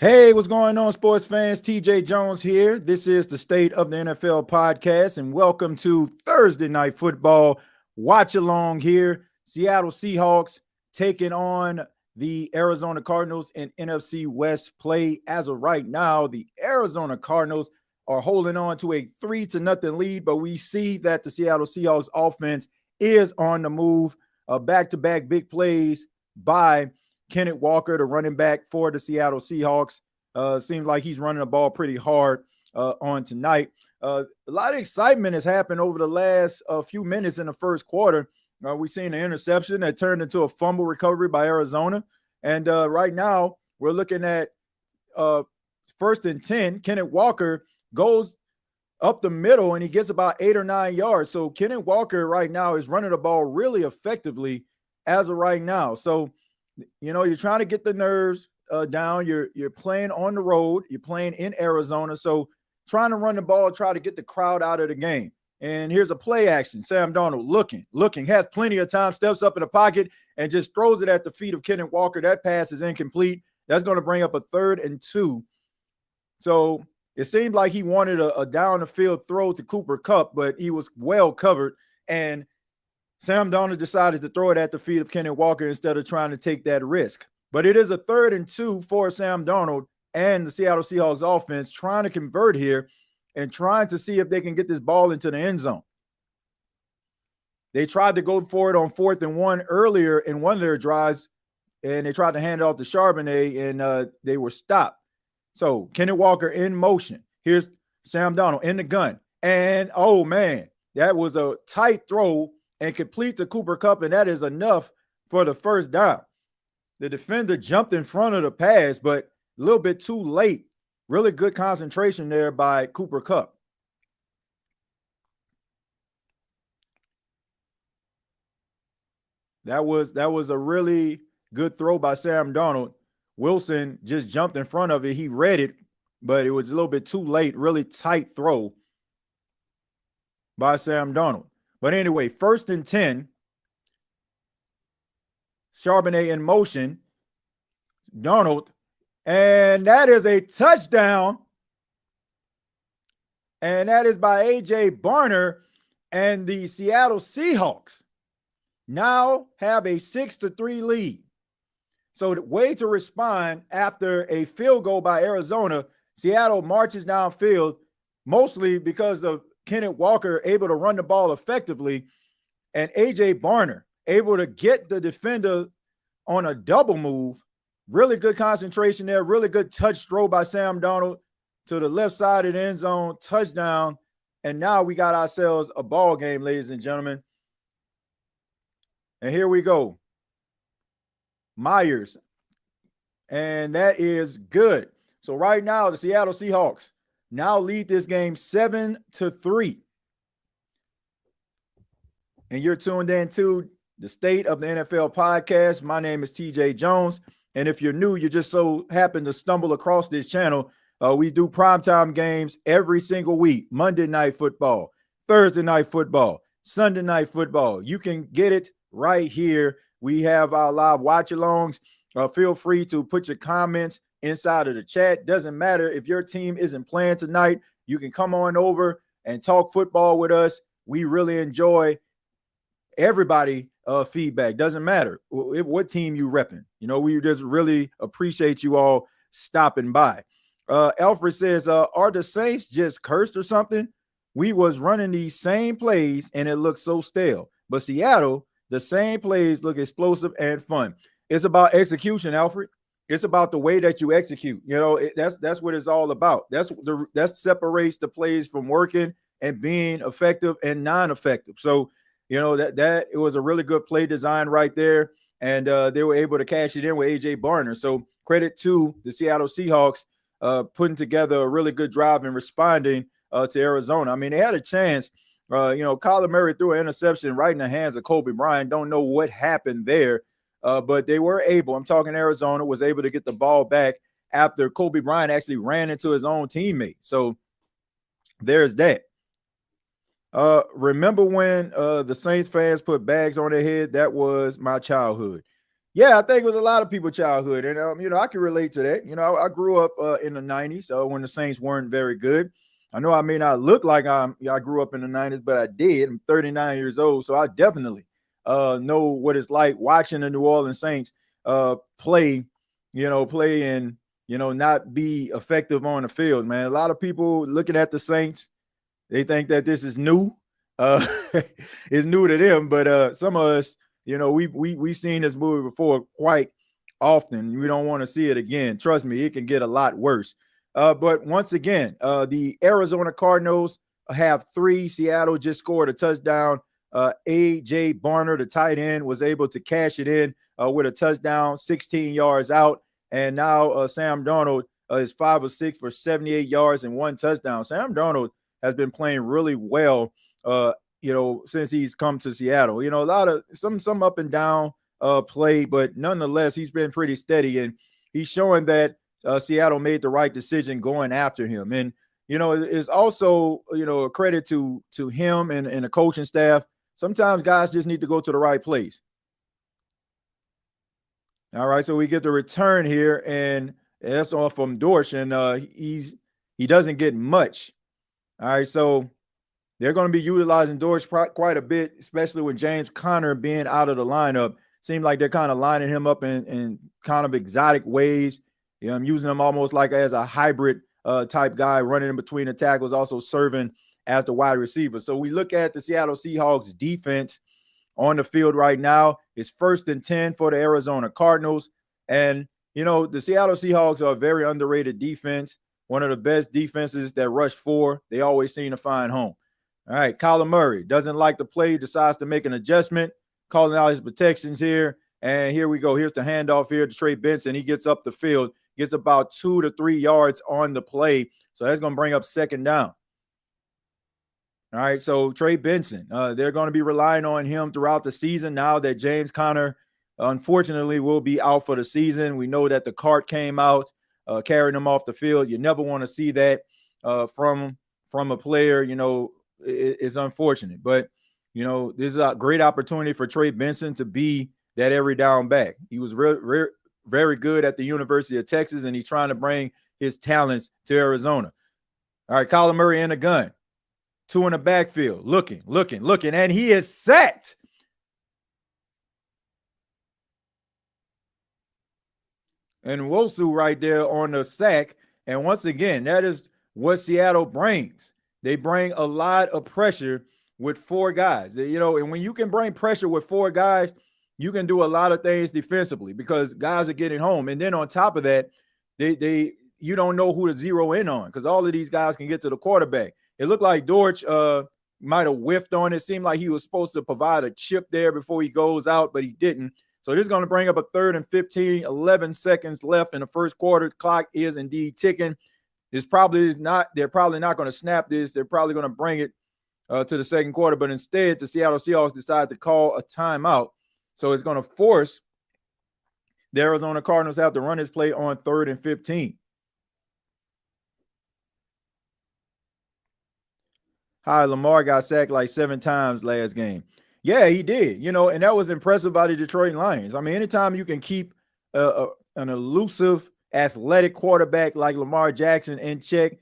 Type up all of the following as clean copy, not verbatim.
Hey, what's going on, sports fans? TJ Jones here. This is the State of the NFL podcast, and welcome to Thursday Night Football. Watch along here. Seattle Seahawks taking on the Arizona Cardinals in NFC West play. As of right now, the Arizona Cardinals are holding on to a 3-0 lead, but we see that the Seattle Seahawks offense is on the move. Back-to-back big plays by Kenneth Walker, the running back for the Seattle Seahawks. Seems like he's running the ball pretty hard on tonight. A lot of excitement has happened over the last few minutes in the first quarter. We've seen an interception that turned into a fumble recovery by Arizona. And right now, we're looking at 1st and 10. Kenneth Walker goes up the middle, and he gets about 8 or 9 yards. So Kenneth Walker right now is running the ball really effectively as of right now. So, you're trying to get the nerves down. You're playing on the road. You're playing in Arizona. So trying to run the ball, try to get the crowd out of the game. And here's a play action. Sam Darnold looking, has plenty of time, steps up in the pocket, and just throws it at the feet of Kenneth Walker. That pass is incomplete. That's going to bring up a 3rd and 2. So it seemed like he wanted a down the field throw to Cooper Kupp, but he was well covered. And Sam Darnold decided to throw it at the feet of Kenneth Walker instead of trying to take that risk. But it is a 3rd and 2 for Sam Darnold and the Seattle Seahawks offense trying to convert here and trying to see if they can get this ball into the end zone. They tried to go for it on 4th and 1 earlier in one of their drives, and they tried to hand it off to Charbonnet, and they were stopped. So Kenneth Walker in motion. Here's Sam Darnold in the gun. And, oh, man, that was a tight throw and complete to Cooper Kupp, and that is enough for the first down. The defender jumped in front of the pass, but a little bit too late. Really good concentration there by Cooper Kupp. That was a really good throw by Sam Darnold. Wilson just jumped in front of it. He read it, but it was a little bit too late. Really tight throw by Sam Darnold. But anyway, 1st and 10. Charbonnet in motion. Darnold. And that is a touchdown. And that is by A.J. Barner. And the Seattle Seahawks now have a 6-3 lead. So the way to respond after a field goal by Arizona, Seattle marches downfield, mostly because of Kenneth Walker able to run the ball effectively, and A.J. Barner able to get the defender on a double move. Really good concentration there. Really good touch throw by Sam Darnold to the left side of the end zone. Touchdown. And now we got ourselves a ball game, ladies and gentlemen. And here we go. Myers. And that is good. So right now, the Seattle Seahawks now lead this game 7-3. And you're tuned in to the State of the NFL podcast. My name is TJ Jones. And if you're new, you just so happen to stumble across this channel, we do primetime games every single week. Monday night football, Thursday night football, Sunday night football. You can get it right here. We have our live watch-alongs. Feel free to put your comments inside of the chat. Doesn't matter if your team isn't playing tonight. You can come on over and talk football with us. We really enjoy everybody feedback. Doesn't matter what team you repping. We just really appreciate you all stopping by. Alfred says, are the Saints just cursed or something? We was running these same plays and it looked so stale. But Seattle, the same plays look explosive and fun. It's about execution, Alfred. It's about the way that you execute. That's what it's all about. That separates the plays from working and being effective and non-effective. So, that it was a really good play design right there. And they were able to cash it in with A.J. Barner. So credit to the Seattle Seahawks putting together a really good drive and responding to Arizona. I mean, they had a chance. Kyler Murray threw an interception right in the hands of Kobe Bryant. Don't know what happened there, but they were able. I'm talking Arizona was able to get the ball back after Kobe Bryant actually ran into his own teammate. So there's that. Remember when the Saints fans put bags on their head? That was my childhood. Yeah, I think it was a lot of people's childhood. And, I can relate to that. I grew up in the 90s when the Saints weren't very good. I know I may not look like I grew up in the 90s, but I did. I'm 39 years old. So I definitely know what it's like watching the New Orleans Saints play, play and, not be effective on the field, man. A lot of people looking at the Saints, they think that this is new. Uh, it's new to them, but some of us, we've seen this movie before quite often. We don't want to see it again. Trust me, it can get a lot worse. But once again, the Arizona Cardinals have 3. Seattle just scored a touchdown. A.J. Barner, the tight end, was able to cash it in with a touchdown, 16 yards out. And now Sam Darnold is 5 of 6 for 78 yards and 1 touchdown. Sam Darnold has been playing really well, since he's come to Seattle. A lot of some up and down play, but nonetheless, he's been pretty steady, and he's showing that Seattle made the right decision going after him. And it's also a credit to him and the coaching staff. Sometimes guys just need to go to the right place. All right, so we get the return here, and that's all from Dortch, and he doesn't get much. All right, so they're going to be utilizing Dortch quite a bit, especially with James Conner being out of the lineup. Seems like they're kind of lining him up in kind of exotic ways. I'm using him almost like as a hybrid type guy, running in between the tackles, also serving as the wide receiver. So we look at the Seattle Seahawks defense on the field right now. It's 1st and 10 for the Arizona Cardinals. And, the Seattle Seahawks are a very underrated defense, one of the best defenses that rush 4. They always seem to find home. All right, Kyler Murray doesn't like the play, decides to make an adjustment, calling out his protections here. And here we go. Here's the handoff here to Trey Benson. He gets up the field, gets about 2 to 3 yards on the play. So that's going to bring up 2nd down. All right, so Trey Benson, they're going to be relying on him throughout the season now that James Conner, unfortunately, will be out for the season. We know that the cart came out, carrying him off the field. You never want to see that from a player. It's unfortunate. But, this is a great opportunity for Trey Benson to be that every down back. He was very good at the University of Texas, and he's trying to bring his talents to Arizona. All right, Kyler Murray in the gun. 2 in the backfield, looking, and he is sacked. And Wosu right there on the sack. And once again, that is what Seattle brings. They bring a lot of pressure with 4 guys. And when you can bring pressure with 4 guys, you can do a lot of things defensively because guys are getting home. And then on top of that, you don't know who to zero in on because all of these guys can get to the quarterback. It looked like Dortch might have whiffed on it. Seemed like he was supposed to provide a chip there before he goes out, but he didn't. So this is going to bring up a 3rd and 15, 11 seconds left in the first quarter. The clock is indeed ticking. They're probably not going to snap this. They're probably going to bring it to the second quarter, but instead the Seattle Seahawks decide to call a timeout. So it's going to force the Arizona Cardinals have to run this play on 3rd and 15. Hi, Lamar got sacked like 7 times last game. Yeah, he did, and that was impressive by the Detroit Lions. I mean, anytime you can keep an elusive, athletic quarterback like Lamar Jackson in check,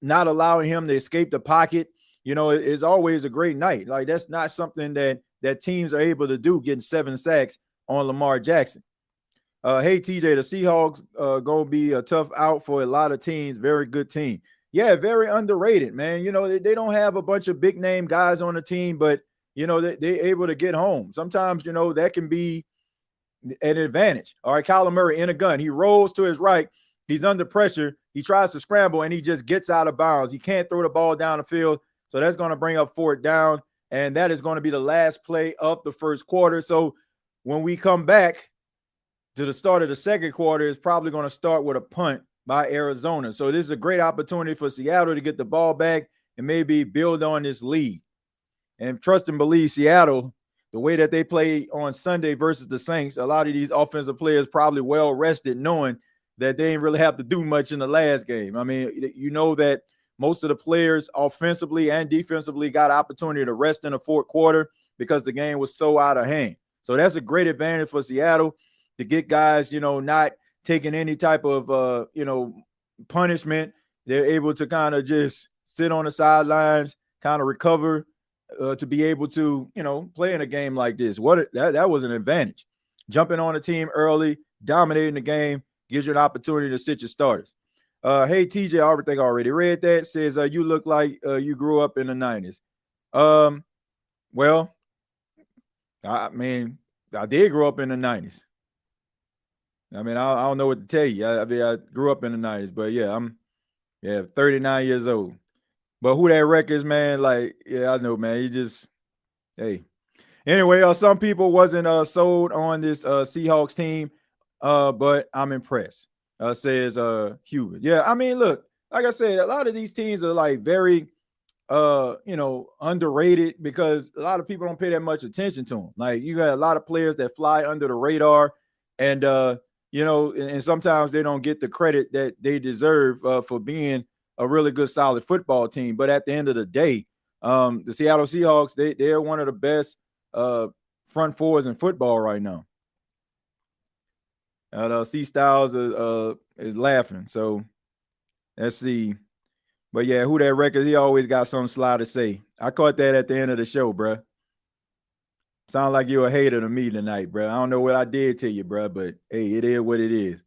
not allowing him to escape the pocket, it's always a great night. Like, that's not something that teams are able to do, getting 7 sacks on Lamar Jackson. Hey, TJ, the Seahawks going to be a tough out for a lot of teams. Very good team. Yeah, very underrated, man. They don't have a bunch of big name guys on the team, but, they're able to get home. Sometimes, that can be an advantage. All right, Kyler Murray in a gun. He rolls to his right. He's under pressure. He tries to scramble, and he just gets out of bounds. He can't throw the ball down the field, so that's going to bring up 4th down, and that is going to be the last play of the first quarter. So when we come back to the start of the second quarter, it's probably going to start with a punt by Arizona. So this is a great opportunity for Seattle to get the ball back and maybe build on this lead. And trust and believe Seattle, the way that they play on Sunday versus the Saints, a lot of these offensive players probably well rested knowing that they didn't really have to do much in the last game. I mean, that most of the players offensively and defensively got opportunity to rest in the fourth quarter because the game was so out of hand. So that's a great advantage for Seattle. to get guys, not taking any type of, punishment. They're able to kind of just sit on the sidelines, kind of recover to be able to, play in a game like this. That was an advantage. Jumping on a team early, dominating the game, gives you an opportunity to sit your starters. Hey, TJ, I think I already read that. Says you look like you grew up in the 90s. Well, I did grow up in the 90s. I mean, I don't know what to tell you. I grew up in the 90s, but yeah, I'm 39 years old. But who that records, man, like, yeah, I know, man. You just, hey. Anyway, some people wasn't sold on this Seahawks team, but I'm impressed, says Hubert. Yeah, I mean, look, like I said, a lot of these teams are like very, underrated because a lot of people don't pay that much attention to them. Like, you got a lot of players that fly under the radar, and, and sometimes they don't get the credit that they deserve for being a really good, solid football team. But at the end of the day, the Seattle Seahawks, they're one of the best front fours in football right now. C Styles is laughing. So let's see. But yeah, who that record? He always got something sly to say. I caught that at the end of the show, bro. Sound like you're a hater to me tonight, bro. I don't know what I did to you, bro, but hey, it is what it is.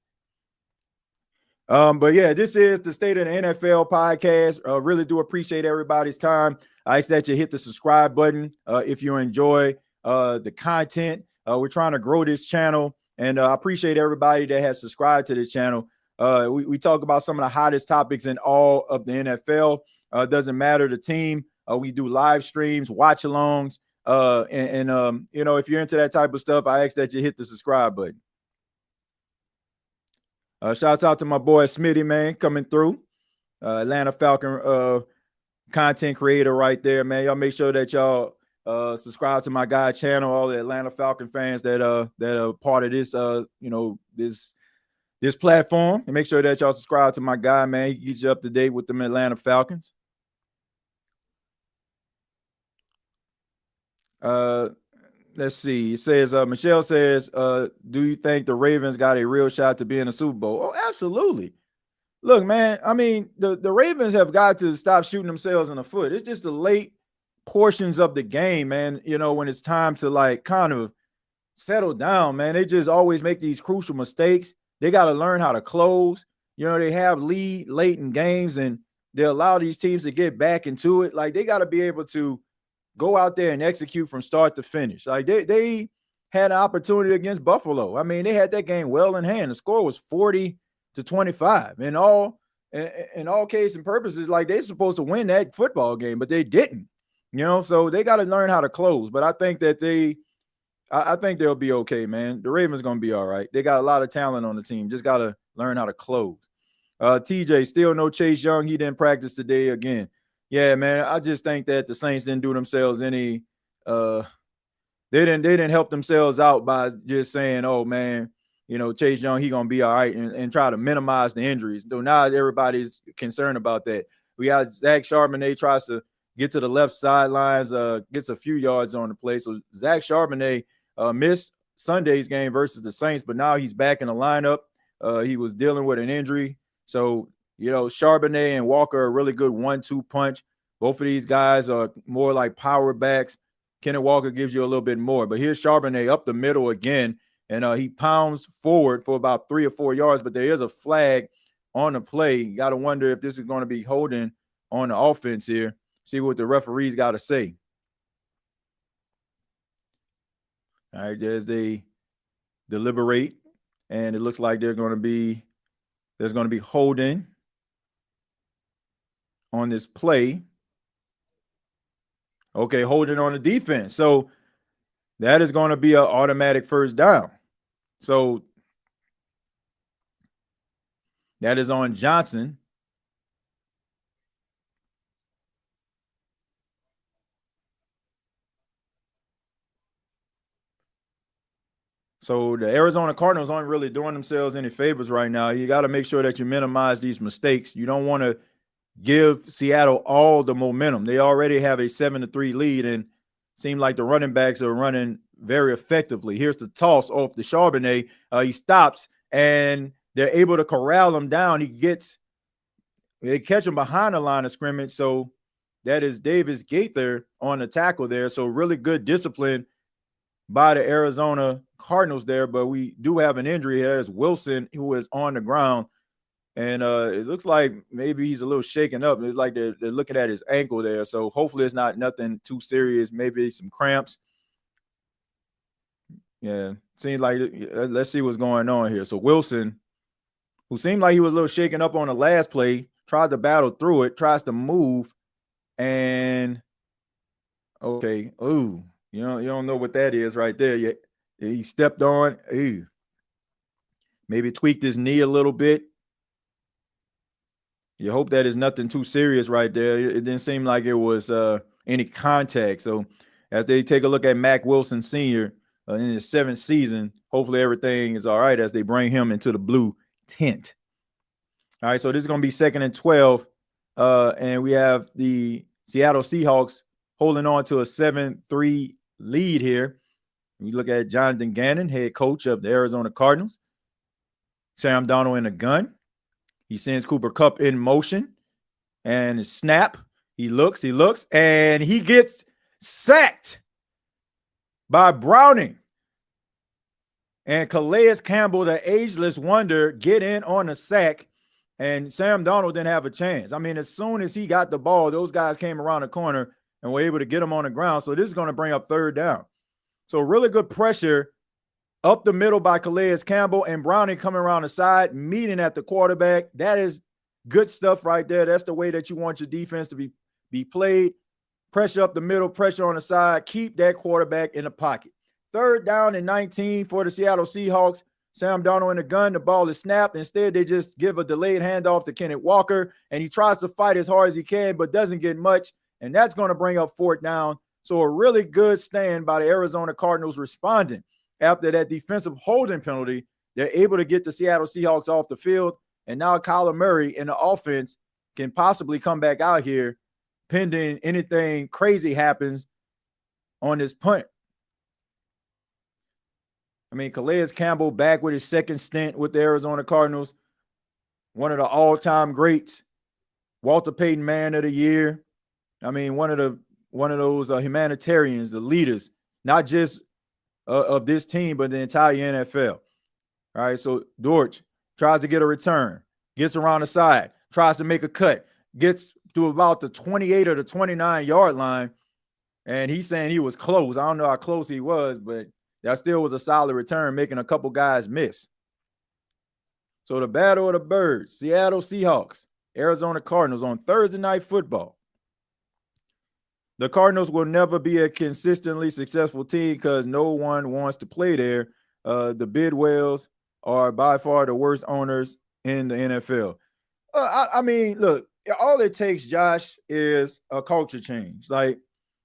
But yeah, this is the State of the NFL podcast. Really do appreciate everybody's time. I ask that you hit the subscribe button if you enjoy the content. We're trying to grow this channel, and I appreciate everybody that has subscribed to this channel. We talk about some of the hottest topics in all of the NFL. Doesn't matter the team. We do live streams, watch-alongs, and if you're into that type of stuff, I ask that you hit the subscribe button. Shouts out to my boy Smitty, man, coming through. Atlanta Falcon content creator right there, man. Y'all make sure that y'all subscribe to my guy channel. All the Atlanta Falcon fans that are part of this this platform, and make sure that y'all subscribe to my guy, man. He gets you up to date with them Atlanta Falcons. Let's see. It says, Michelle says, do you think the Ravens got a real shot to be in the Super Bowl? Oh, absolutely. Look, man, I mean, the Ravens have got to stop shooting themselves in the foot. It's just the late portions of the game, man, when it's time to like kind of settle down, man. They just always make these crucial mistakes. They got to learn how to close. They have lead late in games, and they allow these teams to get back into it. Like, they got to be able to go out there and execute from start to finish. Like, they had an opportunity against Buffalo. I mean, they had that game well in hand. The score was 40-25. In all case and purposes, like, they're supposed to win that football game, but they didn't. So they got to learn how to close. But I think that I think they'll be okay, man. The Ravens going to be all right. They got a lot of talent on the team. Just got to learn how to close. TJ, still no Chase Young. He didn't practice today again. Yeah, man, I just think that the Saints didn't do themselves any they didn't help themselves out by just saying, oh, man, Chase Young, he going to be all right, and try to minimize the injuries. So now everybody's concerned about that. We got Zach Charbonnet tries to get to the left sidelines, gets a few yards on the play. So Zach Charbonnet missed Sunday's game versus the Saints, but now he's back in the lineup. He was dealing with an injury. So, Charbonnet and Walker are a really good 1-2 punch. Both of these guys are more like power backs. Kenneth Walker gives you a little bit more. But here's Charbonnet up the middle again, and he pounds forward for about 3 or 4 yards, but there is a flag on the play. You got to wonder if this is going to be holding on the offense here. See what the referees got to say. All right, as they deliberate, and it looks like there's going to be holding on this play. Okay, holding on the defense. So that is going to be an automatic first down. So that is on Johnson. So the Arizona Cardinals aren't really doing themselves any favors right now. You got to make sure that you minimize these mistakes. You don't want to give Seattle all the momentum. They already have a 7-3 lead, and seem like the running backs are running very effectively. Here's the toss off the Charbonnet. He stops, and they're able to corral him down. They catch him behind the line of scrimmage. So that is Davis Gaither on the tackle there. So really good discipline by the Arizona Cardinals there. But we do have an injury here. It's Wilson, who is on the ground. And it looks like maybe he's a little shaken up. It's like they're looking at his ankle there. So hopefully it's not nothing too serious. Maybe some cramps. Yeah, seems like let's see what's going on here. So Wilson, who seemed like he was a little shaken up on the last play, tried to battle through it, tries to move, and okay, ooh, you don't know what that is right there yet. He stepped on, maybe tweaked his knee a little bit. You hope that is nothing too serious right there. It didn't seem like it was any contact. So as they take a look at Mack Wilson Sr. In his 7th season, hopefully everything is all right as they bring him into the blue tent. All right, so this is going to be 2nd and 12, and we have the Seattle Seahawks holding on to a 7-3 lead here. We look at Jonathan Gannon, head coach of the Arizona Cardinals. Sam Darnold in the gun. He sends Cooper Kupp in motion, and snap. He looks, and he gets sacked by Browning. And Calais Campbell, the ageless wonder, get in on the sack, and Sam Darnold didn't have a chance. I mean, as soon as he got the ball, those guys came around the corner and were able to get him on the ground. So this is going to bring up 3rd down. So really good pressure up the middle by Calais Campbell, and Browning coming around the side, meeting at the quarterback. That is good stuff right there. That's the way that you want your defense to be played. Pressure up the middle, pressure on the side. Keep that quarterback in the pocket. 3rd down and 19 for the Seattle Seahawks. Sam Darnold in the gun. The ball is snapped. Instead, they just give a delayed handoff to Kenneth Walker, and he tries to fight as hard as he can, but doesn't get much, and that's going to bring up 4th down. So a really good stand by the Arizona Cardinals responding. After that defensive holding penalty, they're able to get the Seattle Seahawks off the field, and now Kyler Murray in the offense can possibly come back out here pending anything crazy happens on this punt. I mean, Calais Campbell back with his 2nd stint with the Arizona Cardinals, one of the all-time greats, Walter Payton Man of the Year. I mean, one of those humanitarians, the leaders, not just of this team, but the entire NFL. All right, so Dortch tries to get a return, gets around the side, tries to make a cut, gets to about the 28 or the 29-yard line, and he's saying he was close. I don't know how close he was, but that still was a solid return, making a couple guys miss. So the battle of the birds, Seattle Seahawks, Arizona Cardinals on Thursday Night Football. The Cardinals will never be a consistently successful team because no one wants to play there. The Bidwells are by far the worst owners in the NFL. I mean, look, all it takes, Josh, is a culture change. Like,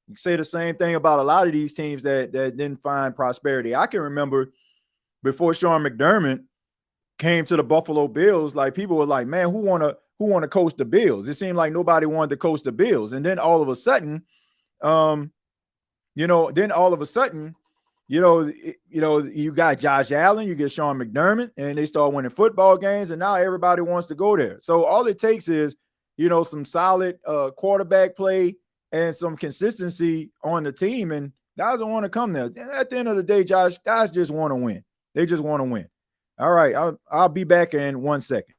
you say the same thing about a lot of these teams that didn't find prosperity. I can remember before Sean McDermott came to the Buffalo Bills, like people were like, man, who wanna coach the Bills? It seemed like nobody wanted to coach the Bills. And then all of a sudden, you got Josh Allen, you get Sean McDermott, and they start winning football games, and now everybody wants to go there. So all it takes is, some solid quarterback play and some consistency on the team, and guys don't want to come there. At the end of the day, Josh, guys just want to win. They just want to win. All right, I'll be back in 1 second.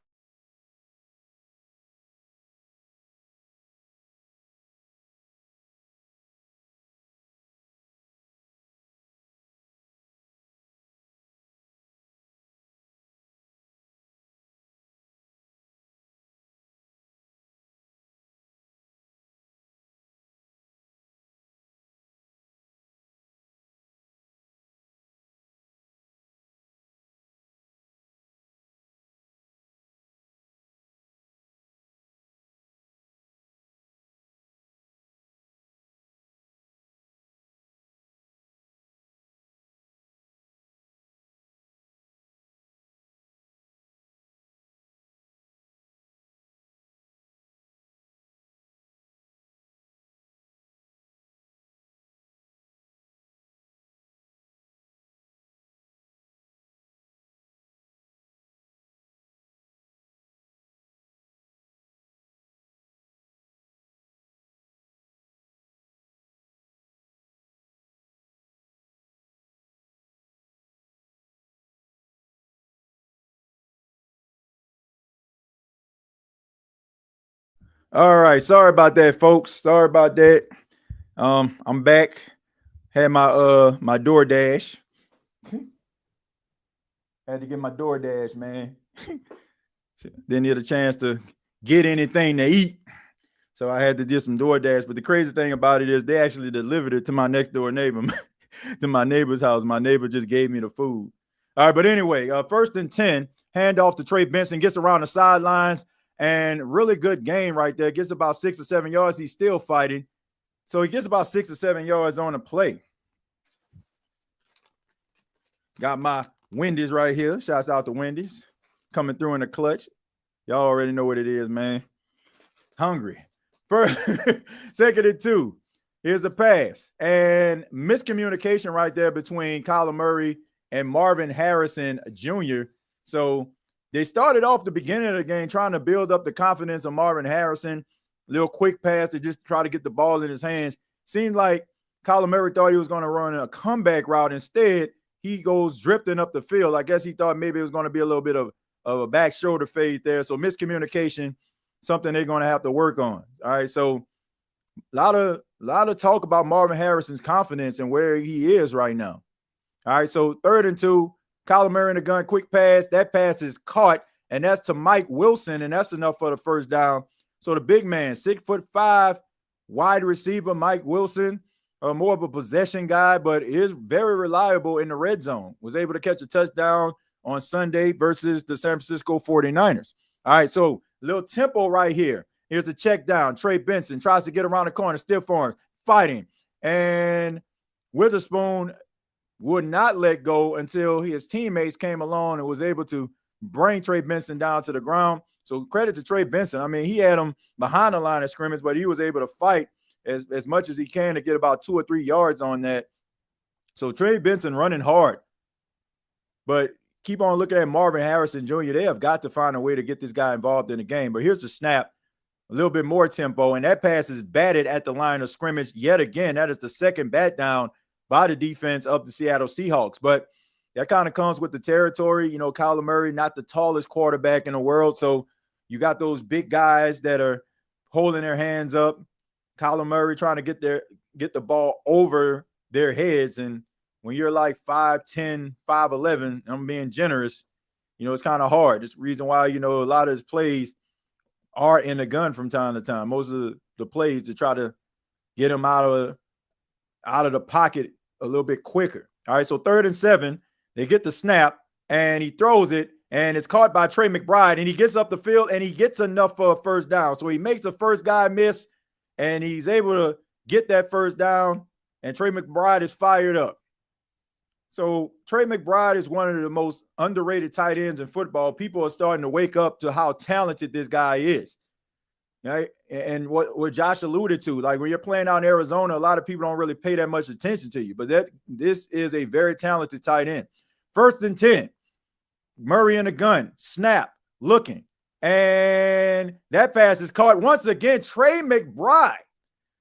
All right. Sorry about that, folks. Sorry about that. I'm back. Had my DoorDash. Had to get my DoorDash, man. Didn't get a chance to get anything to eat. So I had to do some DoorDash. But the crazy thing about it is they actually delivered it to my next door neighbor, to my neighbor's house. My neighbor just gave me the food. All right, but anyway, 1st and 10, handoff to Trey Benson, gets around the sidelines, and really good game right there. Gets about 6 or 7 yards. He's still fighting. So he gets about 6 or 7 yards on the play. Got my Wendy's right here. Shouts out to Wendy's. Coming through in the clutch. Y'all already know what it is, man. Hungry. First, 2nd and 2. Here's a pass. And miscommunication right there between Kyler Murray and Marvin Harrison Jr. So they started off the beginning of the game trying to build up the confidence of Marvin Harrison. Little quick pass to just try to get the ball in his hands. Seemed like Kyler Murray thought he was going to run a comeback route. Instead, he goes drifting up the field. I guess he thought maybe it was going to be a little bit of a back shoulder fade there. So miscommunication, something they're going to have to work on. All right, so a lot of talk about Marvin Harrison's confidence and where he is right now. All right, so 3rd and 2, Kyler Murray in the gun, quick pass. That pass is caught, and that's to Mike Wilson, and that's enough for the first down. So the big man, 6'5", wide receiver, Mike Wilson, more of a possession guy, but is very reliable in the red zone. Was able to catch a touchdown on Sunday versus the San Francisco 49ers. All right, so little tempo right here. Here's a check down. Trey Benson tries to get around the corner, stiff arms, fighting. And Witherspoon would not let go until his teammates came along and was able to bring Trey Benson down to the ground. So credit to Trey Benson. I mean, he had him behind the line of scrimmage, but he was able to fight as much as he can to get about 2 or 3 yards on that. So Trey Benson running hard. But keep on looking at Marvin Harrison Jr. They have got to find a way to get this guy involved in the game. But here's the snap, a little bit more tempo, and that pass is batted at the line of scrimmage yet again. That is the second bat down by the defense of the Seattle Seahawks. But that kind of comes with the territory. You know, Kyler Murray, not the tallest quarterback in the world. So you got those big guys that are holding their hands up. Kyler Murray trying to get the ball over their heads. And when you're like 5'10", 5'11", I'm being generous, you know, it's kind of hard. It's the reason why, you know, a lot of his plays are in the gun from time to time. Most of the plays to try to get him out of the pocket a little bit quicker. All right, so 3rd and 7, they get the snap, and he throws it, and it's caught by Trey McBride, and he gets up the field, and he gets enough for a first down. So he makes the first guy miss, and he's able to get that first down, and Trey McBride is fired up. So Trey McBride is one of the most underrated tight ends in football. People are starting to wake up to how talented this guy is. Right? And what Josh alluded to, like when you're playing out in Arizona, a lot of people don't really pay that much attention to you. But this is a very talented tight end. 1st and 10, Murray in the gun, snap, looking. And that pass is caught once again, Trey McBride.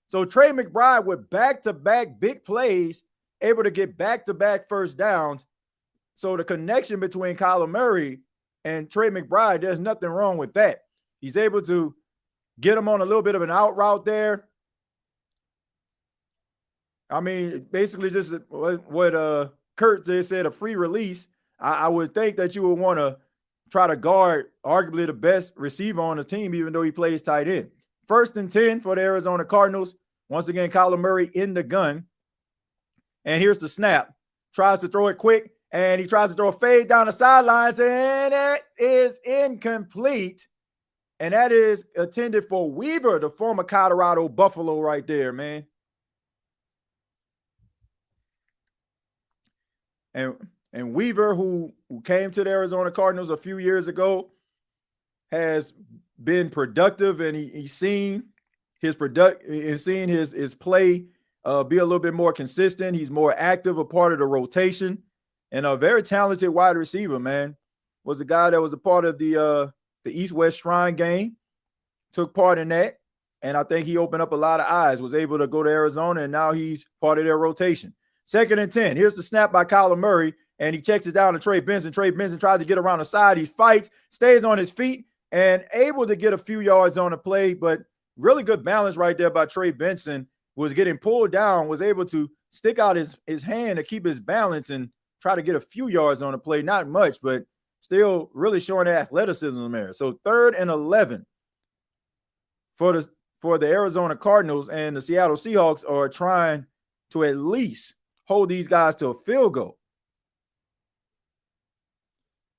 So Trey McBride with back-to-back big plays, able to get back-to-back first downs. So the connection between Kyler Murray and Trey McBride, there's nothing wrong with that. He's able to get him on a little bit of an out route there. I mean, basically just what Kurt said, a free release. I would think that you would want to try to guard arguably the best receiver on the team, even though he plays tight end. 1st and 10 for the Arizona Cardinals. Once again, Kyler Murray in the gun. And here's the snap. Tries to throw it quick, and he tries to throw a fade down the sidelines, and it is incomplete. And that is intended for Weaver, the former Colorado Buffalo right there, man. And Weaver, who came to the Arizona Cardinals a few years ago, has been productive, and he's seen his play be a little bit more consistent. He's more active, a part of the rotation, and a very talented wide receiver, man. Was a guy that was a part of the East-West Shrine game, took part in that, and I think he opened up a lot of eyes, was able to go to Arizona, and now he's part of their rotation. 2nd and 10. Here's the snap by Kyler Murray, and he checks it down to Trey Benson. Trey Benson tries to get around the side. He fights, stays on his feet, and able to get a few yards on the play, but really good balance right there by Trey Benson. Was getting pulled down, was able to stick out his hand to keep his balance and try to get a few yards on the play. Not much, but still really showing the athleticism there. So 3rd and 11 for the Arizona Cardinals, and the Seattle Seahawks are trying to at least hold these guys to a field goal.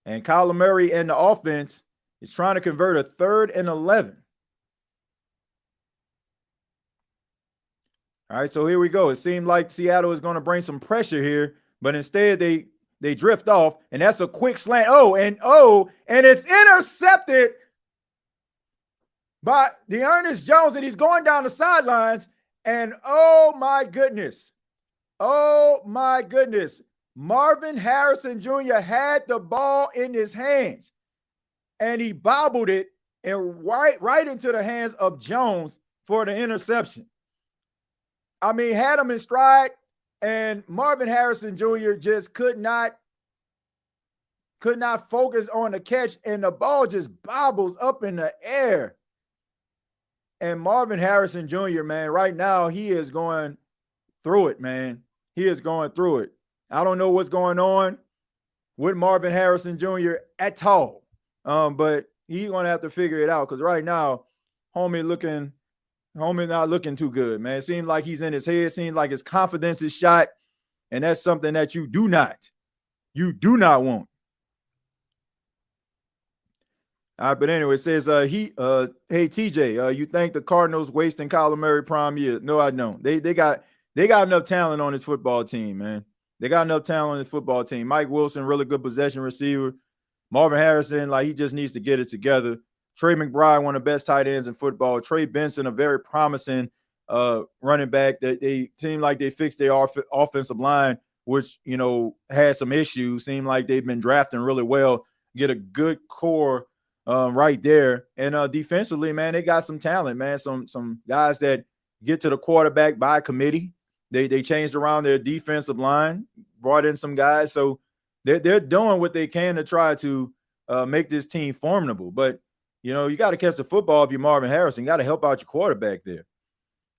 And Kyler Murray and the offense is trying to convert a 3rd and 11. All right, so here we go. It seemed like Seattle is going to bring some pressure here, but instead they drift off, and that's a quick slant. And it's intercepted by Dearness Jones, and he's going down the sidelines. And oh my goodness, Marvin Harrison Jr. had the ball in his hands, and he bobbled it and right into the hands of Jones for the interception. I mean, had him in stride, and Marvin Harrison Jr. just could not focus on the catch, and the ball just bobbles up in the air. And Marvin Harrison Jr., man, right now he is going through it, man. He is going through it. I don't know what's going on with Marvin Harrison Jr. at all, but he's going to have to figure it out, because right now, homie not looking too good, man. It seems like he's in his head. It seems like his confidence is shot, and that's something that you do not want. All right, but anyway, it says, hey, TJ, you think the Cardinals wasting Kyler Murray prime year? No, I don't. They got enough talent on this football team, man. They got enough talent on this football team. Mike Wilson, really good possession receiver. Marvin Harrison, like, he just needs to get it together. Trey McBride, one of the best tight ends in football. Trey Benson, a very promising running back. They seem like they fixed their offensive line, which, had some issues. Seem like they've been drafting really well, get a good core right there. And defensively, man, they got some talent, man. Some guys that get to the quarterback by committee. They changed around their defensive line, brought in some guys. So they're doing what they can to try to make this team formidable. But you got to catch the football if you're Marvin Harrison. You got to help out your quarterback there.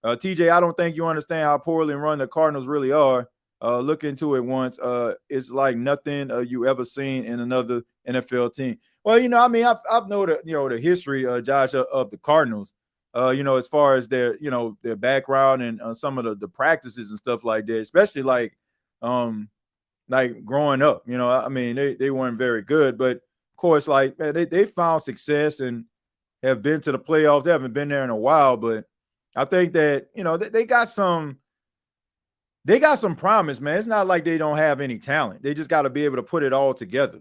TJ, I don't think you understand how poorly run the Cardinals really are. Look into it once. It's like nothing you ever seen in another NFL team. Well, I've known the history, Josh, of the Cardinals. As far as their background and some of the practices and stuff like that, especially like growing up. They weren't very good, but of course, like, man, they found success and have been to the playoffs. They haven't been there in a while, but I think that they got some promise, man. It's not like they don't have any talent. They just got to be able to put it all together.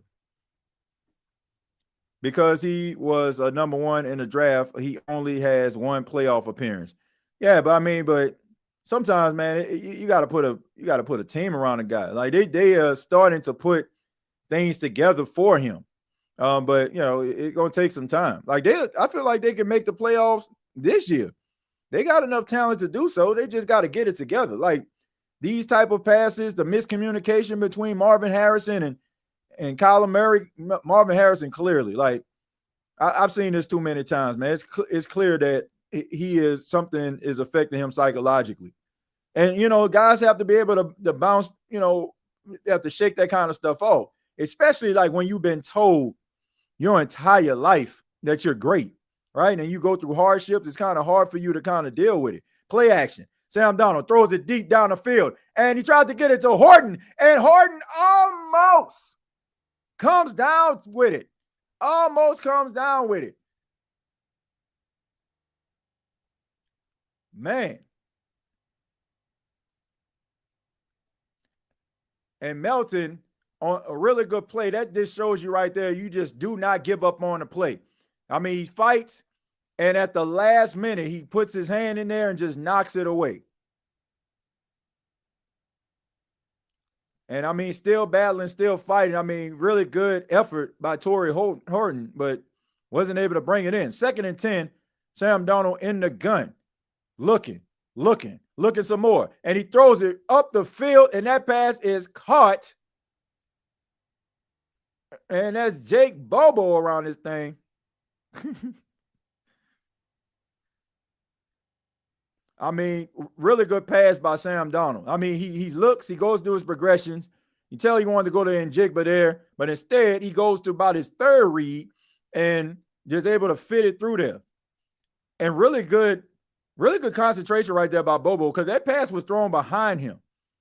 Because he was number one in the draft, he only has one playoff appearance. Yeah, but sometimes, man, you got to put a team around a guy. Like they are starting to put things together for him. But it's gonna take some time. Like I feel like they can make the playoffs this year. They got enough talent to do so. They just got to get it together. Like these type of passes, the miscommunication between Marvin Harrison and Kyler Murray, Marvin Harrison clearly, like I've seen this too many times, man. It's clear that something is affecting him psychologically. And, guys have to be able to bounce, have to shake that kind of stuff off, especially like when you've been told your entire life that you're great, right? And you go through hardships. It's kind of hard for you to kind of deal with it. Play action. Sam Darnold throws it deep down the field, and he tried to get it to Horton, and Horton almost comes down with it. Man. And Melton on a really good play. That just shows you right there, you just do not give up on the play. I mean, he fights, and at the last minute, he puts his hand in there and just knocks it away. And, still battling, still fighting. Really good effort by Torrey Horton, but wasn't able to bring it in. 2nd and 10, Sam Darnold in the gun, looking some more. And he throws it up the field, and that pass is caught. And that's Jake Bobo around this thing. I mean, really good pass by Sam Darnold. I mean, he looks, he goes through his progressions. You tell he wanted to go to Njigba there, but instead he goes to about his third read and just able to fit it through there. And really good concentration right there by Bobo, because that pass was thrown behind him.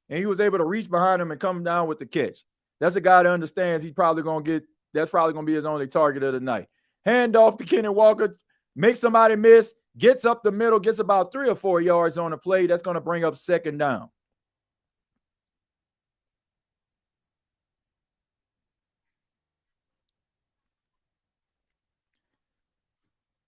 And he was able to reach behind him and come down with the catch. That's a guy that understands he's probably going to get, that's probably going to be his only target of the night. Hand off to Kenny Walker, make somebody miss, gets up the middle, gets about 3 or 4 yards on the play. That's going to bring up second down.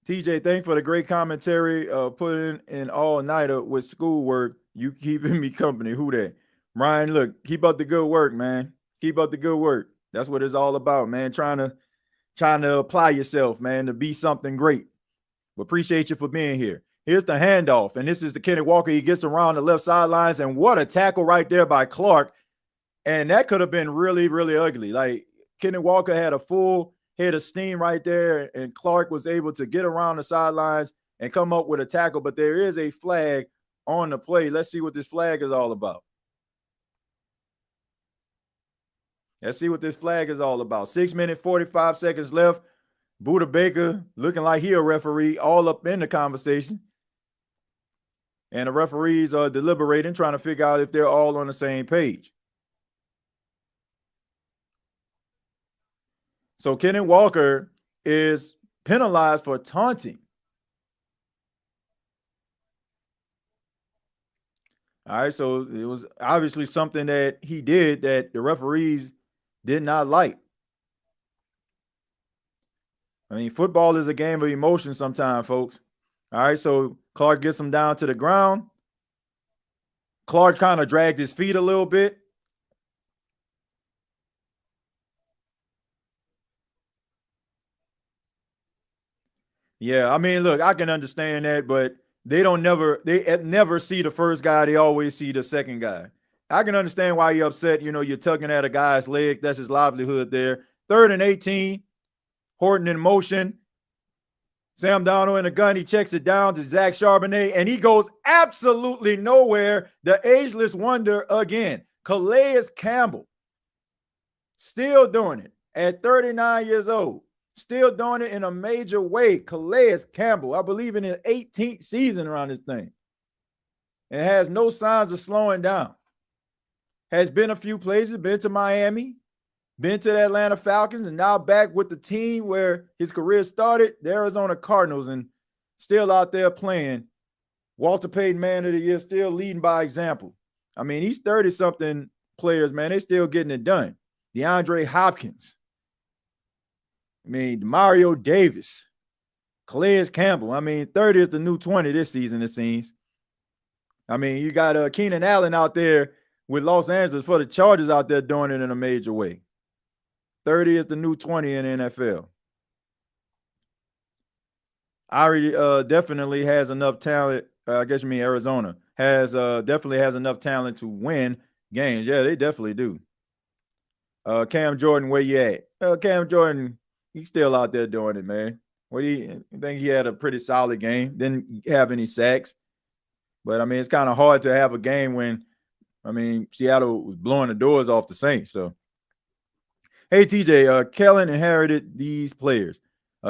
TJ, thanks for the great commentary. Putting in all-nighter with schoolwork. You keeping me company. Who that? Ryan, look, keep up the good work, man. Keep up the good work. That's what it's all about, man. Trying to apply yourself, man, to be something great. But appreciate you for being here. Here's the handoff, and this is the Kenny Walker. He gets around the left sidelines, and what a tackle right there by Clark. And that could have been really, really ugly. Like, Kenny Walker had a full head of steam right there, and Clark was able to get around the sidelines and come up with a tackle. But there is a flag on the play. Let's see what this flag is all about. Let's see what this flag is all about. 6 minutes, 45 seconds left. Buda Baker looking like he a referee, all up in the conversation. And the referees are deliberating, trying to figure out if they're all on the same page. So Kenny Walker is penalized for taunting. All right, so it was obviously something that he did that the referees did not like. I mean, football is a game of emotion sometimes, folks. All right, so Clark gets him down to the ground. Clark kind of dragged his feet a little bit. Yeah, I mean, look, I can understand that, but they never see the first guy. They always see the second guy. I can understand why you're upset. You know, you're tugging at a guy's leg. That's his livelihood there. 3rd and 18. Horton in motion. Sam Darnold in the gun. He checks it down to Zach Charbonnet, and he goes absolutely nowhere. The ageless wonder again. Calais Campbell. Still doing it at 39 years old. Still doing it in a major way. Calais Campbell, I believe in his 18th season around this thing. And has no signs of slowing down. Has been a few places, been to Miami, been to the Atlanta Falcons, and now back with the team where his career started, the Arizona Cardinals, and still out there playing. Walter Payton Man of the Year, still leading by example. I mean, these 30-something players, man, they still getting it done. DeAndre Hopkins. I mean, Mario Davis. Calais Campbell. I mean, 30 is the new 20 this season, it seems. I mean, you got Keenan Allen out there with Los Angeles for the Chargers out there doing it in a major way. 30 is the new 20 in the NFL. Ari definitely has enough talent. I guess you mean Arizona definitely has enough talent to win games. Yeah, they definitely do. Cam Jordan, where you at? Cam Jordan, he's still out there doing it, man. I think he had a pretty solid game. Didn't have any sacks. But, I mean, it's kind of hard to have a game when, I mean, Seattle was blowing the doors off the Saints. So, hey, TJ, Kellen inherited these players.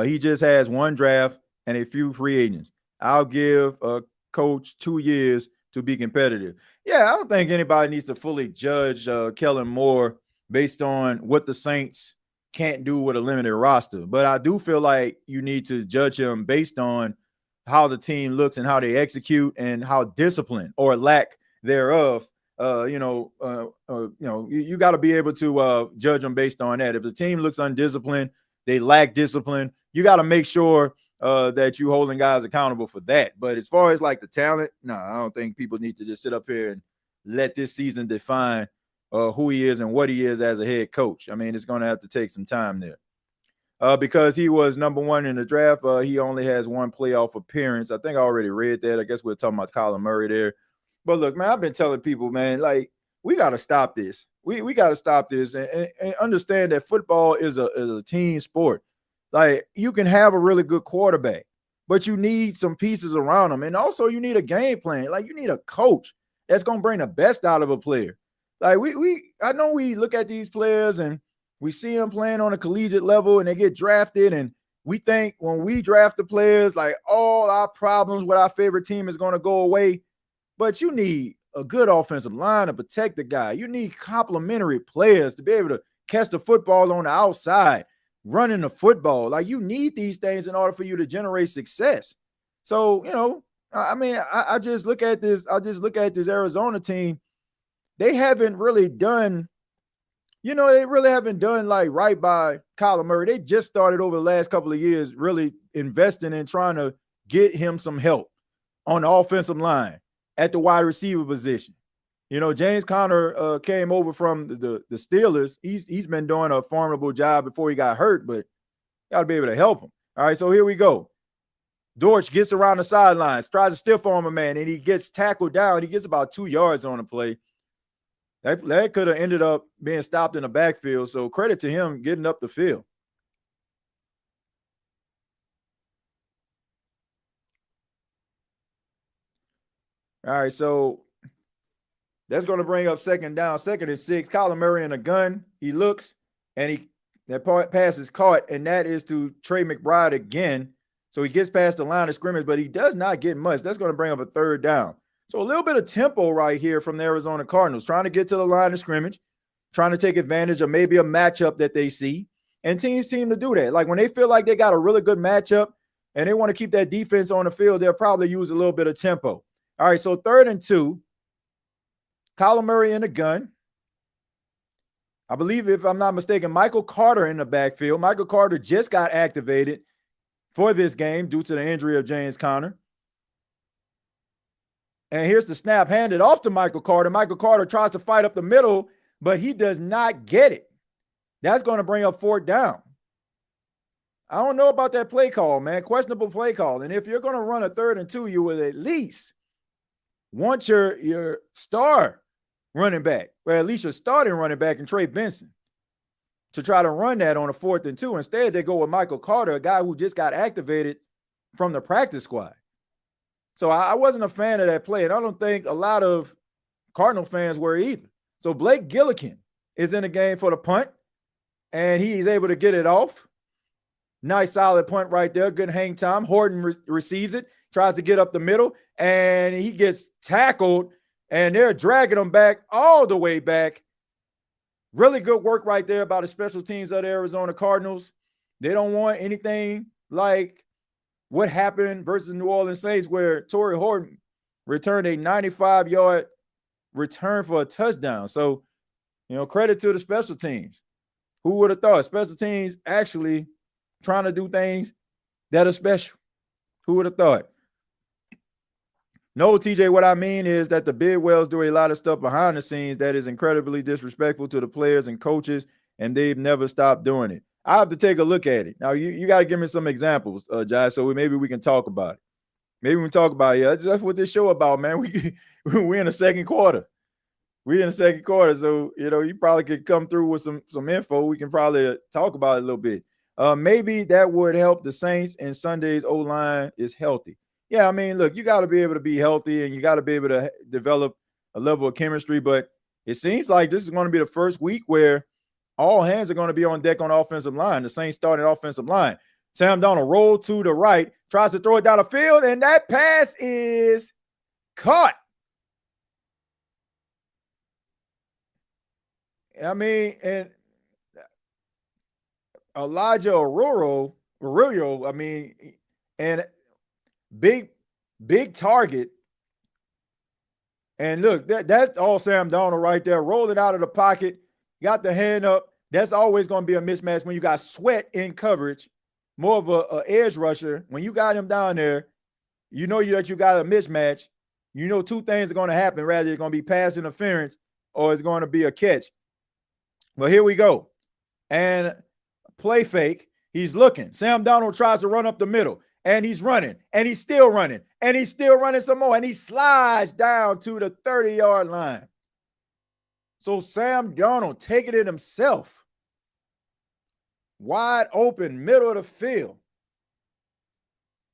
He just has one draft and a few free agents. I'll give a coach 2 years to be competitive. Yeah, I don't think anybody needs to fully judge Kellen Moore based on what the Saints can't do with a limited roster. But I do feel like you need to judge him based on how the team looks and how they execute and how disciplined or lack thereof. You got to be able to judge them based on that. If the team looks undisciplined, they lack discipline, you got to make sure that you holding guys accountable for that. But as far as like the talent, no, I don't think people need to just sit up here and let this season define who he is and what he is as a head coach. I mean, it's going to have to take some time there. Because he was number 1 in the draft, he only has one playoff appearance. I think I already read that. I guess we're talking about Kyler Murray there. But look, man, I've been telling people, man, like, we got to stop this. We got to stop this and understand that football is a team sport. Like, you can have a really good quarterback, but you need some pieces around them. And also you need a game plan. Like you need a coach that's going to bring the best out of a player. Like I know we look at these players and we see them playing on a collegiate level and they get drafted, and we think when we draft the players, like all our problems with our favorite team is going to go away. But you need a good offensive line to protect the guy. You need complementary players to be able to catch the football on the outside, running the football. Like you need these things in order for you to generate success. So, I just look at this. I just look at this Arizona team. They haven't really done, they really haven't done like right by Kyler Murray. They just started over the last couple of years really investing in trying to get him some help on the offensive line at the wide receiver position. James Conner came over from the Steelers. He's been doing a formidable job before he got hurt, but got to be able to help him. All right, so here we go. Dortch gets around the sidelines, tries to stiff arm a man, and he gets tackled down. He gets about 2 yards on the play. That could have ended up being stopped in the backfield, so credit to him getting up the field. All right, so that's going to bring up second down, 2nd and 6. Kyler Murray in a gun. He looks, and that pass is caught, and that is to Trey McBride again. So he gets past the line of scrimmage, but he does not get much. That's going to bring up a 3rd down. So a little bit of tempo right here from the Arizona Cardinals, trying to get to the line of scrimmage, trying to take advantage of maybe a matchup that they see. And teams seem to do that. Like when they feel like they got a really good matchup and they want to keep that defense on the field, they'll probably use a little bit of tempo. All right, so 3rd and 2. Kyler Murray in the gun. I believe, if I'm not mistaken, Michael Carter in the backfield. Michael Carter just got activated for this game due to the injury of James Conner. And here's the snap handed off to Michael Carter. Michael Carter tries to fight up the middle, but he does not get it. That's going to bring up 4th down. I don't know about that play call, man. Questionable play call. And if you're going to run a 3rd and 2, you will at least want your star running back, or at least your starting running back in Trey Benson, to try to run that on a 4th and 2. Instead, they go with Michael Carter, a guy who just got activated from the practice squad. So I wasn't a fan of that play, and I don't think a lot of Cardinal fans were either. So Blake Gillikin is in the game for the punt, and he's able to get it off. Nice solid punt right there. Good hang time. Horton receives it, tries to get up the middle, and he gets tackled, and they're dragging him back all the way back. Really good work right there by the special teams of the Arizona Cardinals. They don't want anything like what happened versus New Orleans Saints, where Torrey Horton returned a 95-yard return for a touchdown. So, credit to the special teams. Who would have thought? Special teams actually trying to do things that are special. Who would have thought? No, TJ, what I mean is that the Bidwells do a lot of stuff behind the scenes that is incredibly disrespectful to the players and coaches, and they've never stopped doing it. I have to take a look at it. Now, you got to give me some examples, Josh, so maybe we can talk about it. Maybe we can talk about it. Yeah, that's what this show about, man. We're in the second quarter. We're in the second quarter, so, you probably could come through with some info. We can probably talk about it a little bit. Maybe that would help the Saints, and Sunday's O-line is healthy. Yeah, I mean, look, you got to be able to be healthy, and you got to be able to develop a level of chemistry, but it seems like this is going to be the first week where all hands are going to be on deck on the offensive line, the Saints starting offensive line. Sam Darnold rolled to the right, tries to throw it down the field, and that pass is caught. I mean, and Elijah Arroyo, I mean, and big target. And look, that's all Sam Darnold right there. Rolled it out of the pocket, got the hand up. That's always going to be a mismatch when you got Sweat in coverage, more of a edge rusher. When you got him down there, you know that you got a mismatch. You know two things are going to happen. Rather, it's going to be pass interference or it's going to be a catch. Well, here we go. And play fake. He's looking. Sam Darnold tries to run up the middle. And he's running. And he's still running. And he's still running some more. And he slides down to the 30-yard line. So Sam Darnold taking it himself. Wide open, middle of the field.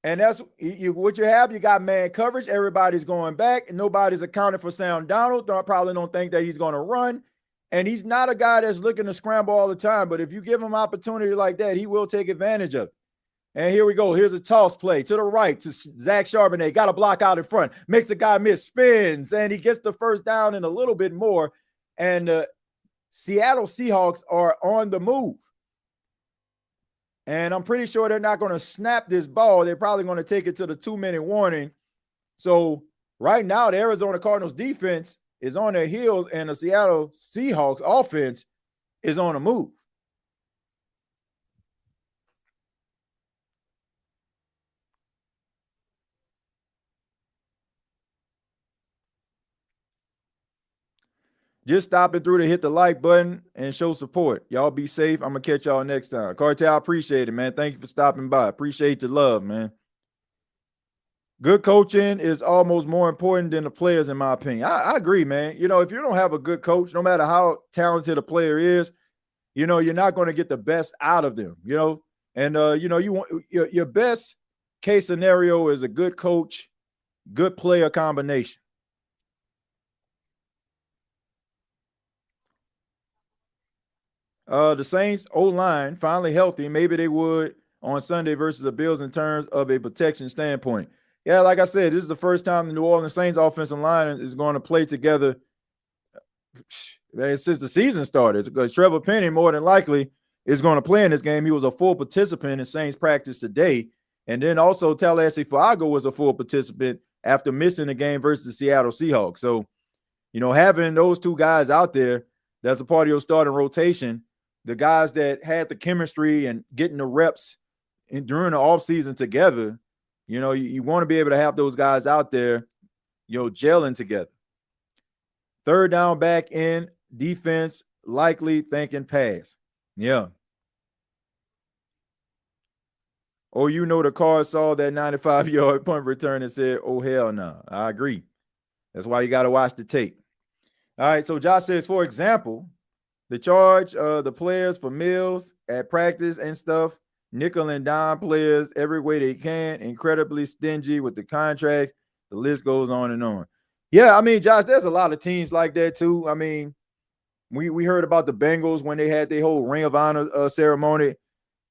And that's what you have. You got man coverage. Everybody's going back, and nobody's accounting for Sam Darnold. Probably don't think that he's going to run. And he's not a guy that's looking to scramble all the time. But if you give him opportunity like that, he will take advantage of it. And here we go. Here's a toss play to the right to Zach Charbonnet. Got a block out in front. Makes a guy miss. Spins. And he gets the first down and a little bit more. And the Seattle Seahawks are on the move. And I'm pretty sure they're not going to snap this ball. They're probably going to take it to the 2-minute warning. So right now, the Arizona Cardinals defense is on their heels, and the Seattle Seahawks offense is on the move. Just stopping through to hit the like button and show support. Y'all be safe. I'm going to catch y'all next time. Cartel, I appreciate it, man. Thank you for stopping by. Appreciate your love, man. Good coaching is almost more important than the players, in my opinion. I agree, man. You know, if you don't have a good coach, no matter how talented a player is, you know, you're not going to get the best out of them, you know. And, you know, you want your best case scenario is a good coach, good player combination. The Saints O-line finally healthy. Maybe they would on Sunday versus the Bills in terms of a protection standpoint. Yeah, like I said, this is the first time the New Orleans Saints offensive line is going to play together since the season started. Because Trevor Penny, more than likely, is going to play in this game. He was a full participant in Saints practice today. And then also Tallahassee Fuaga was a full participant after missing the game versus the Seattle Seahawks. So, you know, having those two guys out there, that's a part of your starting rotation. The guys that had the chemistry and getting the reps during the offseason together, you know, you want to be able to have those guys out there, you know, gelling together. Third down back in defense, likely thinking pass. Yeah. Or, you know, the Cards saw that 95-yard punt return and said, oh, hell no. I agree. That's why you got to watch the tape. All right, so Josh says, for example, the charge the players for meals at practice and stuff, nickel and dime players every way they can, incredibly stingy with the contracts. The list goes on and on. Yeah, I mean, Josh, there's a lot of teams like that too. I mean, we heard about the Bengals when they had their whole Ring of Honor ceremony,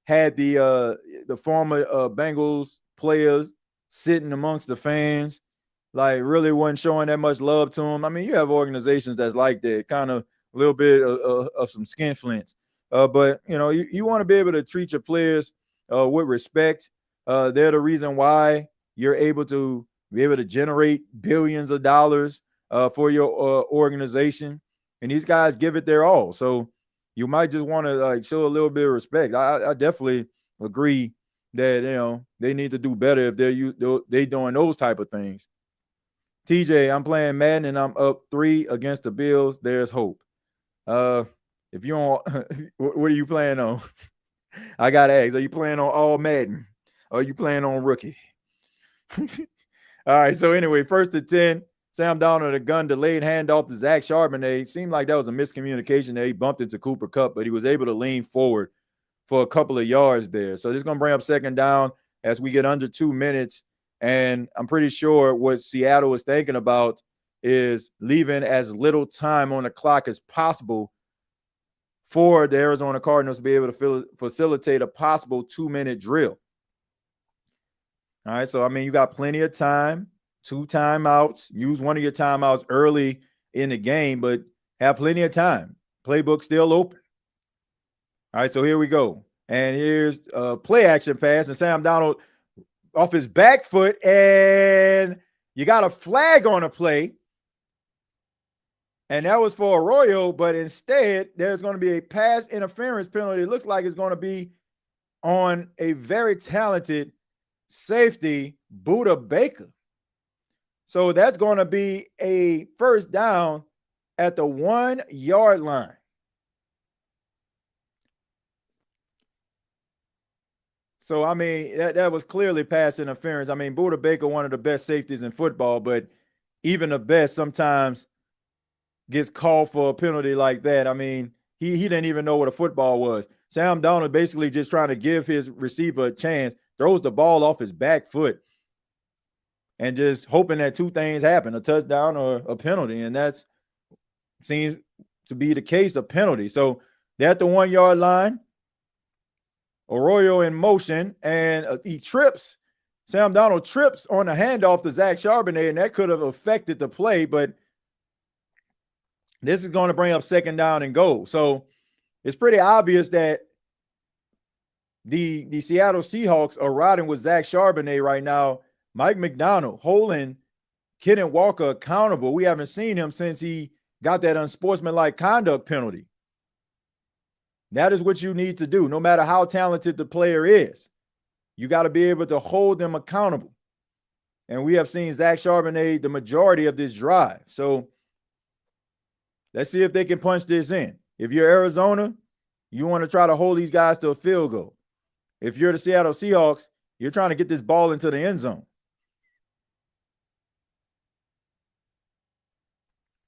had the former Bengals players sitting amongst the fans, like really wasn't showing that much love to them. I mean, you have organizations that's like that, kind of a little bit of some skin flints. But, you know, you want to be able to treat your players with respect. They're the reason why you're able to generate billions of dollars for your organization. And these guys give it their all. So you might just want to like show a little bit of respect. I definitely agree that, you know, they need to do better if they're doing those type of things. TJ, I'm playing Madden and I'm up 3 against the Bills. There's hope. If you don't, what are you playing on? I got to ask, are you playing on all Madden? Or are you playing on rookie? All right, so anyway, 1st and 10, Sam Darnold, a gun delayed handoff to Zach Charbonnet. Seemed like that was a miscommunication there. He bumped into Cooper Kupp, but he was able to lean forward for a couple of yards there. So this is going to bring up 2nd down as we get under 2 minutes. And I'm pretty sure what Seattle is thinking about is leaving as little time on the clock as possible for the Arizona Cardinals to be able to facilitate a possible 2-minute drill. All right, so, I mean, you got plenty of time, 2 timeouts. Use one of your timeouts early in the game, but have plenty of time. Playbook still open. All right, so here we go. And here's a play action pass, and Sam Darnold off his back foot, and you got a flag on a play. And that was for Arroyo, but instead there's going to be a pass interference penalty. It looks like it's going to be on a very talented safety, Buda Baker. So that's going to be a 1st down at the 1-yard line. So, I mean, that was clearly pass interference. I mean, Buda Baker, one of the best safeties in football, but even the best sometimes gets called for a penalty like that. I mean, he didn't even know what a football was. Sam Darnold basically just trying to give his receiver a chance throws the ball off his back foot and just hoping that two things happen, a touchdown or a penalty. And that seems to be the case, a penalty. So they're at the 1 yard line. Arroyo in motion, and he trips. Sam Darnold trips on a handoff to Zach Charbonnet, and that could have affected the play, but this is going to bring up 2nd down and goal. So it's pretty obvious that the Seattle Seahawks are riding with Zach Charbonnet right now. Mike McDonald holding Kenneth Walker accountable. We haven't seen him since he got that unsportsmanlike conduct penalty. That is what you need to do, no matter how talented the player is. You got to be able to hold them accountable. And we have seen Zach Charbonnet the majority of this drive. So let's see if they can punch this in. If you're Arizona, you want to try to hold these guys to a field goal. If you're the Seattle Seahawks, you're trying to get this ball into the end zone.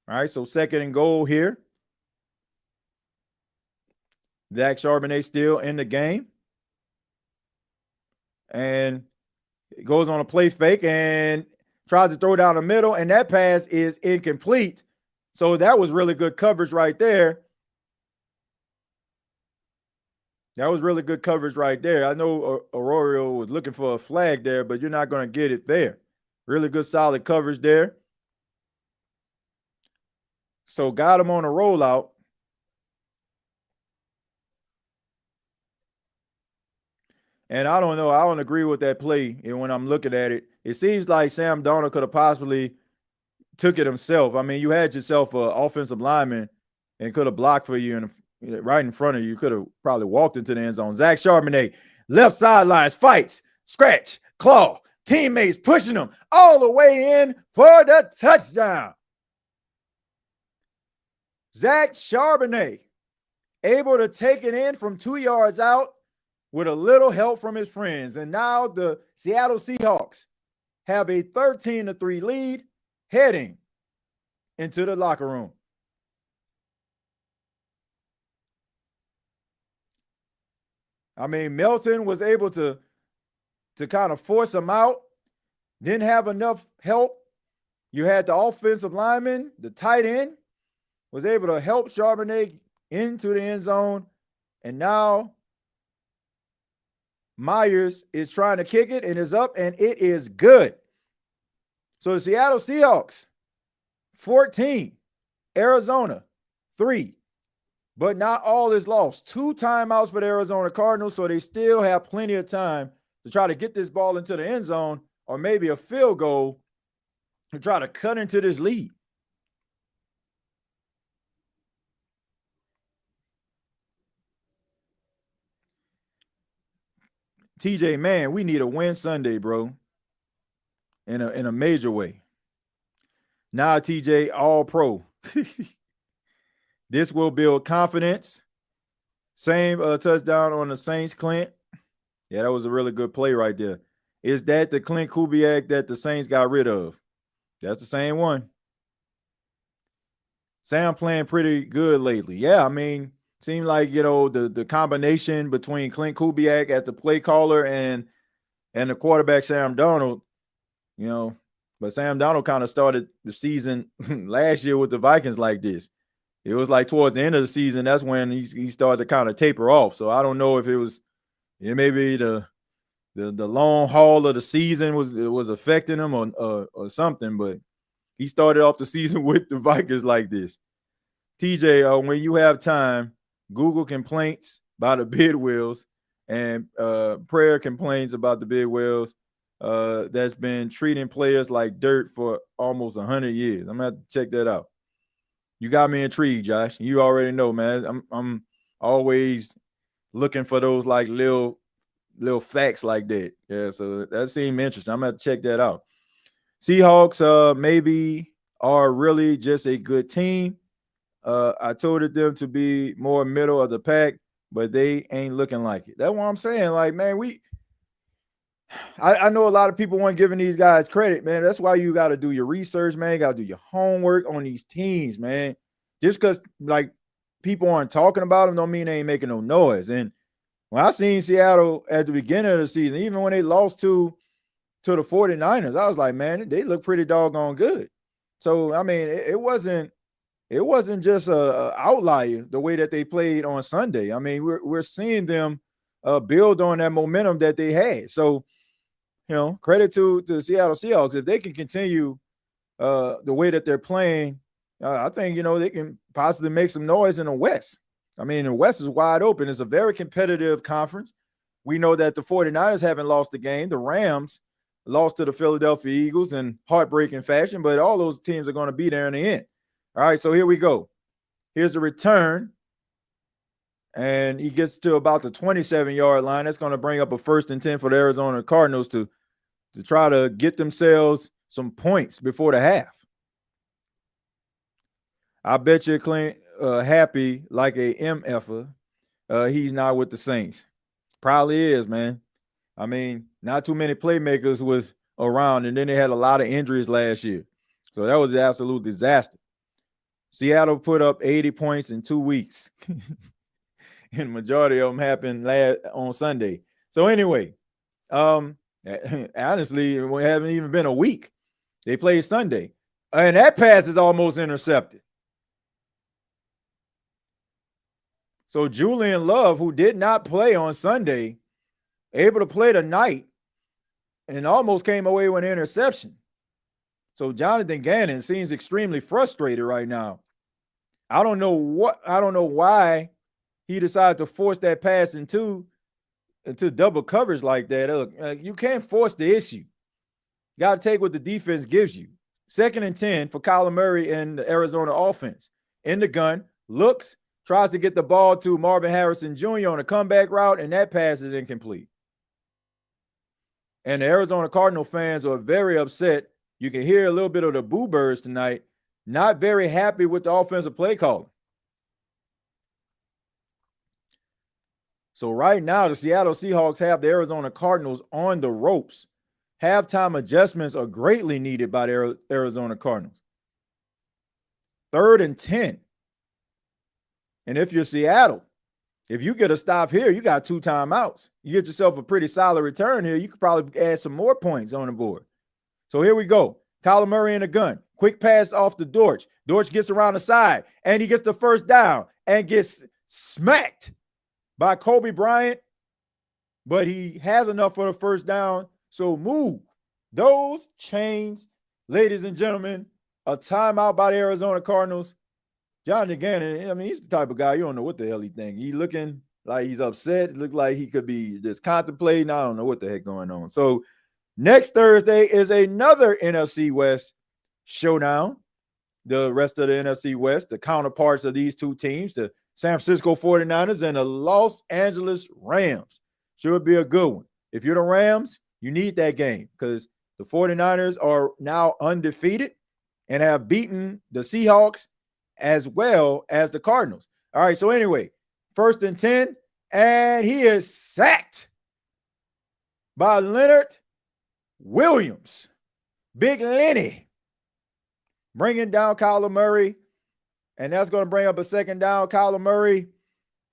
All right, so 2nd and goal here. Zach Charbonnet still in the game. And it goes on a play fake and tries to throw down the middle, and that pass is incomplete. So that was really good coverage right there. That was really good coverage right there. I know Arroyo was looking for a flag there, but you're not going to get it there. Really good, solid coverage there. So got him on a rollout. And I don't know. I don't agree with that play. And when I'm looking at it, it seems like Sam Darnold could have possibly took it himself. I mean, you had yourself an offensive lineman and could have blocked for you and right in front of you. You could have probably walked into the end zone. Zach Charbonnet, left sidelines, fights, scratch, claw, teammates pushing him all the way in for the touchdown. Zach Charbonnet able to take it in from 2 yards out with a little help from his friends. And now the Seattle Seahawks have a 13-3 lead heading into the locker room. I mean, Melton was able to kind of force him out, didn't have enough help. You had the offensive lineman, the tight end, was able to help Charbonnet into the end zone. And now Myers is trying to kick it and is up, and it is good. So the Seattle Seahawks, 14, Arizona, 3. But not all is lost. 2 timeouts for the Arizona Cardinals, so they still have plenty of time to try to get this ball into the end zone or maybe a field goal to try to cut into this lead. TJ, man, we need a win Sunday, bro. In a major way. Now, TJ, all pro. This will build confidence. Same touchdown on the Saints, Clint. Yeah, that was a really good play right there. Is that the Clint Kubiak that the Saints got rid of? That's the same one. Sam playing pretty good lately. Yeah, I mean, seemed like, the combination between Clint Kubiak as the play caller and the quarterback, Sam Darnold, but Sam Darnold kind of started the season last year with the Vikings like this. It was like towards the end of the season, that's when he started to kind of taper off. So I don't know if it maybe the long haul of the season was affecting him or something, but he started off the season with the Vikings like this. TJ, when you have time, Google complaints about the bid wheels and prayer complains about the bid wheels that's been treating players like dirt for almost 100 years. I'm going to have to check that out. You got me intrigued, Josh. You already know, man. I'm always looking for those like little facts like that. Yeah, so that seemed interesting. I'm going to have to check that out. Seahawks maybe are really just a good team. I told them to be more middle of the pack, but they ain't looking like it. That's what I'm saying. Like, man, I know a lot of people weren't giving these guys credit, man. That's why you got to do your research, man. You got to do your homework on these teams, man. Just because, like, people aren't talking about them don't mean they ain't making no noise. And When I seen Seattle at the beginning of the season, even when they lost to the 49ers, I was like, man, they look pretty doggone good. So, I mean, it wasn't just a outlier the way that they played on Sunday. I mean, we're seeing them build on that momentum that they had. So, credit to the Seattle Seahawks. If they can continue the way that they're playing, I think, they can possibly make some noise in the West. I mean, the West is wide open. It's a very competitive conference. We know that the 49ers haven't lost the game. The Rams lost to the Philadelphia Eagles in heartbreaking fashion, but all those teams are going to be there in the end. All right, so here we go. Here's the return. And he gets to about the 27-yard line. That's going to bring up a 1st and 10 for the Arizona Cardinals to try to get themselves some points before the half. I bet you're happy like a MFer. He's not with the Saints. Probably is, man. I mean, not too many playmakers was around, and then they had a lot of injuries last year. So that was an absolute disaster. Seattle put up 80 points in 2 weeks. And the majority of them happened on Sunday. So anyway, honestly, it hasn't even been a week. They played Sunday. And that pass is almost intercepted. So Julian Love, who did not play on Sunday, able to play tonight and almost came away with an interception. So Jonathan Gannon seems extremely frustrated right now. I don't know why he decided to force that pass into double coverage like that. Look, you can't force the issue. You got to take what the defense gives you. 2nd and 10 for Kyler Murray and the Arizona offense. In the gun, looks, tries to get the ball to Marvin Harrison Jr. on a comeback route, and that pass is incomplete. And the Arizona Cardinal fans are very upset. You can hear a little bit of the boo birds tonight. Not very happy with the offensive play calling. So right now, the Seattle Seahawks have the Arizona Cardinals on the ropes. Halftime adjustments are greatly needed by the Arizona Cardinals. 3rd and 10. And if you're Seattle, if you get a stop here, you got 2 timeouts. You get yourself a pretty solid return here. You could probably add some more points on the board. So here we go. Kyler Murray in the gun. Quick pass off to Dortch. Dortch gets around the side, and he gets the 1st down and gets smacked by Kobe Bryant. But he has enough for the 1st down. So move those chains, ladies and gentlemen. A timeout by the Arizona Cardinals. Jonathan Gannon, I mean, he's the type of guy, you don't know what the hell he thinks. He's looking like he's upset. It looked like he could be just contemplating. I don't know what the heck going on. So next Thursday is another NFC West showdown. The rest of the NFC West, the counterparts of these two teams, the San Francisco 49ers and the Los Angeles Rams. Should be a good one. If you're the Rams, you need that game because the 49ers are now undefeated and have beaten the Seahawks as well as the Cardinals. All right, so anyway, 1st and 10, and he is sacked by Leonard Williams. Big Lenny bringing down Kyler Murray, and that's going to bring up a 2nd down. Kyler Murray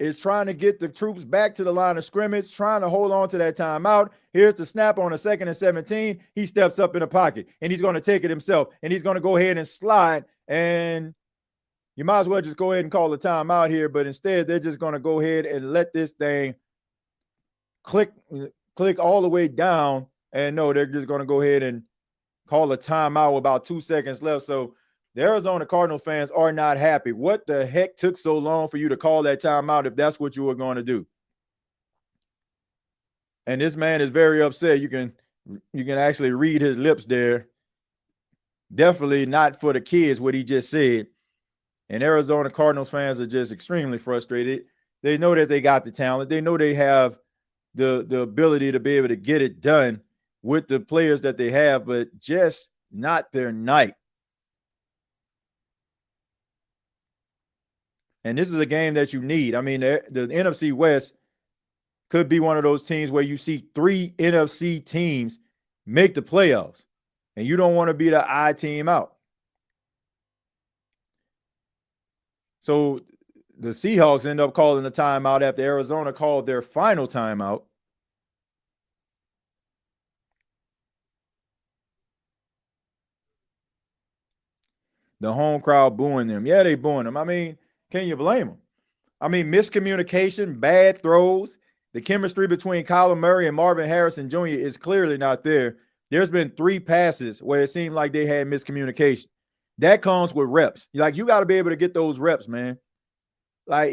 is trying to get the troops back to the line of scrimmage, trying to hold on to that timeout. Here's the snap on a 2nd and 17. He steps up in the pocket, and he's going to take it himself, and he's going to go ahead and slide, and you might as well just go ahead and call the timeout here, but instead they're just going to go ahead and let this thing click all the way down, and no, they're just going to go ahead and call a timeout with about 2 seconds left. So the Arizona Cardinal fans are not happy. What the heck took so long for you to call that timeout if that's what you were going to do? And this man is very upset. You can actually read his lips there. Definitely not for the kids, what he just said. And Arizona Cardinals fans are just extremely frustrated. They know that they got the talent. They know they have the ability to be able to get it done with the players that they have, but just not their night. And this is a game that you need. I mean, the NFC West could be one of those teams where you see 3 NFC teams make the playoffs, and you don't want to be the odd team out. So the Seahawks end up calling the timeout after Arizona called their final timeout. The home crowd booing them. Yeah, they booing them. I mean, can you blame them? I mean, miscommunication, bad throws. The chemistry between Kyler Murray and Marvin Harrison Jr. is clearly not there. There's been 3 passes where it seemed like they had miscommunication. That comes with reps. You got to be able to get those reps, man. Like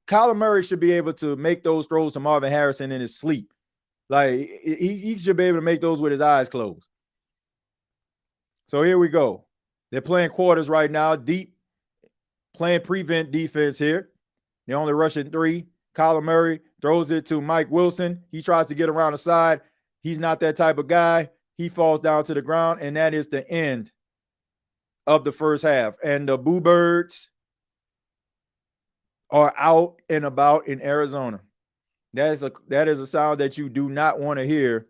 Kyler Murray should be able to make those throws to Marvin Harrison in his sleep. Like he should be able to make those with his eyes closed. So here we go. They're playing quarters right now, deep, playing prevent defense here. They're only rushing 3. Kyler Murray throws it to Mike Wilson. He tries to get around the side. He's not that type of guy. He falls down to the ground, and that is the end of the first half. And the Boo Birds are out and about in Arizona. That is a sound that you do not want to hear.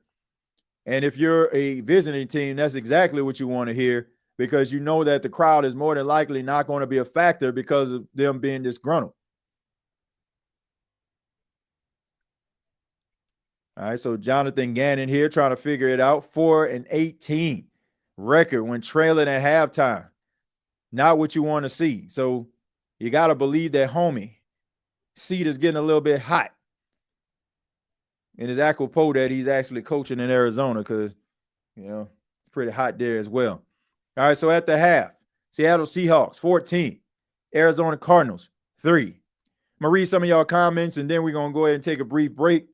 And if you're a visiting team, that's exactly what you want to hear, because you know that the crowd is more than likely not going to be a factor because of them being disgruntled. All right, so Jonathan Gannon here trying to figure it out. 4-18 record when trailing at halftime. Not what you want to see. So you got to believe that homie seat is getting a little bit hot. And it's apropos that he's actually coaching in Arizona because, it's pretty hot there as well. All right, so at the half, Seattle Seahawks, 14. Arizona Cardinals, 3. I'm going to read some of y'all comments, and then we're going to go ahead and take a brief break.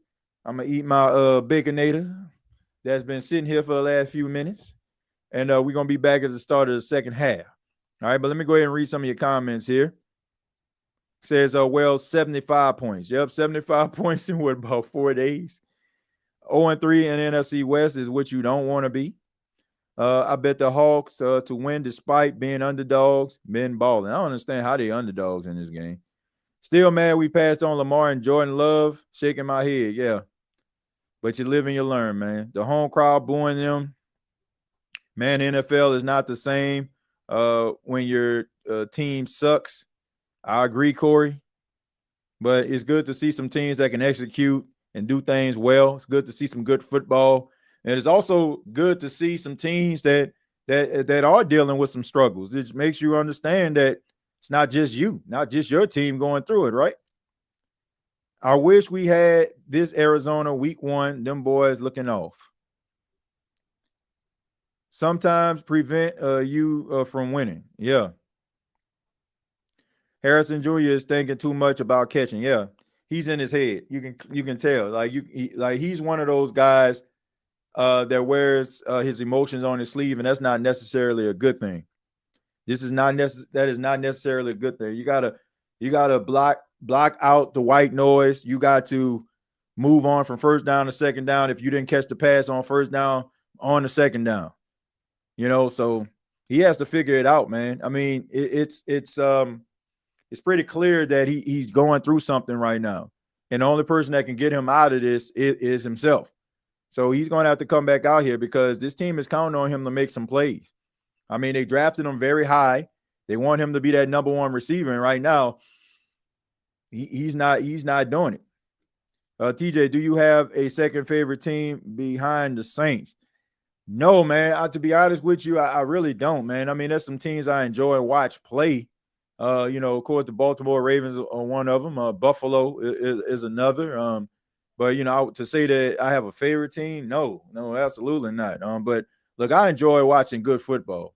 I'm going to eat my Baconator that's been sitting here for the last few minutes. And we're going to be back at the start of the second half. All right, but let me go ahead and read some of your comments here. It says, 75 points. Yep, 75 points in what, about 4 days? 0-3 in NFC West is what you don't want to be. I bet the Hawks to win despite being underdogs, been balling. I don't understand how they underdogs in this game. Still mad we passed on Lamar and Jordan Love. Shaking my head, yeah. But you live and you learn, man. The home crowd booing them. Man, the NFL is not the same when your team sucks. I agree, Corey. But it's good to see some teams that can execute and do things well. It's good to see some good football. And it's also good to see some teams that are dealing with some struggles. It makes you understand that it's not just you, not just your team going through it, right? I wish we had this Arizona week 1, them boys looking off. Sometimes prevent you from winning. Yeah. Harrison Jr. is thinking too much about catching. Yeah. He's in his head. You can tell. Like he's one of those guys that wears his emotions on his sleeve, and that's not necessarily a good thing. That is not necessarily a good thing. You gotta block out the white noise. You got to move on from first down to second down if you didn't catch the pass on first down on the second down. So he has to figure it out, man. I mean, it's pretty clear that he's going through something right now. And the only person that can get him out of this is himself. So he's going to have to come back out here because this team is counting on him to make some plays. I mean, they drafted him very high. They want him to be that number 1 receiver. And right now, he's not doing it. TJ, do you have a second favorite team behind the Saints? No, man. To be honest with you, I really don't, man. I mean, there's some teams I enjoy and watch play. Of course, the Baltimore Ravens are one of them. Buffalo is another. But, to say that I have a favorite team, no, absolutely not. But, look, I enjoy watching good football.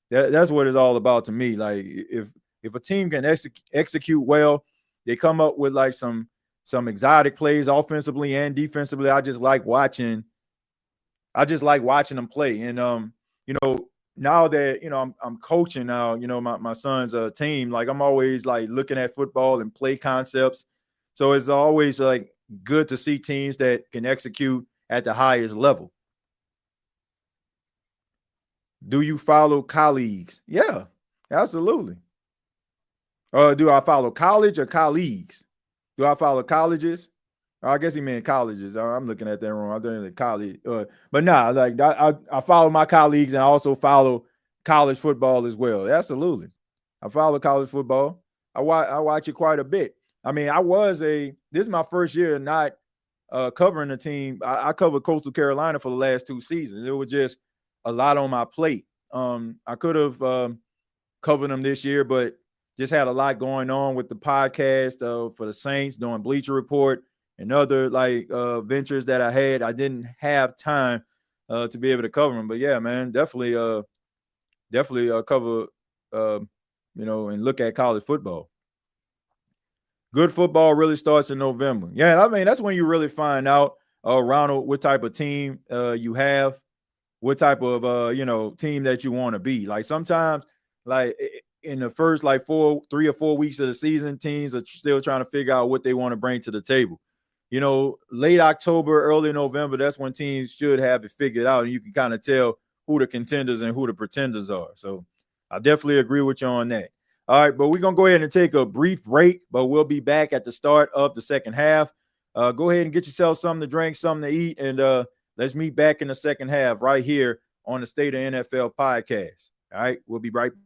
That's what it's all about to me. Like, if a team can execute well, they come up with, like, some exotic plays offensively and defensively. I just like watching them play. And, now that, I'm coaching now, my son's team, like I'm always like looking at football and play concepts. So it's always like good to see teams that can execute at the highest level. Do you follow colleagues? Yeah, absolutely. Do I follow college or colleagues? Do I follow colleges? I guess he meant colleges. I'm looking at that wrong. I'm doing the college. But like I follow my colleagues and I also follow college football as well. Absolutely. I follow college football. I watch it quite a bit. I mean, this is my first year not covering the team. I covered Coastal Carolina for the last 2 seasons. It was just a lot on my plate. I could have covered them this year, but just had a lot going on with the podcast for the Saints, doing Bleacher Report and other ventures that I had. I didn't have time to be able to cover them. But yeah, man, definitely cover and look at college football. Good football really starts in November. Yeah, I mean that's when you really find out, Ronald, what type of team you have, what type of team that you want to be. Like sometimes, like in the first 3 or 4 weeks of the season, teams are still trying to figure out what they want to bring to the table. Late October, early November, that's when teams should have it figured out, and you can kind of tell who the contenders and who the pretenders are. So I definitely agree with you on that. All right, but we're going to go ahead and take a brief break, but we'll be back at the start of the second half. Go ahead and get yourself something to drink, something to eat, and let's meet back in the second half right here on the State of NFL podcast. All right, we'll be right back.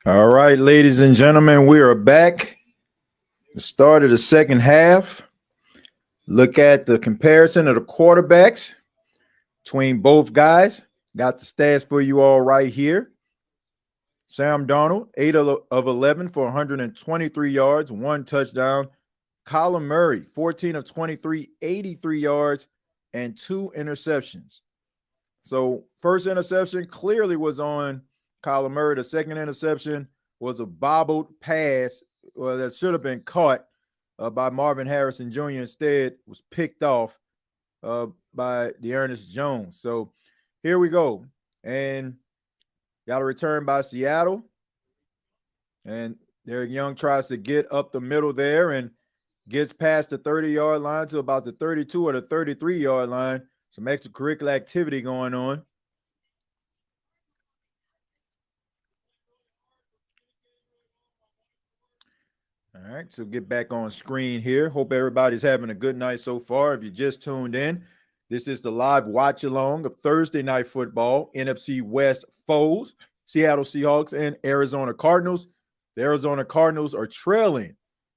All right, ladies and gentlemen, we are back. The start of the second half. Look at the comparison of the quarterbacks between both guys. Got the stats for you all right here. Sam Darnold, 8 of 11 for 123 yards, 1 touchdown. Kyler Murray, 14 of 23, 83 yards, and 2 interceptions. So first interception clearly was on Kyler Murray. The second interception was a bobbled pass that should have been caught by Marvin Harrison Jr. Instead, was picked off by Dearness Jones. So here we go. And got a return by Seattle. And Derek Young tries to get up the middle there and gets past the 30-yard line to about the 32 or the 33-yard line. Some extracurricular activity going on. All right, so get back on screen here. Hope everybody's having a good night so far. If you just tuned in, this is the live watch along of Thursday Night Football, NFC West foes, Seattle Seahawks and Arizona Cardinals. The Arizona Cardinals are trailing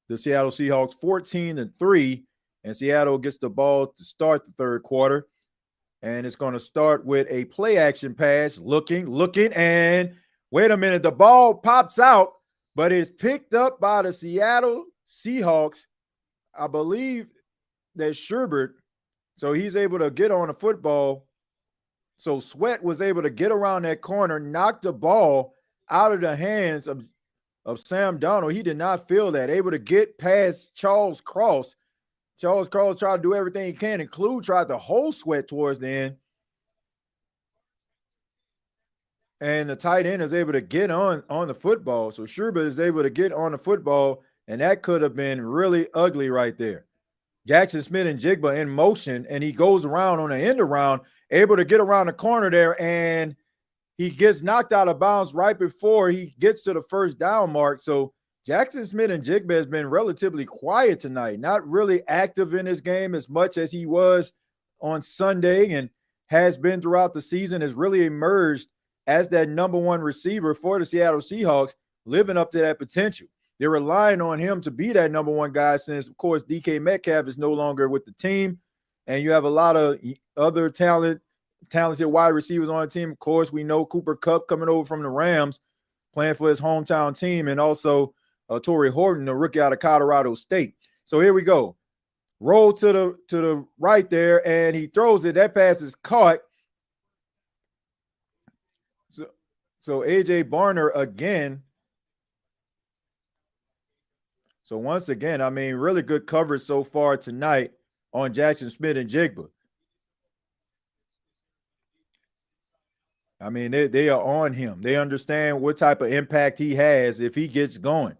the Seattle Seahawks 14-3, and Seattle gets the ball to start the third quarter. And it's going to start with a play action pass, looking, and wait a minute, the ball pops out, but it's picked up by the Seattle Seahawks. I believe that Sherbert, so he's able to get on the football. So Sweat was able to get around that corner, knock the ball out of the hands of Sam Darnold. He did not feel that, able to get past Charles Cross. Charles Cross tried to do everything he can, include tried to hold Sweat towards the end. And the tight end is able to get on the football. So Sherbert is able to get on the football, and that could have been really ugly right there. Jackson Smith-Njigba in motion, and he goes around on the end around, able to get around the corner there, and he gets knocked out of bounds right before he gets to the first down mark. So Jackson Smith-Njigba has been relatively quiet tonight, not really active in this game as much as he was on Sunday and has been throughout the season, has really emerged as that number one receiver for the Seattle Seahawks, living up to that potential. They're relying on him to be that number one guy since, of course, DK Metcalf is no longer with the team, and you have a lot of other talented wide receivers on the team. Of course, we know Cooper Kupp coming over from the Rams, playing for his hometown team, and also Torrey Horton, the rookie out of Colorado State. So here we go. Roll to the right there, and he throws it. That pass is caught. So A.J. Barner again. So once again, I mean, really good coverage so far tonight on Jackson Smith-Njigba. I mean, they are on him. They understand what type of impact he has if he gets going.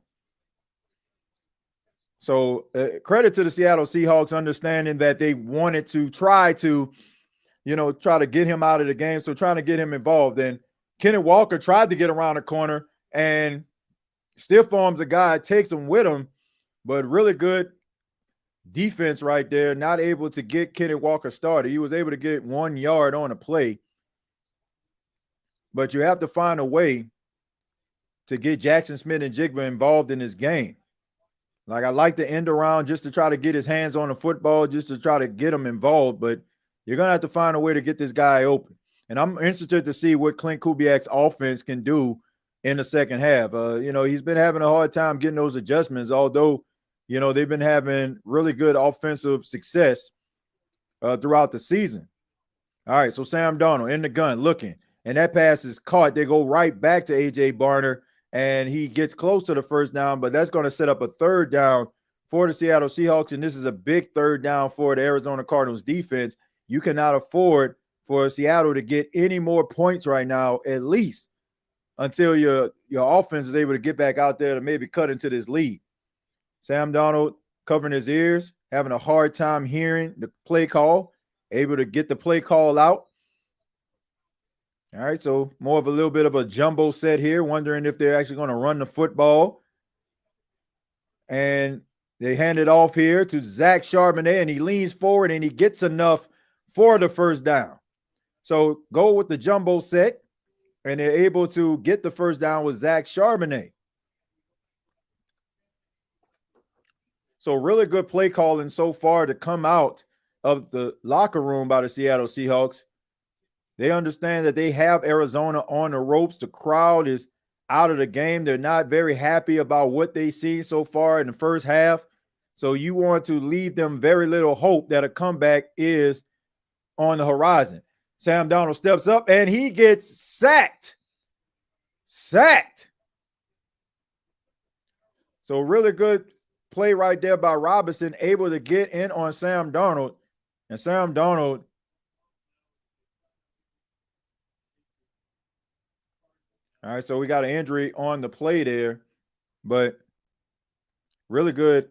So credit to the Seattle Seahawks understanding that they wanted to try to get him out of the game. So trying to get him involved. And Kenneth Walker tried to get around the corner and stiff arms a guy, takes him with him, but really good defense right there. Not able to get Kenneth Walker started. He was able to get 1 yard on a play. But you have to find a way to get Jackson Smith-Njigba involved in this game. Like, I like the end around just to try to get his hands on the football, just to try to get him involved. But you're going to have to find a way to get this guy open. And I'm interested to see what Clint Kubiak's offense can do in the second half. He's been having a hard time getting those adjustments, although, they've been having really good offensive success throughout the season. All right, so Sam Darnold in the gun looking. And that pass is caught. They go right back to A.J. Barner, and he gets close to the first down, but that's going to set up a third down for the Seattle Seahawks, and this is a big third down for the Arizona Cardinals defense. You cannot afford for Seattle to get any more points right now, at least until your offense is able to get back out there to maybe cut into this lead. Sam Darnold covering his ears, having a hard time hearing the play call, able to get the play call out. All right, so more of a little bit of a jumbo set here, wondering if they're actually going to run the football. And they hand it off here to Zach Charbonnet, and he leans forward, and he gets enough for the first down. So go with the jumbo set. and they're able to get the first down with Zach Charbonnet. So really good play calling so far to come out of the locker room by the Seattle Seahawks. They understand that they have Arizona on the ropes. The crowd is out of the game. They're not very happy about what they see so far in the first half. So you want to leave them very little hope that a comeback is on the horizon. Sam Darnold steps up and he gets sacked. So really good play right there by Robinson, able to get in on Sam Darnold. And Sam Darnold, all right, so we got an injury on the play there, but really good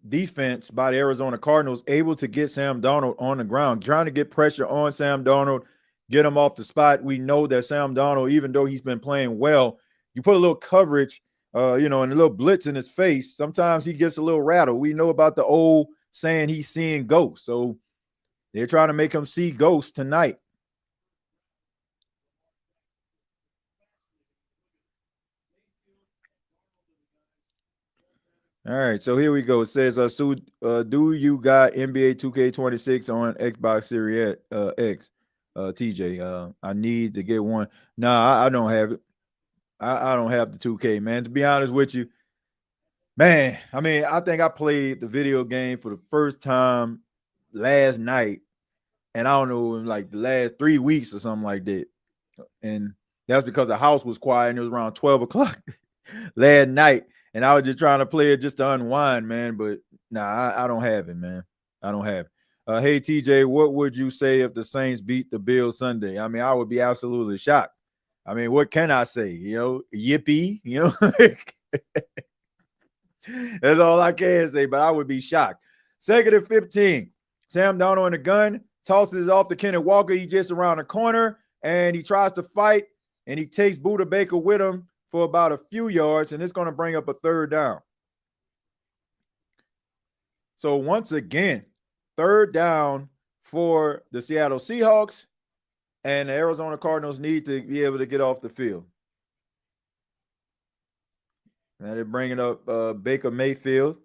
defense by the Arizona Cardinals, able to get Sam Darnold on the ground, trying to get pressure on Sam Darnold, get him off the spot. We know that Sam Darnold, even though he's been playing well, you put a little coverage, and a little blitz in his face, sometimes he gets a little rattled. We know about the old saying he's seeing ghosts. So they're trying to make him see ghosts tonight. All right, so here we go. It says, do you got NBA 2K26 on Xbox Series X? TJ, I need to get one. Nah, I don't have it. I don't have the 2K, man. To be honest with you, man, I mean, I think I played the video game for the first time last night, and I don't know, in like the last 3 weeks or something like that. And that's because the house was quiet and it was around 12 o'clock last night. And I was just trying to play it just to unwind, man. But nah, I don't have it, man. I don't have it. Hey, TJ, what would you say if the Saints beat the Bills Sunday? I mean, I would be absolutely shocked. I mean, what can I say? Yippee, That's all I can say, but I would be shocked. 2nd and 15. Sam Darnold in the gun, tosses off to Kenneth Walker. He just around the corner, and he tries to fight, and he takes Buda Baker with him for about a few yards, and it's going to bring up a 3rd down. So once again, 3rd down for the Seattle Seahawks, and the Arizona Cardinals need to be able to get off the field. Now they're bringing up Baker Mayfield,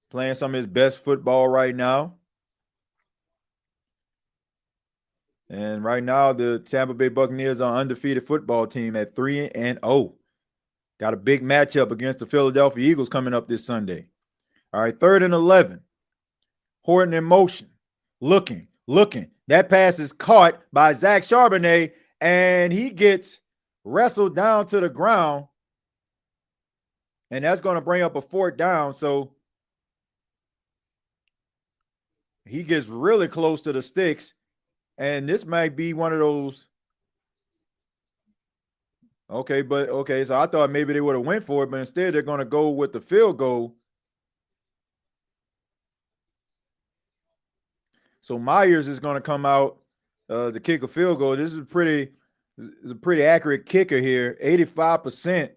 playing some of his best football right now. And right now, the Tampa Bay Buccaneers are undefeated football team at 3-0. Got a big matchup against the Philadelphia Eagles coming up this Sunday. All right, 3rd and 11. Horton in motion. Looking. That pass is caught by Zach Charbonnet, and he gets wrestled down to the ground. And that's going to bring up a 4th down. So he gets really close to the sticks. And this might be one of those. Okay, so I thought maybe they would have went for it, but instead they're going to go with the field goal. So Myers is going to come out to kick a field goal. This is a pretty accurate kicker here, 85%.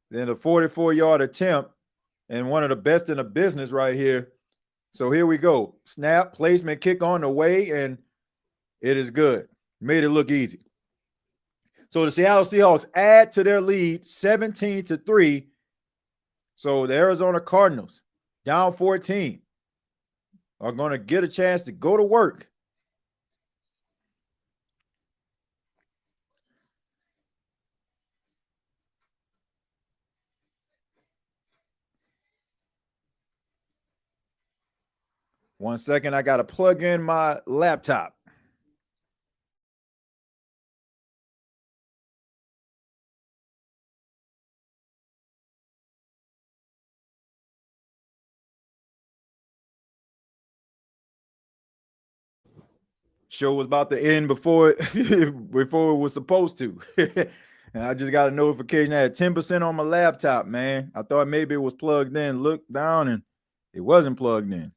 Then a 44-yard attempt, and one of the best in the business right here. So here we go. Snap, placement, kick on the way, and it is good. Made it look easy. So the Seattle Seahawks add to their lead 17-3. So the Arizona Cardinals, down 14, are going to get a chance to go to work. One second, I got to plug in my laptop. Show was about to end before it was supposed to. And I just got a notification I had 10% on my laptop, man. I thought maybe it was plugged in. Looked down and it wasn't plugged in.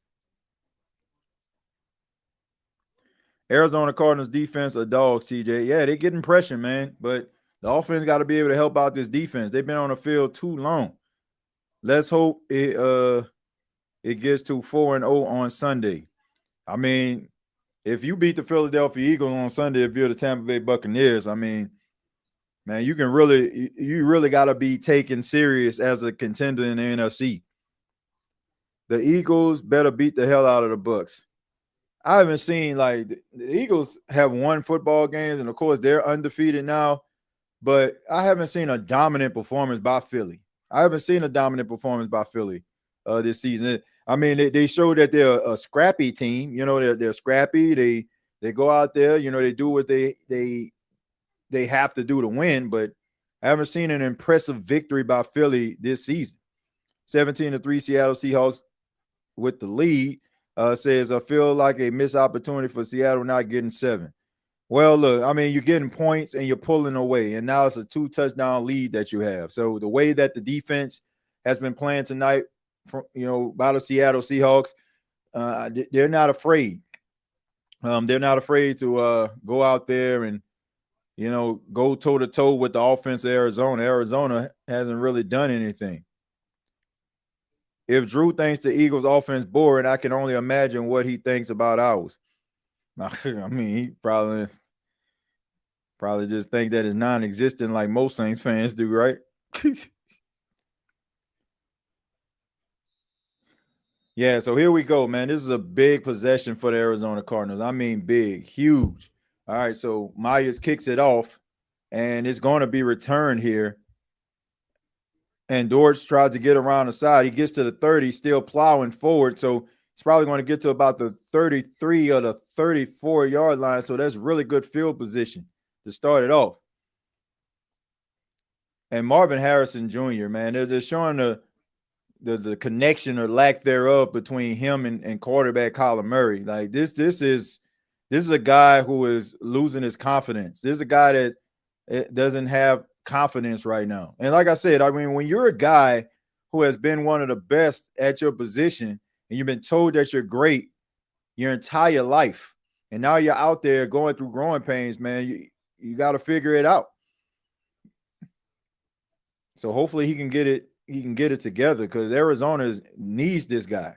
Arizona Cardinals defense are dogs, TJ. Yeah, they're getting pressure, man. But the offense got to be able to help out this defense. They've been on the field too long. Let's hope it gets to 4-0 on Sunday. I mean, if you beat the Philadelphia Eagles on Sunday, if you're the Tampa Bay Buccaneers, I mean, man, you really got to be taken serious as a contender in the NFC. The Eagles better beat the hell out of the Bucs. I haven't seen, like, the Eagles have won football games, and of course they're undefeated now, but I haven't seen a dominant performance by Philly. I haven't seen a dominant performance by Philly this season. I mean, they show that they're a scrappy team. You know, they're scrappy. They go out there. You know, they do what they have to do to win. But I haven't seen an impressive victory by Philly this season. 17-3 Seattle Seahawks with the lead. Says, I feel like a missed opportunity for Seattle not getting 7. Well, look, I mean, you're getting points and you're pulling away, and now it's a 2-touchdown lead that you have. So the way that the defense has been playing tonight, by the Seattle Seahawks, they're not afraid. They're not afraid to go out there and, go toe-to-toe with the offense of Arizona. Arizona hasn't really done anything. If Drew thinks the Eagles' offense boring, I can only imagine what he thinks about ours. I mean, he probably just think that it's non-existent like most Saints fans do, right? Yeah, so here we go, man. This is a big possession for the Arizona Cardinals. I mean, big, huge. All right, so Myers kicks it off, and it's going to be returned here. And Dortch tries to get around the side. He gets to the 30, still plowing forward. So he's probably going to get to about the 33 or the 34-yard line. So that's really good field position to start it off. And Marvin Harrison Jr., man, they're just showing the connection or lack thereof between him and quarterback Kyler Murray. Like this is a guy who is losing his confidence. This is a guy that doesn't have confidence right now. And like I said, I mean, when you're a guy who has been one of the best at your position and you've been told that you're great your entire life, and now you're out there going through growing pains, man, you got to figure it out. So hopefully he can get it together, because Arizona needs this guy.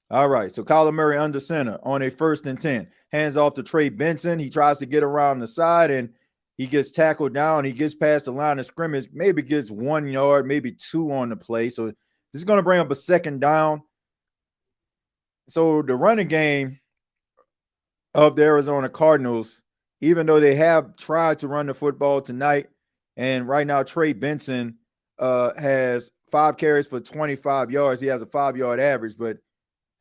All right, so Kyler Murray under center on a 1st and 10. Hands off to Trey Benson. He tries to get around the side, and he gets tackled down. He gets past the line of scrimmage, maybe gets 1 yard, maybe 2 on the play. So this is going to bring up a 2nd down. So the running game of the Arizona Cardinals, even though they have tried to run the football tonight, and right now Trey Benson has 5 carries for 25 yards. He has a 5-yard average, but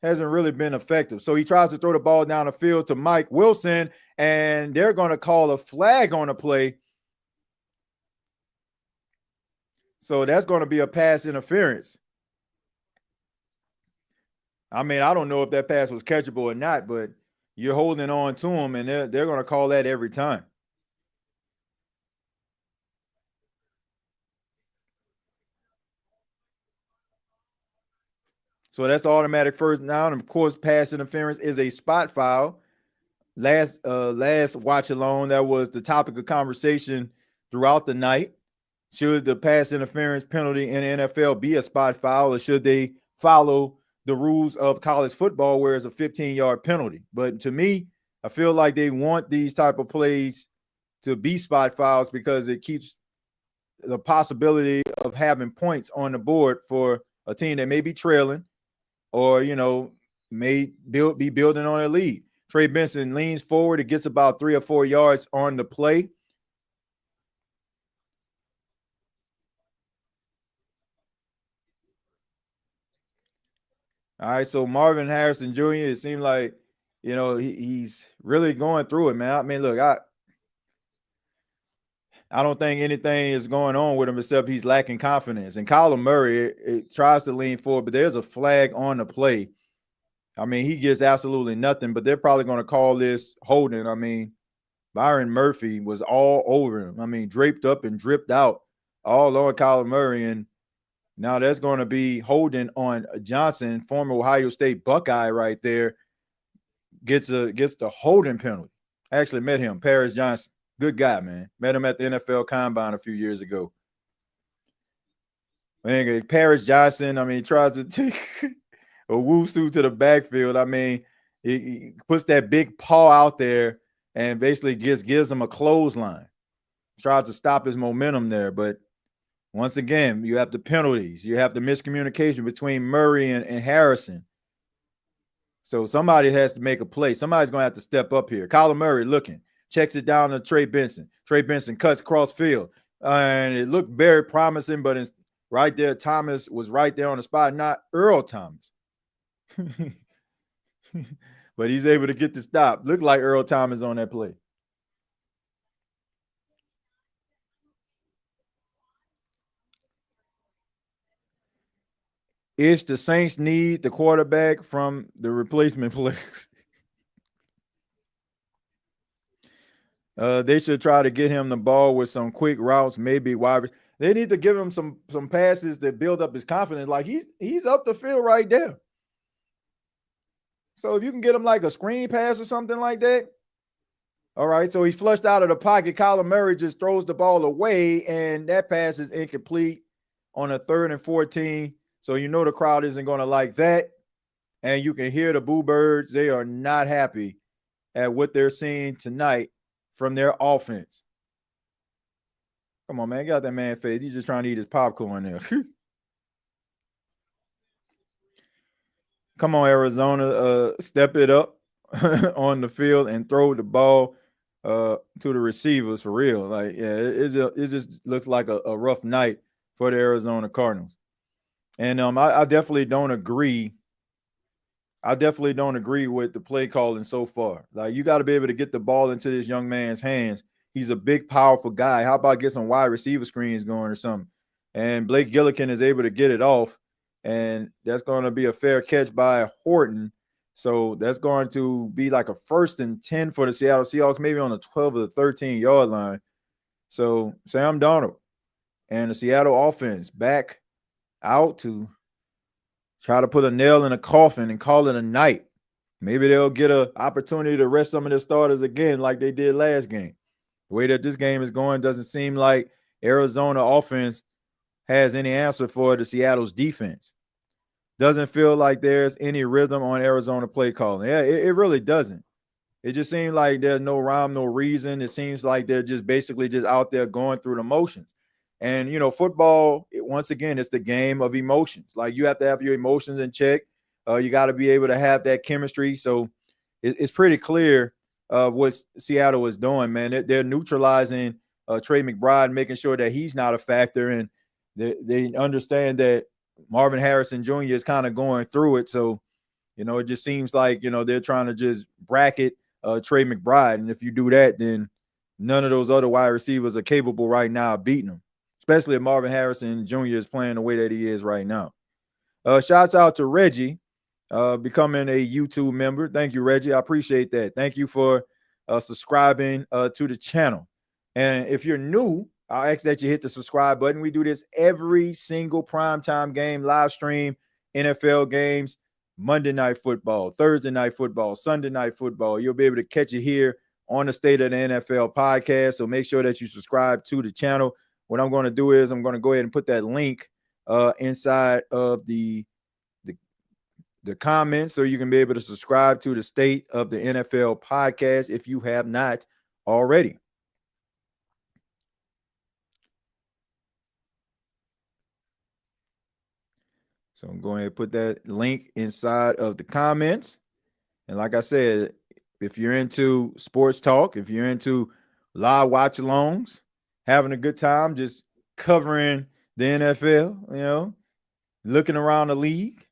hasn't really been effective. So he tries to throw the ball down the field to Mike Wilson, and they're going to call a flag on the play. So that's going to be a pass interference. I mean, I don't know if that pass was catchable or not, but you're holding on to him, and they're going to call that every time. So that's automatic 1st down. And of course, pass interference is a spot foul. Last watch along, that was the topic of conversation throughout the night. Should the pass interference penalty in the NFL be a spot foul, or should they follow the rules of college football where it's a 15-yard penalty? But to me, I feel like they want these type of plays to be spot fouls, because it keeps the possibility of having points on the board for a team that may be trailing, or, may be building on a lead. Trey Benson leans forward. It gets about 3 or 4 yards on the play. All right, so Marvin Harrison Jr., it seemed like, he's really going through it, man. I mean, look, I don't think anything is going on with him except he's lacking confidence. And Kyler Murray it tries to lean forward, but there's a flag on the play. I mean, he gets absolutely nothing, but they're probably going to call this holding. I mean, Byron Murphy was all over him. I mean, draped up and dripped out all on Kyler Murray. And now that's going to be holding on Johnson, former Ohio State Buckeye right there, gets the holding penalty. I actually met him, Paris Johnson. Good guy, man. Met him at the NFL Combine a few years ago. Man, Paris Johnson, I mean, tries to take a wusoo to the backfield. I mean, He puts that big paw out there and basically just gives him a clothesline. Tries to stop his momentum there. But once again, you have the penalties. You have the miscommunication between Murray and Harrison. So somebody has to make a play. Somebody's going to have to step up here. Kyler Murray looking. Checks it down to Trey Benson. Trey Benson cuts cross field. And it looked very promising, but it's right there. Thomas was right there on the spot, not Earl Thomas. But he's able to get the stop. Looked like Earl Thomas on that play. Is the Saints need the quarterback from the replacement players? They should try to get him the ball with some quick routes, maybe wide. They need to give him some passes that build up his confidence. Like he's up the field right there. So if you can get him like a screen pass or something like that. All right, so he flushed out of the pocket. Kyler Murray just throws the ball away, and that pass is incomplete on a 3rd and 14. So you know the crowd isn't going to like that. And you can hear the Boo Birds. They are not happy at what they're seeing tonight from their offense. Come on, man. Get out that man face. He's just trying to eat his popcorn there. Come on, Arizona. Step it up on the field and throw the ball to the receivers for real. Like, yeah, it just looks like a rough night for the Arizona Cardinals. And I definitely don't agree. I definitely don't agree with the play calling so far. Like, you got to be able to get the ball into this young man's hands. He's a big, powerful guy. How about get some wide receiver screens going or something? And Blake Gillikin is able to get it off, and that's going to be a fair catch by Horton. So that's going to be like a 1st and 10 for the Seattle Seahawks, maybe on the 12 or the 13-yard line. So Sam Darnold and the Seattle offense back out to try to put a nail in a coffin and call it a night. Maybe they'll get an opportunity to rest some of their starters again like they did last game. The way that this game is going doesn't seem like Arizona offense has any answer for the Seattle's defense. Doesn't feel like there's any rhythm on Arizona play calling. Yeah, it really doesn't. It just seems like there's no rhyme, no reason. It seems like they're just basically just out there going through the motions. And, you know, football, once again, it's the game of emotions. Like, you have to have your emotions in check. You got to be able to have that chemistry. So it's pretty clear what Seattle is doing, man. They're neutralizing Trey McBride, making sure that he's not a factor. And they understand that Marvin Harrison Jr. is kind of going through it. So, you know, it just seems like, you know, they're trying to just bracket Trey McBride. And if you do that, then none of those other wide receivers are capable right now of beating them, especially if Marvin Harrison Jr. is playing the way that he is right now. Shouts out to Reggie becoming a YouTube member. Thank you, Reggie. I appreciate that. Thank you for subscribing to the channel. And if you're new, I'll ask that you hit the subscribe button. We do this every single primetime game, live stream, NFL games, Monday Night Football, Thursday Night Football, Sunday Night Football. You'll be able to catch it here on the State of the NFL podcast. So make sure that you subscribe to the channel. What I'm going to do is I'm going to go ahead and put that link inside of the comments so you can be able to subscribe to the State of the NFL podcast if you have not already. So I'm going to put that link inside of the comments. And like I said, if you're into sports talk, if you're into live watch alongs, having a good time, just covering the NFL, you know, looking around the league,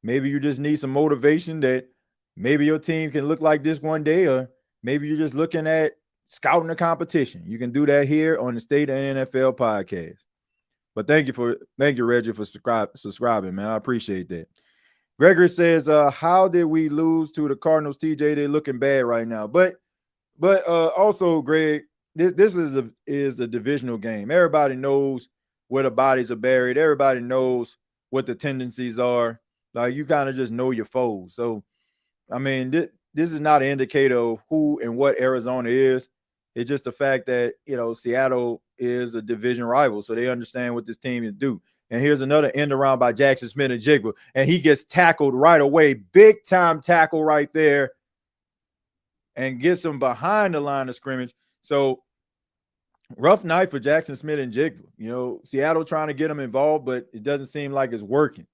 maybe you just need some motivation that maybe your team can look like this one day, or maybe you're just looking at scouting the competition. You can do that here on the State of the NFL podcast. But thank you, Reggie, for subscribing, man. I appreciate that. Gregory says, how did we lose to the Cardinals, TJ? They're looking bad right now. But also, Greg, this is the divisional game. Everybody knows where the bodies are buried. Everybody knows what the tendencies are. Like, you kind of just know your foes. So, I mean, this is not an indicator of who and what Arizona is. It's just the fact that, you know, Seattle is a division rival, so they understand what this team is do. And here's another end around by Jackson Smith and Jigba, and he gets tackled right away. Big time tackle right there and gets them behind the line of scrimmage. So rough night for Jackson Smith and Jigba. Seattle trying to get them involved, but it doesn't seem like it's working.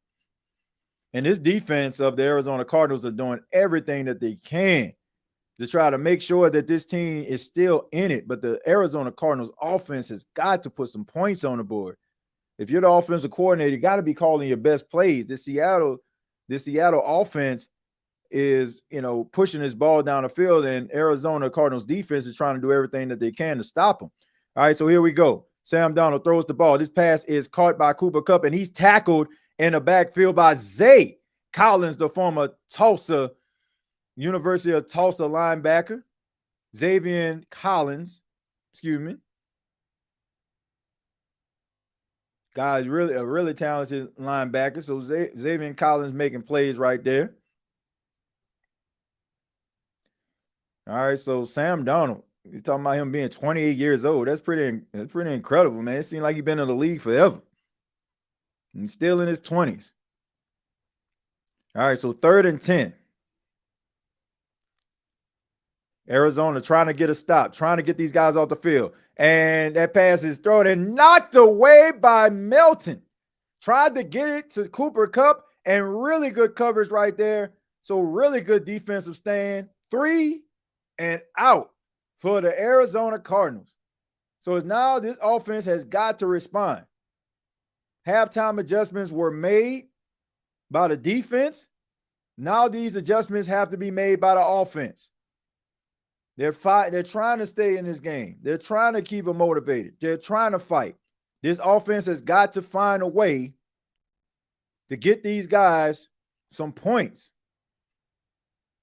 And this defense of the Arizona Cardinals are doing everything that they can to try to make sure that this team is still in it. But the Arizona Cardinals offense has got to put some points on the board. If you're the offensive coordinator, you got to be calling your best plays. The Seattle offense is, pushing this ball down the field, and Arizona Cardinals defense is trying to do everything that they can to stop them. All right, so here we go. Sam Darnold throws the ball. This pass is caught by Cooper Kupp, and he's tackled in the backfield by Zay Collins, the former University of Tulsa linebacker. Xavier Collins, Guy's really a really talented linebacker. So Xavier Collins making plays right there. All right, so Sam Darnold, you're talking about him being 28 years old. That's pretty incredible, man. It seems like he's been in the league forever. And he's still in his 20s. All right, so 3rd and 10. Arizona trying to get a stop, trying to get these guys off the field. And that pass is thrown and knocked away by Melton. Tried to get it to Cooper Kupp, and really good coverage right there. So really good defensive stand. 3 and out for the Arizona Cardinals. So now this offense has got to respond. Halftime adjustments were made by the defense. Now these adjustments have to be made by the offense. They're trying to stay in this game. They're trying to keep them motivated. They're trying to fight. This offense has got to find a way to get these guys some points.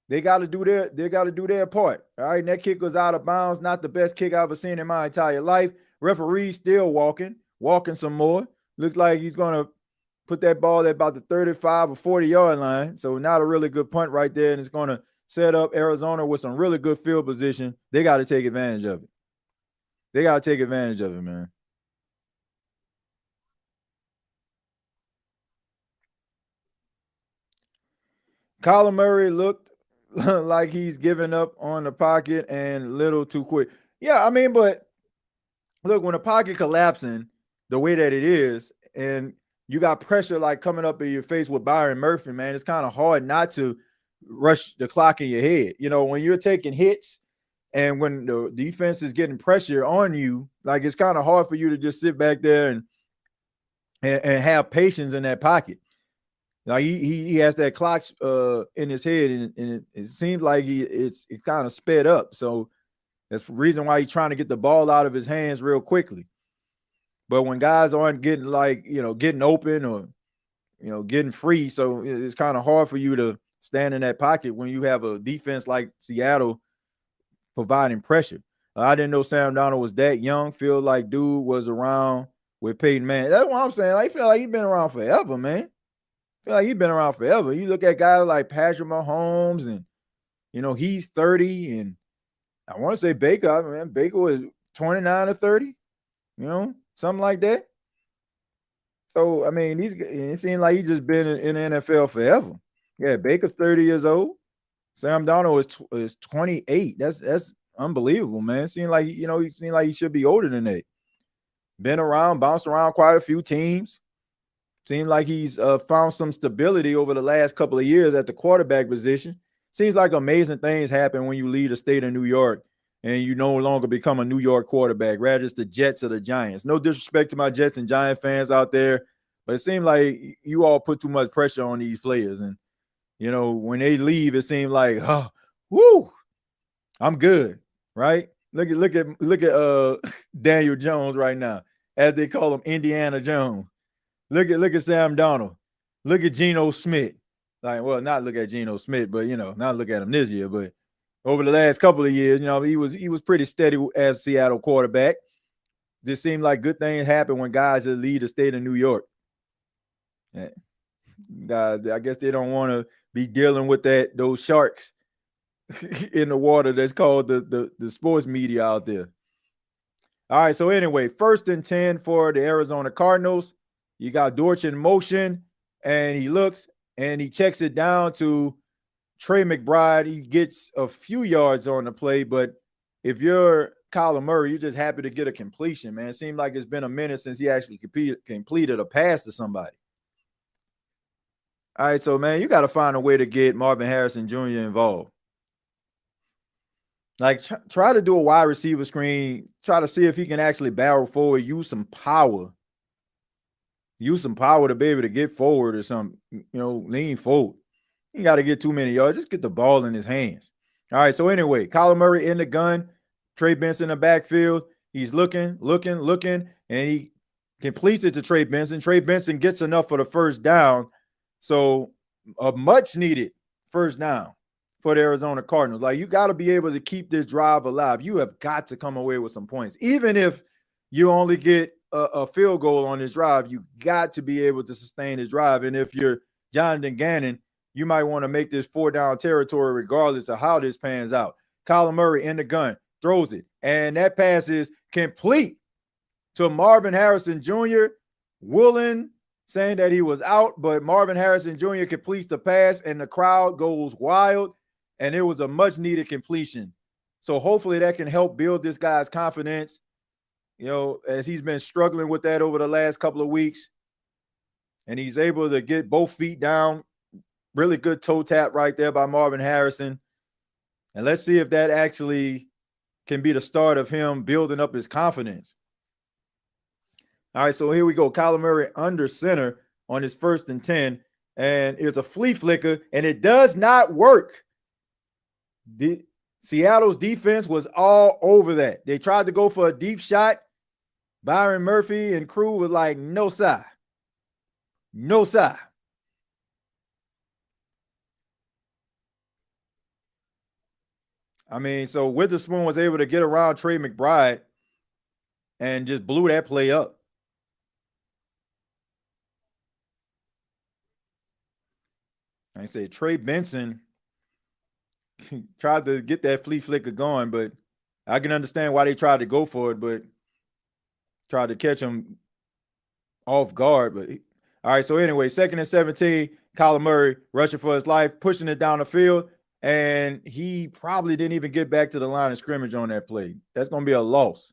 They got to do their part. All right, and that kick was out of bounds. Not the best kick I've ever seen in my entire life. Referee still walking some more. Looks like he's going to put that ball at about the 35 or 40-yard line. So not a really good punt right there, and it's going to set up Arizona with some really good field position. They got to take advantage of it. They got to take advantage of it, man. Kyler Murray looked like he's giving up on the pocket and a little too quick. Yeah, I mean, but look, when the pocket collapsing the way that it is, and you got pressure like coming up in your face with Byron Murphy, man, it's kind of hard not to rush the clock in your head. When you're taking hits and when the defense is getting pressure on you, like it's kind of hard for you to just sit back there and have patience in that pocket. Like he has that clock in his head, and it seems like it's kind of sped up. So that's the reason why he's trying to get the ball out of his hands real quickly. But when guys aren't getting getting open or getting free, so it's kind of hard for you to stand in that pocket when you have a defense like Seattle providing pressure. I didn't know Sam Darnold was that young. Feel like dude was around with Peyton Manning. That's what I'm saying. I feel like he's been around forever, man. Feel like he's been around forever. You look at guys like Patrick Mahomes, and he's 30, and I want to say Baker. Man, Baker was 29 or 30, something like that. So I mean, it seems like he's just been in the NFL forever. Yeah, Baker's 30 years old. Sam Darnold is 28. That's unbelievable, man. It seems like he should be older than that. Been around, bounced around quite a few teams. Seems like he's found some stability over the last couple of years at the quarterback position. Seems like amazing things happen when you lead the state of New York and you no longer become a New York quarterback, rather it's the Jets or the Giants. No disrespect to my Jets and Giant fans out there, but it seems like you all put too much pressure on these players. And, when they leave, it seems like, oh, whoo, I'm good, right? Look at Daniel Jones right now, as they call him, Indiana Jones. Look at Sam Darnold. Look at Geno Smith. Not look at Geno Smith, but not look at him this year. But over the last couple of years, he was pretty steady as Seattle quarterback. Just seemed like good things happen when guys that lead the state of New York. I guess they don't want to be dealing with those sharks in the water that's called the sports media out there. All right, so anyway, 1st and 10 for the Arizona Cardinals. You got Dortch in motion, and he looks and he checks it down to Trey McBride, he gets a few yards on the play, but if you're Kyler Murray, you're just happy to get a completion, man. It seemed like it's been a minute since he actually completed a pass to somebody. All right, so, man, you got to find a way to get Marvin Harrison Jr. involved. Like, try to do a wide receiver screen. Try to see if he can actually barrel forward, use some power. Use some power to be able to get forward or something, lean forward. You got to get too many yards. Just get the ball in his hands. All right, so anyway, Kyler Murray in the gun. Trey Benson in the backfield. He's looking, and he completes it to Trey Benson. Trey Benson gets enough for the first down. So a much-needed first down for the Arizona Cardinals. Like, you got to be able to keep this drive alive. You have got to come away with some points. Even if you only get a field goal on this drive, you got to be able to sustain this drive. And if you're Jonathan Gannon, you might want to make this 4-down territory regardless of how this pans out. Kyler Murray in the gun, throws it, and that pass is complete to Marvin Harrison Jr. Woolen saying that he was out, but Marvin Harrison Jr. completes the pass, and the crowd goes wild, and it was a much-needed completion. So hopefully that can help build this guy's confidence, as he's been struggling with that over the last couple of weeks. And he's able to get both feet down. Really good toe tap right there by Marvin Harrison. And let's see if that actually can be the start of him building up his confidence. All right, so here we go. Kyler Murray under center on his 1st and 10. And it's a flea flicker, and it does not work. Seattle's defense was all over that. They tried to go for a deep shot. Byron Murphy and crew was like, no, sir. No, sir. I mean, so Witherspoon was able to get around Trey McBride and just blew that play up. I say Trey Benson tried to get that flea flicker going, but I can understand why they tried to go for it, but tried to catch him off guard. But all right, so anyway, 2nd and 17, Kyler Murray rushing for his life, pushing it down the field, and he probably didn't even get back to the line of scrimmage on that play. That's going to be a loss.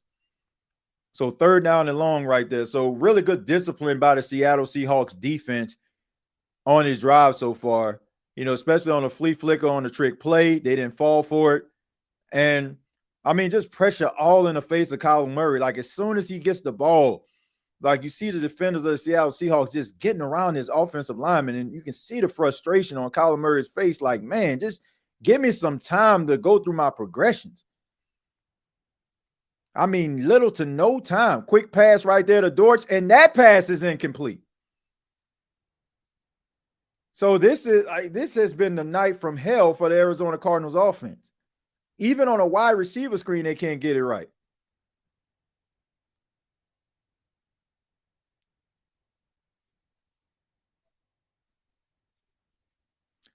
So 3rd down and long right there. So really good discipline by the Seattle Seahawks defense on his drive so far, especially on the flea flicker on the trick play. They didn't fall for it. And, I mean, just pressure all in the face of Kyler Murray. Like, as soon as he gets the ball, like, you see the defenders of the Seattle Seahawks just getting around his offensive lineman, and you can see the frustration on Kyler Murray's face. Like, man, just give me some time to go through my progressions. I mean, little to no time. Quick pass right there to Dortch, and that pass is incomplete. So this has been the night from hell for the Arizona Cardinals offense. Even on a wide receiver screen, they can't get it right.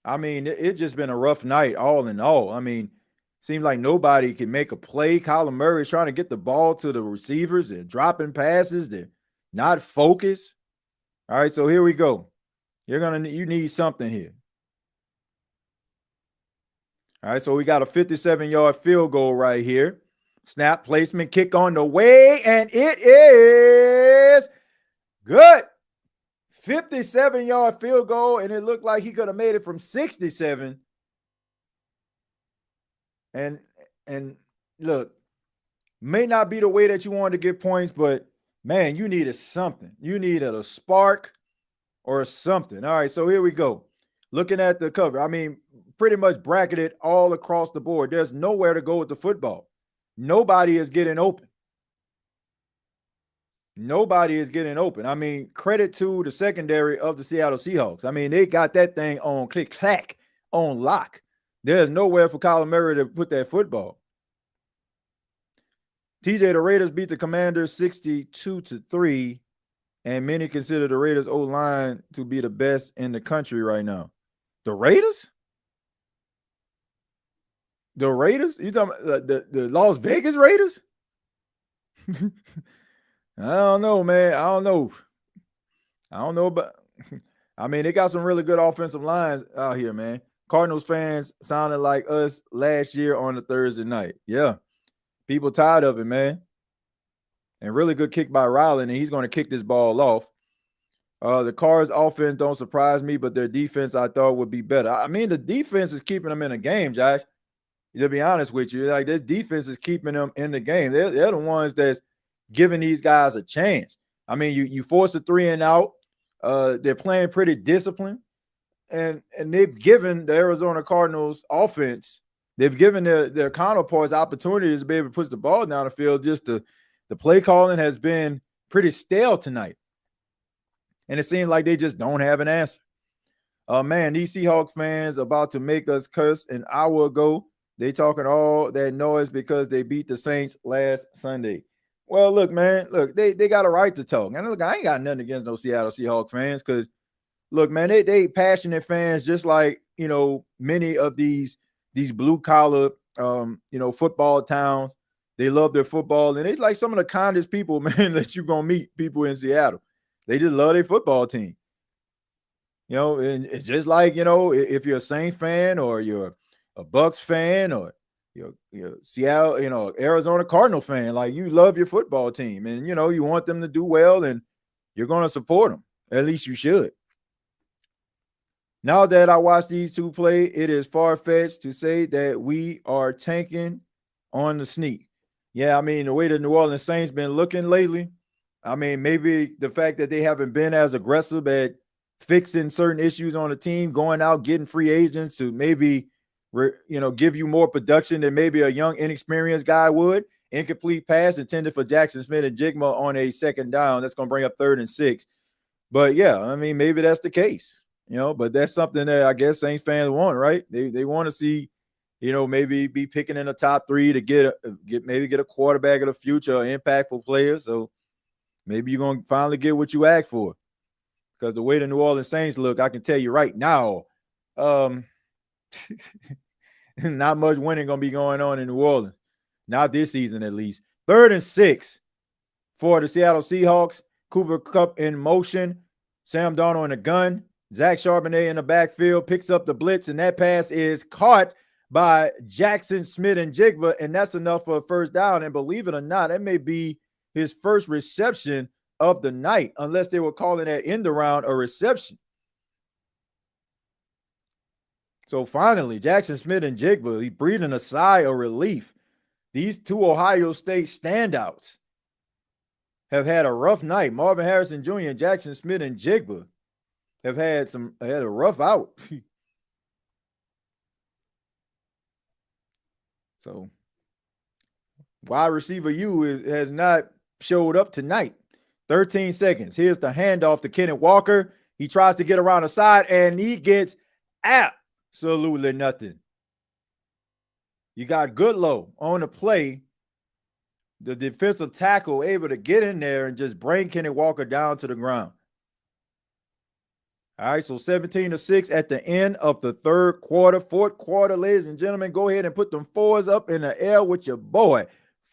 I mean, it's just been a rough night all in all. I mean, seems like nobody can make a play. Kyler Murray is trying to get the ball to the receivers. They're dropping passes. They're not focused. All right, so here we go. You need something here. All right, so we got a 57-yard field goal right here. Snap, placement, kick on the way, and it is good. 57-yard field goal, and it looked like he could have made it from 67. And look, may not be the way that you wanted to get points, but, man, you needed something. You needed a spark or something. All right, so here we go. Looking at the cover, I mean, pretty much bracketed all across the board. There's nowhere to go with the football. Nobody is getting open. Nobody is getting open. I mean, credit to the secondary of the Seattle Seahawks. I mean, they got that thing on click-clack, on lock. There's nowhere for Kyler Murray to put that football. TJ, the Raiders beat the Commanders 62-3, and many consider the Raiders O-line to be the best in the country right now. The Raiders? The Raiders? You talking about the Las Vegas Raiders? I don't know, man. I don't know. But I mean, they got some really good offensive lines out here, man. Cardinals fans sounded like us last year on a Thursday night. Yeah. People tired of it, man. And really good kick by Ryland, and he's going to kick this ball off. The Cards offense don't surprise me, but their defense I thought would be better. I mean, the defense is keeping them in a game, Josh. To be honest with you, like, their defense is keeping them in the game. They're the ones that's giving these guys a chance. I mean, you force a 3 and out. They're playing pretty disciplined, and they've given the Arizona Cardinals offense, they've given their counterparts opportunities to be able to push the ball down the field. Just the play calling has been pretty stale tonight. And it seems like they just don't have an answer. Man, these Seahawks fans about to make us curse an hour ago. They talking all that noise because they beat the Saints last Sunday. Well, look, man, look, they got a right to talk. And look, I ain't got nothing against no Seattle Seahawks fans because, look, man, they passionate fans just like, you know, many of these blue-collar, football towns. They love their football. And it's like some of the kindest people, man, that you're going to meet, people in Seattle. They just love their football team. You know, and it's just like, you know, if you're a Saints fan or you're a Bucks fan or you're Seattle, you know, Arizona Cardinal fan, like, you love your football team and, you know, you want them to do well and you're going to support them. At least you should. Now that I watched these two play, it is far-fetched to say that we are tanking on the sneak. Yeah, I mean, the way the New Orleans Saints been looking lately, I mean, maybe the fact that they haven't been as aggressive at fixing certain issues on the team, going out, getting free agents to maybe, give you more production than maybe a young, inexperienced guy would. Incomplete pass intended for Jackson Smith-Njigba on a second down. That's going to bring up 3rd and 6. But, yeah, I mean, maybe that's the case, you know, but that's something that I guess Saints fans want, right? They want to see, you know, maybe be picking in the top 3 to get a quarterback of the future, an impactful player. So, maybe you're going to finally get what you asked for. Because the way the New Orleans Saints look, I can tell you right now, not much winning going to be going on in New Orleans. Not this season, at least. 3rd and 6 for the Seattle Seahawks. Cooper Kupp in motion. Sam Darnold in the gun. Zach Charbonnet in the backfield picks up the blitz, and that pass is caught by Jackson Smith-Njigba, and that's enough for a first down. And believe it or not, that may be his first reception of the night, unless they were calling that end around a reception. So finally, Jackson Smith-Njigba, he's breathing a sigh of relief. These two Ohio State standouts have had a rough night. Marvin Harrison Jr. and Jackson Smith-Njigba have had a rough out. So wide receiver U has not showed up tonight. 13 seconds. Here's the handoff to Kenneth Walker. He tries to get around the side, and he gets absolutely nothing. You got Goodlow on the play. The defensive tackle able to get in there and just bring Kenneth Walker down to the ground. All right, so 17-6 at the end of the 3rd quarter. 4th quarter, ladies and gentlemen, go ahead and put them 4s up in the air with your boy.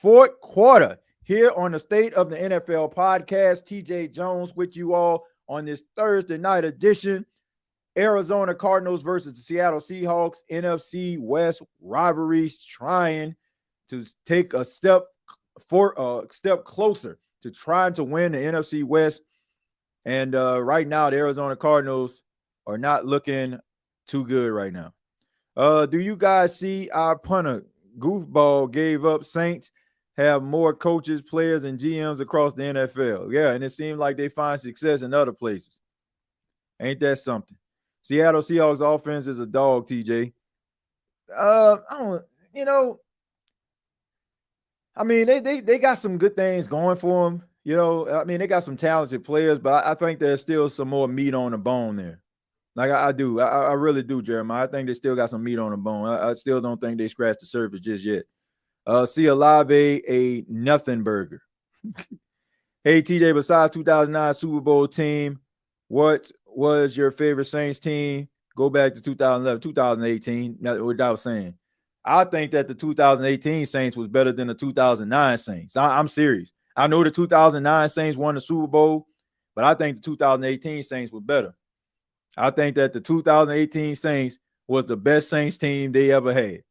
4th quarter. Here on the State of the NFL podcast, TJ Jones with you all on this Thursday night edition. Arizona Cardinals versus the Seattle Seahawks, NFC West rivalries, trying to take a step closer to trying to win the NFC West. And right now, the Arizona Cardinals are not looking too good right now. Do you guys see our punter goofball gave up? Saints have more coaches, players, and GMs across the NFL. Yeah, and it seems like they find success in other places. Ain't that something? Seattle Seahawks offense is a dog, TJ. I mean, they got some good things going for them. You know, I mean, they got some talented players, but I think there's still some more meat on the bone there. Like I do. I really do, Jeremiah. I think they still got some meat on the bone. I still don't think they scratched the surface just yet. See Olave a nothing burger. Hey, TJ, besides 2009 Super Bowl team, what was your favorite Saints team? Go back to 2011, 2018. That's what I was saying. I think that the 2018 Saints was better than the 2009 Saints. I'm serious. I know the 2009 Saints won the Super Bowl, but I think the 2018 Saints were better. I think that the 2018 Saints was the best Saints team they ever had.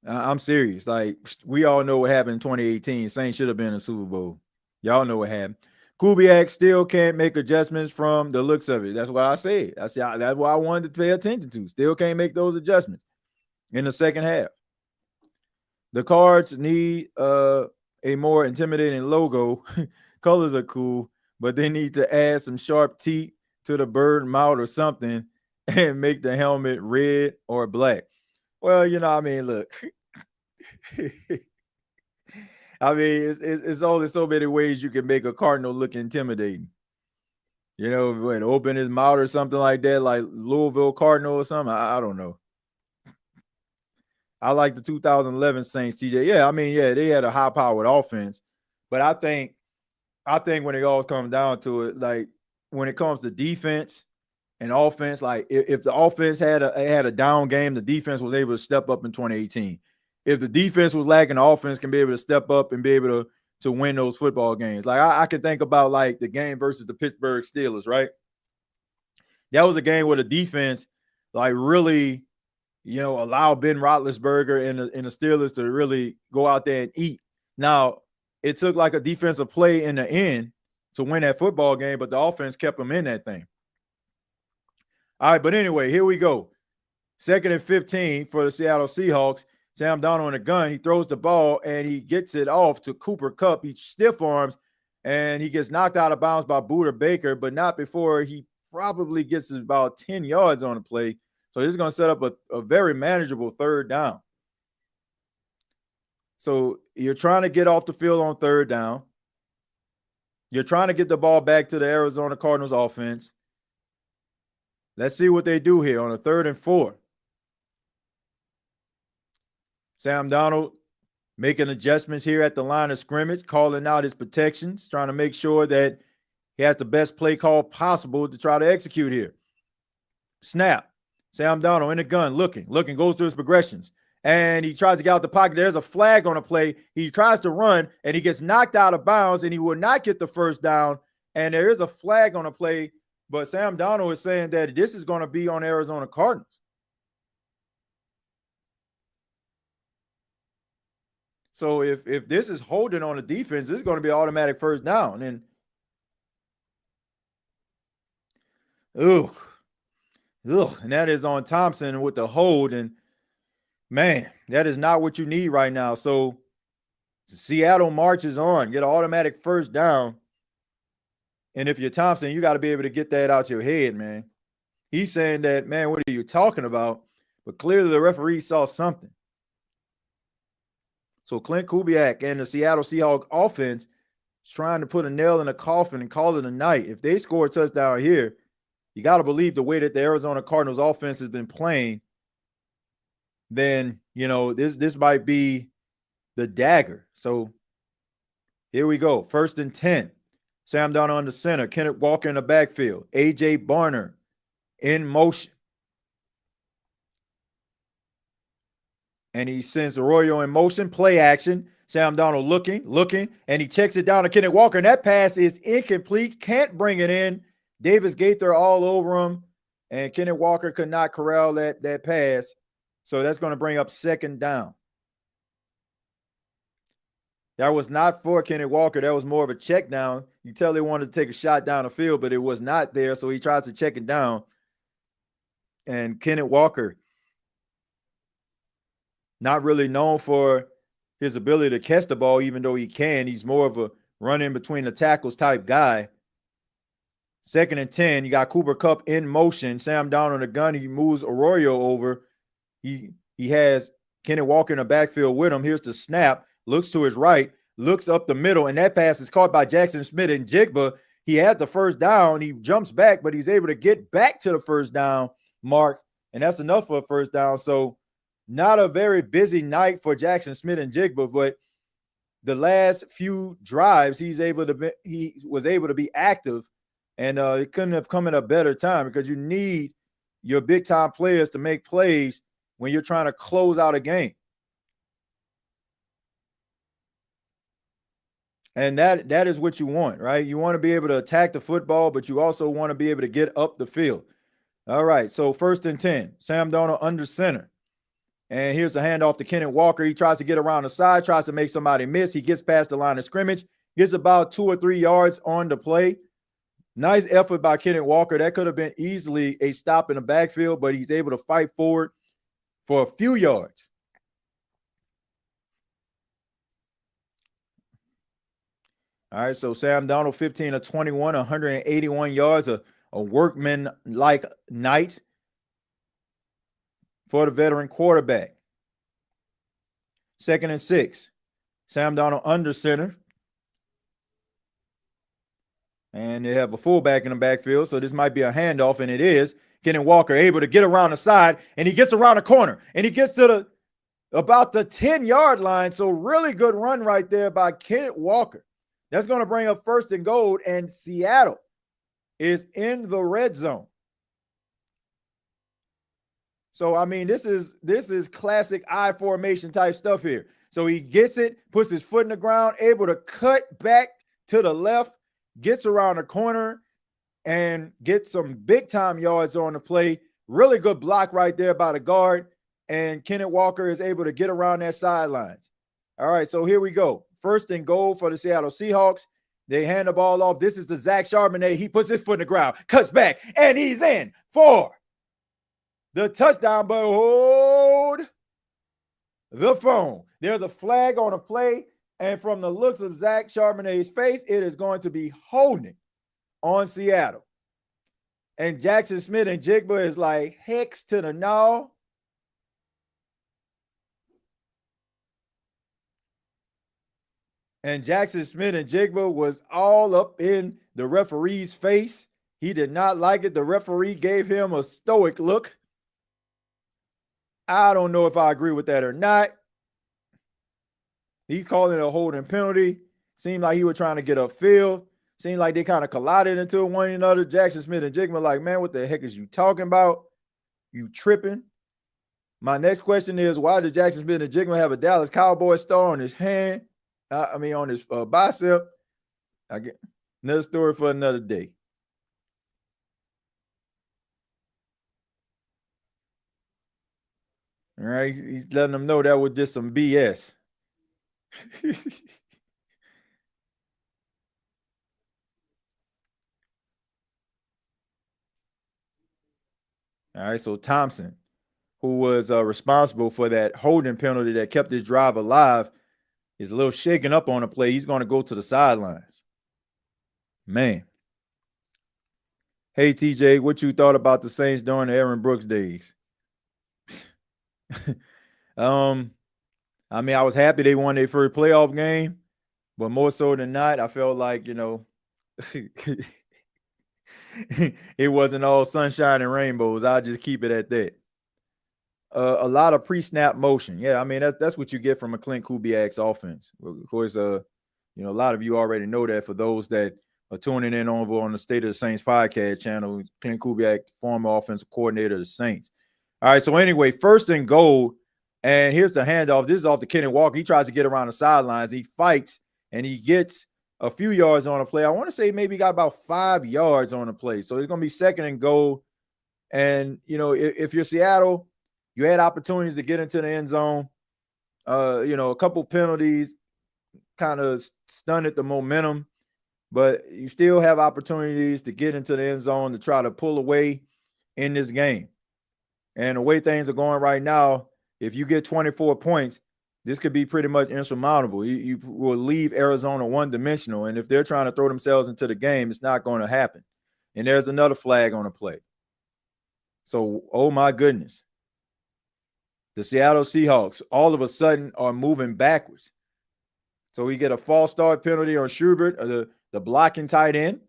I'm serious. Like, we all know what happened in 2018. Saints should have been in a Super Bowl. Y'all know what happened. Kubiak still can't make adjustments from the looks of it. That's what I said. That's what I wanted to pay attention to. Still can't make those adjustments in the second half. The Cards need a more intimidating logo. Colors are cool, but they need to add some sharp teeth to the bird mouth or something and make the helmet red or black. Well, I mean, look. I mean, it's only so many ways you can make a Cardinal look intimidating. When open his mouth or something like that, like Louisville Cardinal or something. I don't know. I like the 2011 Saints, TJ. Yeah, I mean, yeah, they had a high-powered offense, but I think when it all comes down to it, like when it comes to defense and offense, like if the offense had a down game, the defense was able to step up in 2018. If the defense was lacking, the offense can be able to step up and be able to win those football games. Like I could think about like the game versus the Pittsburgh Steelers, right? That was a game where the defense like really, allow Ben Roethlisberger and the Steelers to really go out there and eat. Now, it took like a defensive play in the end to win that football game, but the offense kept them in that thing. All right, but anyway, here we go. 2nd and 15 for the Seattle Seahawks. Sam Darnold on the gun. He throws the ball, and he gets it off to Cooper Kupp. He stiff arms, and he gets knocked out of bounds by Buda Baker, but not before he probably gets about 10 yards on the play. So this is going to set up a very manageable 3rd down. So you're trying to get off the field on 3rd down. You're trying to get the ball back to the Arizona Cardinals offense. Let's see what they do here on a 3rd and 4. Sam Darnold making adjustments here at the line of scrimmage, calling out his protections, trying to make sure that he has the best play call possible to try to execute here. Snap. Sam Darnold in the gun, looking, goes through his progressions. And he tries to get out the pocket. There's a flag on a play. He tries to run, and he gets knocked out of bounds, and he will not get the 1st down. And there is a flag on a play, but Sam Darnold is saying that this is going to be on Arizona Cardinals. So if this is holding on the defense, this is going to be an automatic 1st down. And and that is on Thompson with the hold. And man, that is not what you need right now. So Seattle marches on, get an automatic 1st down. And if you're Thompson, you got to be able to get that out your head, man. He's saying that, man, what are you talking about? But clearly the referee saw something. So Clint Kubiak and the Seattle Seahawks offense is trying to put a nail in the coffin and call it a night. If they score a touchdown here, you got to believe the way that the Arizona Cardinals offense has been playing, then, this might be the dagger. So here we go. 1st and 10. Sam Darnold on the center. Kenneth Walker in the backfield. A.J. Barner in motion. And he sends Arroyo in motion. Play action. Sam Darnold looking, and he checks it down to Kenneth Walker. And that pass is incomplete. Can't bring it in. Davis Gaither all over him. And Kenneth Walker could not corral that pass. So that's going to bring up 2nd down. That was not for Kenneth Walker. That was more of a check down. You tell they wanted to take a shot down the field, but it was not there. So he tries to check it down. And Kenneth Walker, not really known for his ability to catch the ball, even though he can. He's more of a run in between the tackles type guy. 2nd and 10. You got Cooper Kupp in motion. Sam Darnold on the gun. He moves Arroyo over. He has Kenneth Walker in the backfield with him. Here's the snap. Looks to his right. Looks up the middle. And that pass is caught by Jackson Smith and Jigba. He had the 1st down. He jumps back, but he's able to get back to the 1st down mark. And that's enough for a 1st down. So not a very busy night for Jackson Smith and Jigba, but the last few drives he was able to be active, and it couldn't have come at a better time because you need your big time players to make plays when you're trying to close out a game. And that is what you want, right? You want to be able to attack the football, but you also want to be able to get up the field. All right, so 1st and 10. Sam Darnold under center. And here's a handoff to Kenneth Walker. He tries to get around the side, tries to make somebody miss. He gets past the line of scrimmage, gets about 2 or 3 yards on the play. Nice effort by Kenneth Walker. That could have been easily a stop in the backfield, but he's able to fight forward for a few yards. All right, so Sam Darnold, 15 of 21, 181 yards, a workman-like night for the veteran quarterback. 2nd and 6. Sam Darnold under center. And they have a fullback in the backfield, so this might be a handoff, and it is. Kenneth Walker able to get around the side, and he gets around the corner, and he gets to about the 10-yard line. So really good run right there by Kenneth Walker. That's going to bring up 1st and goal, and Seattle is in the red zone. So, I mean, this is classic I formation type stuff here. So he gets it, puts his foot in the ground, able to cut back to the left, gets around the corner, and gets some big-time yards on the play. Really good block right there by the guard, and Kenneth Walker is able to get around that sidelines. All right, so here we go. 1st and goal for the Seattle Seahawks. They hand the ball off. This is the Zach Charbonnet. He puts his foot in the ground, cuts back, and he's in for the touchdown, but hold the phone. There's a flag on the play, and from the looks of Zach Charbonnet's face, it is going to be holding on Seattle. And Jackson Smith-Njigba is like, hex to the no. And Jackson Smith-Njigba was all up in the referee's face. He did not like it. The referee gave him a stoic look. I don't know if I agree with that or not. He's calling it a holding penalty. Seemed like he was trying to get upfield. Seemed like they kind of collided into one another. Jackson Smith-Njigba like, man, what the heck is you talking about? You tripping? My next question is, why did Jackson Smith-Njigba have a Dallas Cowboys star on his hand? On his bicep. I get another story for another day. All right, he's letting them know that was just some BS. All right, so Thompson, who was responsible for that holding penalty that kept his drive alive, is a little shaken up on the play. He's going to go to the sidelines. Man. Hey, TJ, what you thought about the Saints during the Aaron Brooks days? I mean, I was happy they won their first playoff game, but more so than not, I felt like, it wasn't all sunshine and rainbows. I'll just keep it at that. A lot of pre-snap motion. Yeah, I mean, that's what you get from a Clint Kubiak's offense. Of course, a lot of you already know that. For those that are tuning in over on the State of the Saints podcast channel, Clint Kubiak, former offensive coordinator of the Saints. All right, so anyway, 1st and goal, and here's the handoff. This is off to Kenneth Walker. He tries to get around the sidelines. He fights, and he gets a few yards on the play. I want to say maybe got about 5 yards on the play. So it's going to be 2nd and goal. And, if you're Seattle, you had opportunities to get into the end zone. A couple penalties kind of stunted the momentum, but you still have opportunities to get into the end zone to try to pull away in this game. And the way things are going right now, if you get 24 points, this could be pretty much insurmountable. You will leave Arizona one-dimensional, and if they're trying to throw themselves into the game, it's not going to happen. And there's another flag on the play. So, oh my goodness. The Seattle Seahawks all of a sudden are moving backwards. So we get a false start penalty on Schubert, the blocking tight end.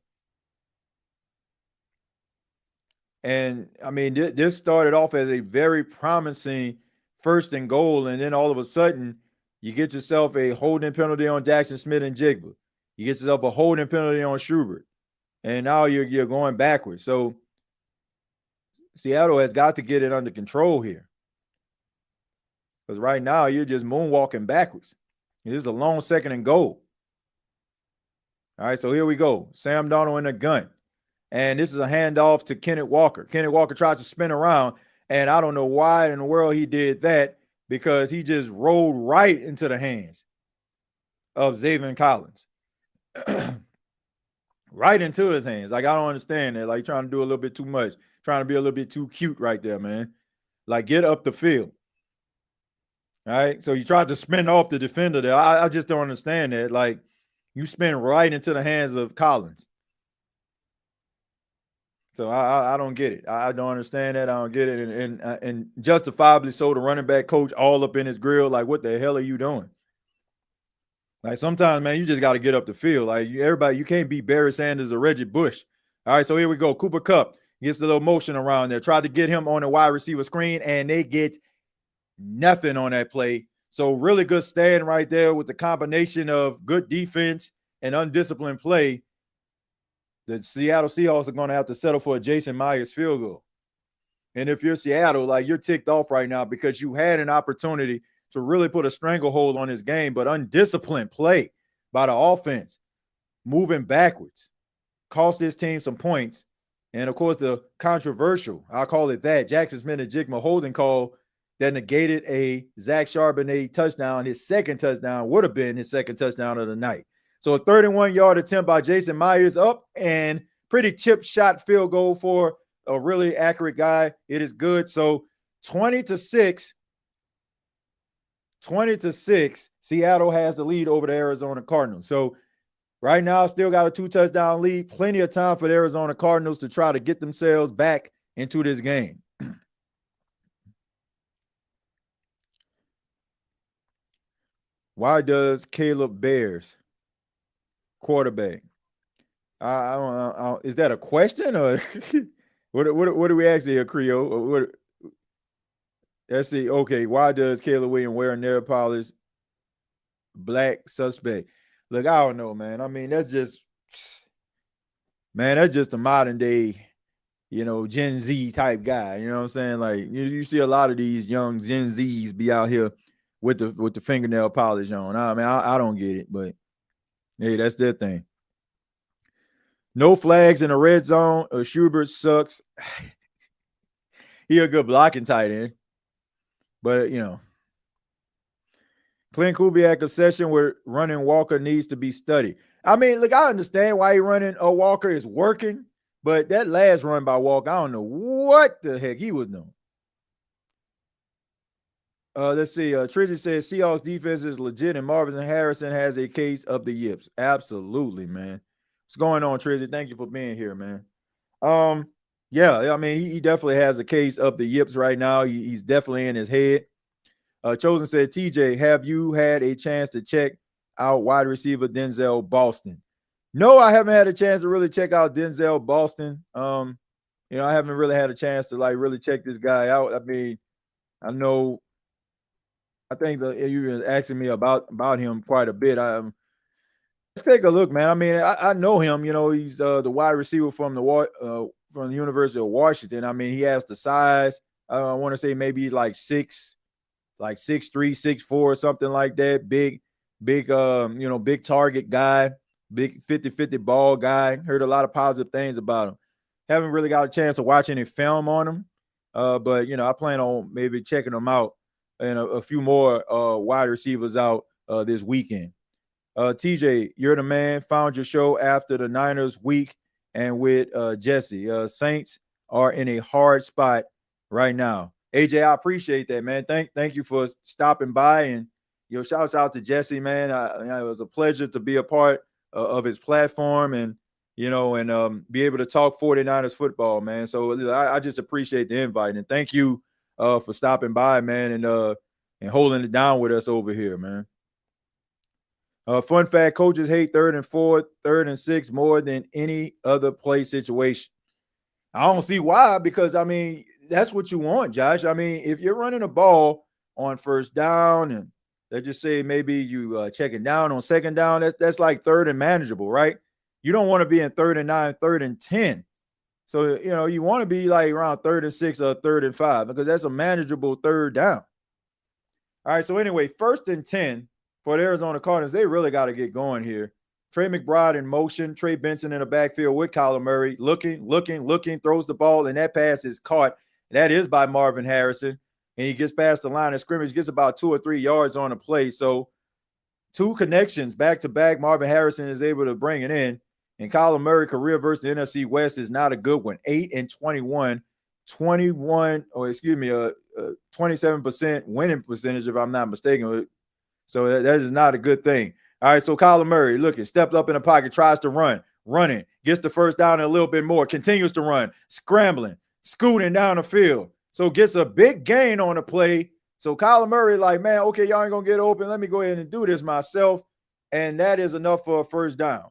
And, I mean, this started off as a very promising 1st and goal, and then all of a sudden you get yourself a holding penalty on Jackson Smith-Njigba. You get yourself a holding penalty on Schubert. And now you're going backwards. So Seattle has got to get it under control here. Because right now you're just moonwalking backwards. This is a long 2nd and goal. All right, so here we go. Sam Darnold in the gun. And this is a handoff to Kenneth Walker. Kenneth Walker tries to spin around, and I don't know why in the world he did that, because he just rolled right into the hands of Zaven Collins. Right into his hands. Like, I don't understand that. Like, trying to do a little bit too much. Trying to be a little bit too cute right there, man. Like, get up the field. All right. So you tried to spin off the defender there. I just don't understand that. Like, you spin right into the hands of Collins. So I don't get it. I don't understand that. I don't get it. And justifiably so, the running back coach all up in his grill. Like, what the hell are you doing? Like, sometimes, man, you just got to get up the field. Like, everybody, you can't be Barry Sanders or Reggie Bush. All right, so here we go. Cooper Kupp gets a little motion around there. Tried to get him on the wide receiver screen, and they get nothing on that play. So really good stand right there with the combination of good defense and undisciplined play. The Seattle Seahawks are going to have to settle for a Jason Myers field goal. And if you're Seattle, like, you're ticked off right now because you had an opportunity to really put a stranglehold on this game, but undisciplined play by the offense, moving backwards, cost this team some points. And, of course, the controversial, I'll call it that, Jackson Smith-Njigba holding call that negated a Zach Charbonnet touchdown. His second touchdown would have been his second touchdown of the night. So a 31-yard attempt by Jason Myers up, and pretty chip shot field goal for a really accurate guy. It is good. So 20-6, Seattle has the lead over the Arizona Cardinals. So right now, still got a 2-touchdown lead. Plenty of time for the Arizona Cardinals to try to get themselves back into this game. Why does Caleb Bears quarterback? I don't know. Is that a question, or what do we ask here, Creole? Let's see. Okay, why does Caleb Williams wear nail polish? Black suspect. Look, I don't know, man. I mean, that's just a modern day, Gen Z type guy. You know what I'm saying? Like, you see a lot of these young Gen Zs be out here with the fingernail polish on. I mean, I don't get it, but hey, that's their thing. No flags in the red zone. Schubert sucks. He a good blocking tight end, but Clint Kubiak obsession with running Walker needs to be studied. I mean, look, I understand why he running a Walker is working, but that last run by Walker, I don't know what the heck he was doing. Let's see. Trizzy says Seahawks defense is legit, and Marvin Harrison has a case of the yips. Absolutely, man. What's going on, Trizzy? Thank you for being here, man. Yeah, I mean, he definitely has a case of the yips right now. He's definitely in his head. Chosen said, TJ, have you had a chance to check out wide receiver Denzel Boston? No, I haven't had a chance to really check out Denzel Boston. I haven't really had a chance to really check this guy out. I mean, I think that you were asking me about him quite a bit. Let's take a look, man. I mean, I know him. He's the wide receiver from the University of Washington. I mean, he has the size. I want to say maybe like 6'3", 6'4", something like that. Big, big target guy, big 50-50 ball guy. Heard a lot of positive things about him. Haven't really got a chance to watch any film on him, but I plan on maybe checking him out and a few more wide receivers out this weekend. TJ, you're the man. Found your show after the Niners week and with Jesse. Saints are in a hard spot right now. AJ, I appreciate that, man. Thank you for stopping by, and shouts out to Jesse, man. It was a pleasure to be a part of his platform and be able to talk 49ers football, man. So I just appreciate the invite, and thank you for stopping by, man, and holding it down with us over here, man. Fun fact, coaches hate 3rd and 4, 3rd and 6 more than any other play situation. I don't see why, because, I mean, that's what you want, Josh. I mean, if you're running a ball on first down and let's just say maybe you checking down on second down, that's like 3rd and manageable, right? You don't want to be in 3rd and 9, 3rd and 10. So, you want to be like around 3rd and 6 or 3rd and 5 because that's a manageable 3rd down. All right, so anyway, 1st and 10 for the Arizona Cardinals. They really got to get going here. Trey McBride in motion. Trey Benson in the backfield with Kyler Murray. Looking, throws the ball, and that pass is caught. That is by Marvin Harrison. And he gets past the line of scrimmage, gets about 2 or 3 yards on the play. So 2 connections back-to-back. Marvin Harrison is able to bring it in. And Kyler Murray career versus the NFC West is not a good one. 8-21, 27% winning percentage, if I'm not mistaken. So that is not a good thing. All right, so Kyler Murray, looking, stepped up in the pocket, tries to running, gets the first down a little bit more, continues to run, scrambling, scooting down the field. So gets a big gain on the play. So Kyler Murray like, man, okay, y'all ain't going to get open. Let me go ahead and do this myself. And that is enough for a first down.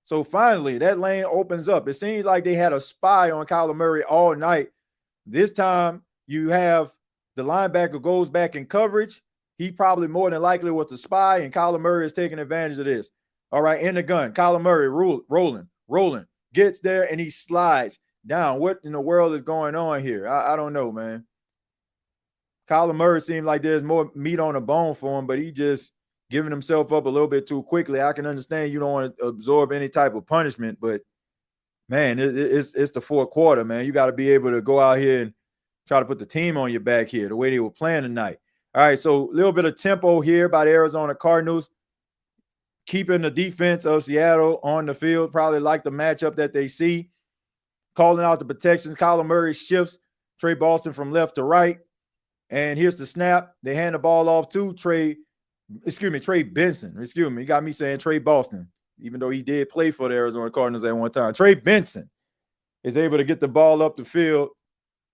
So finally, that lane opens up. It seems like they had a spy on Kyler Murray all night. This time, you have the linebacker goes back in coverage. He probably more than likely was a spy, and Kyler Murray is taking advantage of this. All right, in the gun. Kyler Murray rolling, gets there, and he slides down. What in the world is going on here? I don't know, man. Kyler Murray seems like there's more meat on the bone for him, but he just giving himself up a little bit too quickly. I can understand you don't want to absorb any type of punishment, but, man, it's the fourth quarter, man. You got to be able to go out here and try to put the team on your back here, the way they were playing tonight. All right, so a little bit of tempo here by the Arizona Cardinals, keeping the defense of Seattle on the field, probably like the matchup that they see, calling out the protections. Kyler Murray shifts Trey Benson from left to right, and here's the snap. They hand the ball off to Trey Benson. You got me saying Trey Benson, even though he did play for the Arizona Cardinals at one time. Trey Benson is able to get the ball up the field,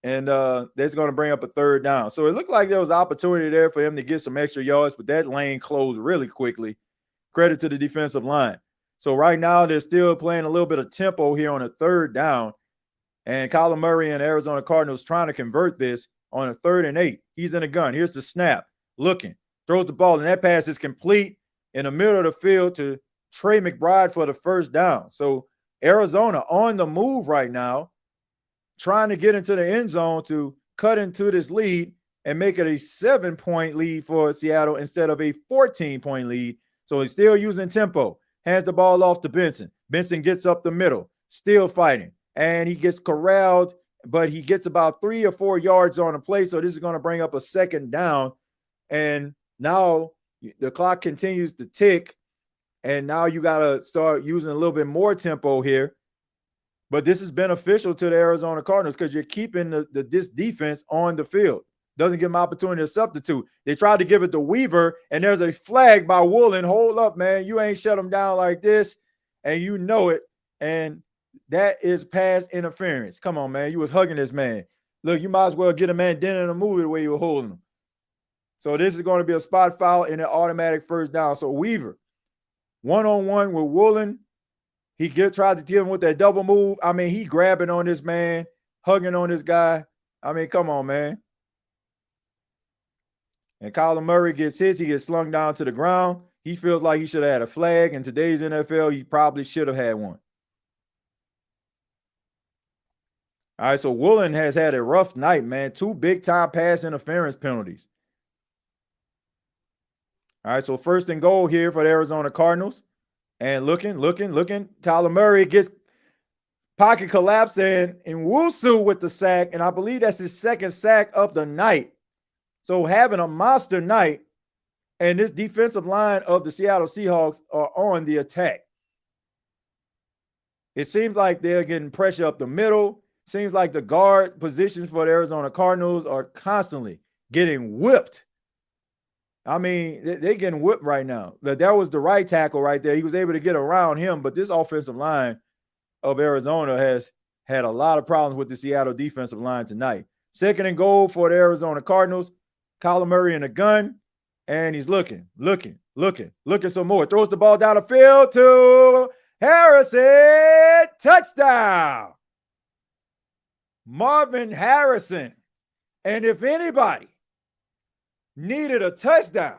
and that's going to bring up a third down. So it looked like there was opportunity there for him to get some extra yards, but that lane closed really quickly. Credit to the defensive line. So right now they're still playing a little bit of tempo here on a third down, and Kyler Murray and Arizona Cardinals trying to convert this on a 3rd and 8. He's in the gun. Here's the snap. Looking. Throws the ball, and that pass is complete in the middle of the field to Trey McBride for the first down. So Arizona on the move right now, trying to get into the end zone to cut into this lead and make it a 7-point lead for Seattle instead of a 14-point lead. So he's still using tempo, hands the ball off to Benson. Benson gets up the middle, still fighting, and he gets corralled, but he gets about 3 or 4 yards on the play. So this is going to bring up a second down, and now the clock continues to tick, and now you got to start using a little bit more tempo here. But this is beneficial to the Arizona Cardinals because you're keeping this defense on the field. Doesn't give them opportunity to substitute. They tried to give it to Weaver, and there's a flag by Woolen. Hold up, man. You ain't shut them down like this, and you know it. And that is pass interference. Come on, man. You was hugging this man. Look, you might as well get a man dead in a movie the way you were holding him. So this is going to be a spot foul and an automatic first down. So Weaver, one-on-one with Woolen. He tried to give him with that double move. I mean, he grabbing on this man, hugging on this guy. I mean, come on, man. And Kyler Murray gets hits. He gets slung down to the ground. He feels like he should have had a flag. In today's NFL, he probably should have had one. All right, so Woolen has had a rough night, man. 2 big-time pass interference penalties. All right, so 1st and goal here for the Arizona Cardinals. And looking. Kyler Murray gets pocket collapse and Wusu with the sack. And I believe that's his 2nd sack of the night. So having a monster night, and this defensive line of the Seattle Seahawks are on the attack. It seems like they're getting pressure up the middle. Seems like the guard positions for the Arizona Cardinals are constantly getting whipped. I mean, they're getting whipped right now. But that was the right tackle right there. He was able to get around him, but this offensive line of Arizona has had a lot of problems with the Seattle defensive line tonight. 2nd and goal for the Arizona Cardinals. Kyler Murray in the gun, and he's looking some more. Throws the ball down the field to Harrison. Touchdown. Marvin Harrison. And if anybody needed a touchdown,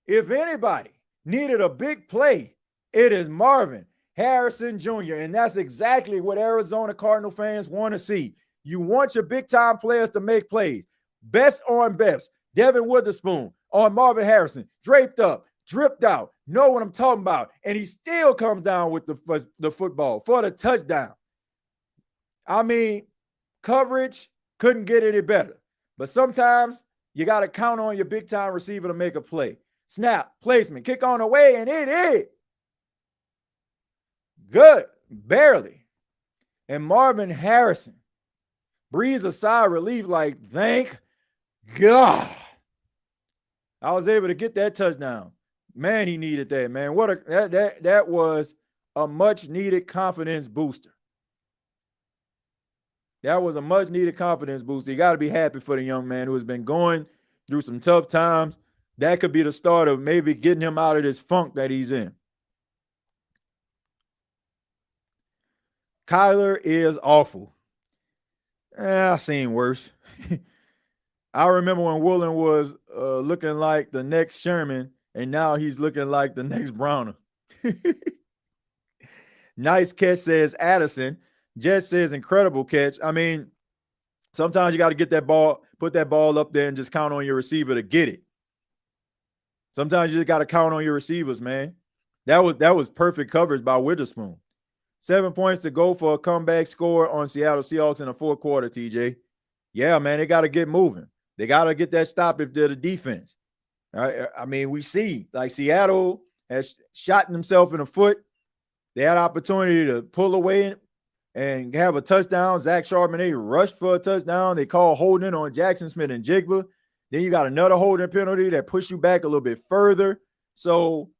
if anybody needed a big play, it is Marvin Harrison Jr. And that's exactly what Arizona Cardinal fans want to see. You want your big-time players to make plays. Best on best. Devin Witherspoon on Marvin Harrison. Draped up. dripped out, know what I'm talking about, and he still comes down with the football for the touchdown. I mean, coverage couldn't get any better. But sometimes you got to count on your big-time receiver to make a play. Snap, placement, kick on the way, and it is good, barely. And Marvin Harrison breathes a sigh of relief like, thank God. I was able to get that touchdown. Man, he needed that, man. That was a much-needed confidence booster. That was a much-needed confidence booster. You got to be happy for the young man who has been going through some tough times. That could be the start of maybe getting him out of this funk that he's in. Kyler is awful. I've seen worse. I remember when Woolen was looking like the next Sherman, and now he's looking like the next Browner. Nice catch, says Addison. Jess says incredible catch. I mean, sometimes you got to get that ball, put that ball up there and just count on your receiver to get it. Sometimes you just got to count on your receivers, man. That was perfect coverage by Witherspoon. 7 points to go for a comeback score on Seattle Seahawks in the fourth quarter, TJ. Yeah, man, they got to get moving. They got to get that stop if they're the defense. I mean, we see like Seattle has shot themselves in the foot. They had opportunity to pull away and have a touchdown. Zach Charbonnet rushed for a touchdown. They called holding on Jackson Smith and Jigba. Then you got another holding penalty that pushed you back a little bit further. So,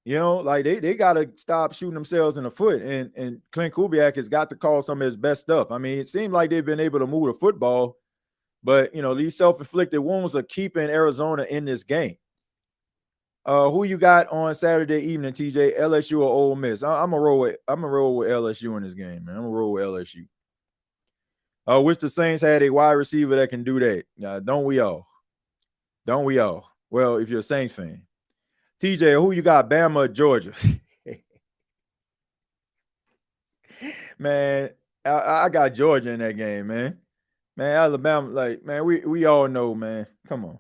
you know, like they got to stop shooting themselves in the foot. And Clint Kubiak has got to call some of his best stuff. I mean, it seemed like they've been able to move the football, but, you know, these self-inflicted wounds are keeping Arizona in this game. Who you got on Saturday evening, TJ? LSU or Ole Miss? I'm gonna roll with LSU in this game, man. I'm gonna roll with LSU. Wish the Saints had a wide receiver that can do that. Don't we all? Don't we all? Well, if you're a Saints fan. TJ, who you got? Bama or Georgia? Man, I got Georgia in that game, man. Man, Alabama, like, man, we all know, man. Come on.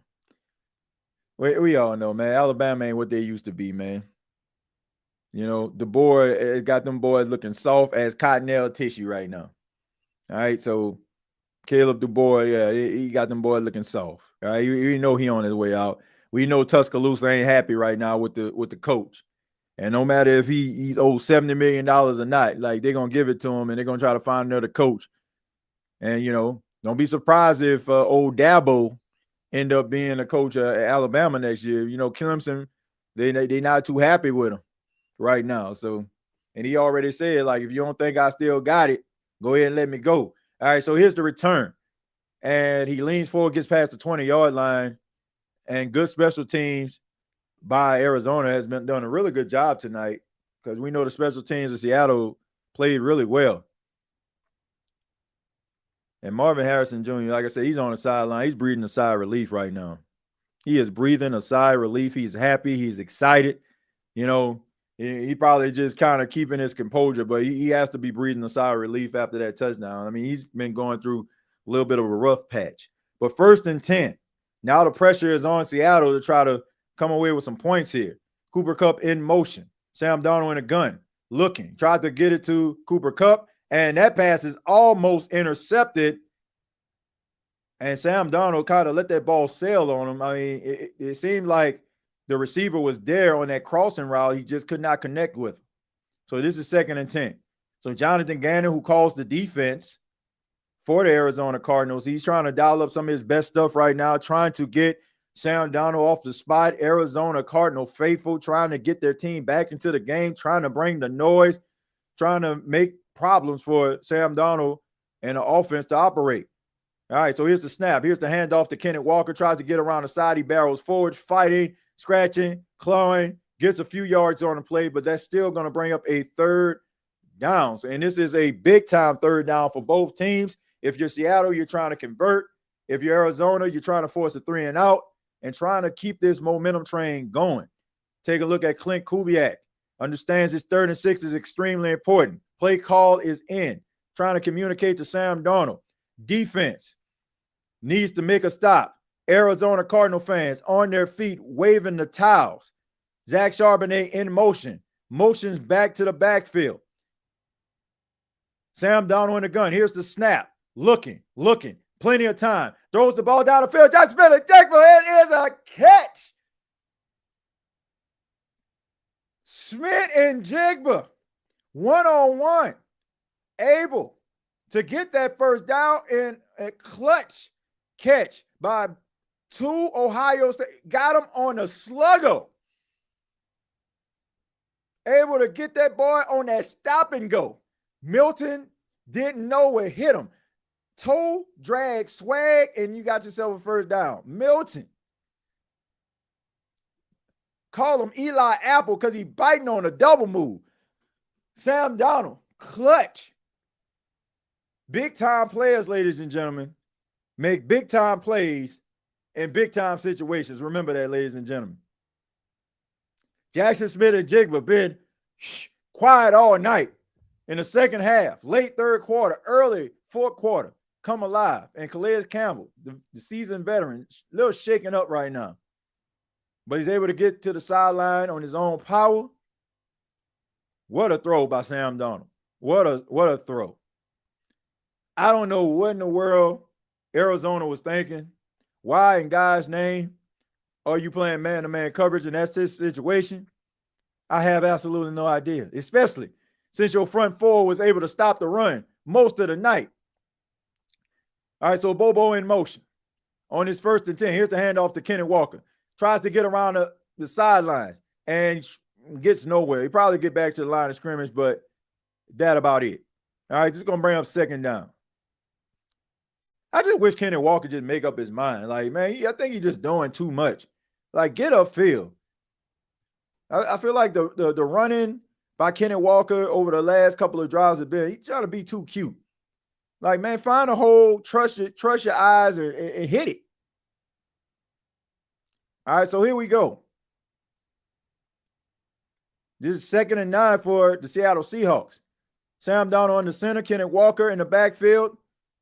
We all know, man. Alabama ain't what they used to be, man. You know, the board, it got them boys looking soft as cottonelle tissue right now. All right, so Caleb DuBois, yeah, he got them boys looking soft. All right, you know he on his way out. We know Tuscaloosa ain't happy right now with the coach. And no matter if he's owed $70 million or not, like, they're going to give it to him and they're going to try to find another coach. And, you know, don't be surprised if old Dabo end up being a coach at Alabama next year. You know, Clemson, they not too happy with him right now. So, and he already said, like, if you don't think I still got it, go ahead and let me go. All right, so here's the return. And he leans forward, gets past the 20-yard line, and good special teams by Arizona has been done a really good job tonight, because we know the special teams of Seattle played really well. And Marvin Harrison Jr., like I said, he's on the sideline. He's breathing a sigh of relief right now. He is breathing a sigh of relief. He's happy. He's excited. You know, he probably just kind of keeping his composure, but he has to be breathing a sigh of relief after that touchdown. I mean, he's been going through a little bit of a rough patch. But 1st and 10. Now the pressure is on Seattle to try to come away with some points here. Cooper Kupp in motion. Sam Darnold in a gun. Looking. Tried to get it to Cooper Kupp. And that pass is almost intercepted. And Sam Darnold kind of let that ball sail on him. I mean, it seemed like the receiver was there on that crossing route. He just could not connect with him. So this is 2nd and 10. So Jonathan Gannon, who calls the defense for the Arizona Cardinals, he's trying to dial up some of his best stuff right now, trying to get Sam Darnold off the spot. Arizona Cardinal faithful, trying to get their team back into the game, trying to bring the noise, trying to make problems for Sam Darnold and the offense to operate. All right, so here's the snap. Here's the handoff to Kenneth Walker. Tries to get around the side. He barrels forward, fighting, scratching, clawing, gets a few yards on the play, but that's still going to bring up a 3rd down. And this is a big-time 3rd down for both teams. If you're Seattle, you're trying to convert. If you're Arizona, you're trying to force a 3 and out and trying to keep this momentum train going. Take a look at Clint Kubiak. Understands his 3rd and 6 is extremely important. Play call is in. Trying to communicate to Sam Darnold. Defense needs to make a stop. Arizona Cardinal fans on their feet waving the towels. Zach Charbonnet in motion. Motions back to the backfield. Sam Darnold in the gun. Here's the snap. Looking. Plenty of time. Throws the ball down the field. Jackson Smith-Njigba. It is a catch. Smith-Njigba, one-on-one, able to get that first down in a clutch catch by two Ohio State. Got him on a sluggo. Able to get that boy on that stop and go. Milton didn't know it hit him. Toe, drag, swag, and you got yourself a first down. Milton. Call him Eli Apple because he biting on a double move. Sam Darnold, clutch. Big-time players, ladies and gentlemen, make big-time plays in big-time situations. Remember that, ladies and gentlemen. Jackson Smith-Njigba been quiet all night in the second half, late third quarter, early fourth quarter, come alive. And Calais Campbell, the seasoned veteran, a little shaken up right now. But he's able to get to the sideline on his own power. What a throw by Sam Darnold. What a throw. I don't know what in the world Arizona was thinking. Why in God's name are you playing man-to-man coverage in that situation? I have absolutely no idea, especially since your front four was able to stop the run most of the night. All right, so Bobo in motion on his 1st and 10. Here's the handoff to Kenny Walker. Tries to get around the sidelines and gets nowhere. He probably get back to the line of scrimmage, but that about it. All right, this is going to bring up 2nd down. I just wish Kenny Walker just make up his mind. Like, man, I think he's just doing too much. Like, get upfield. I feel like the running by Kenny Walker over the last couple of drives have been, he's trying to be too cute. Like, man, find a hole, trust your eyes, and hit it. All right, so here we go. This is 2nd and 9 for the Seattle Seahawks. Sam Darnold on the center, Kenny Walker in the backfield.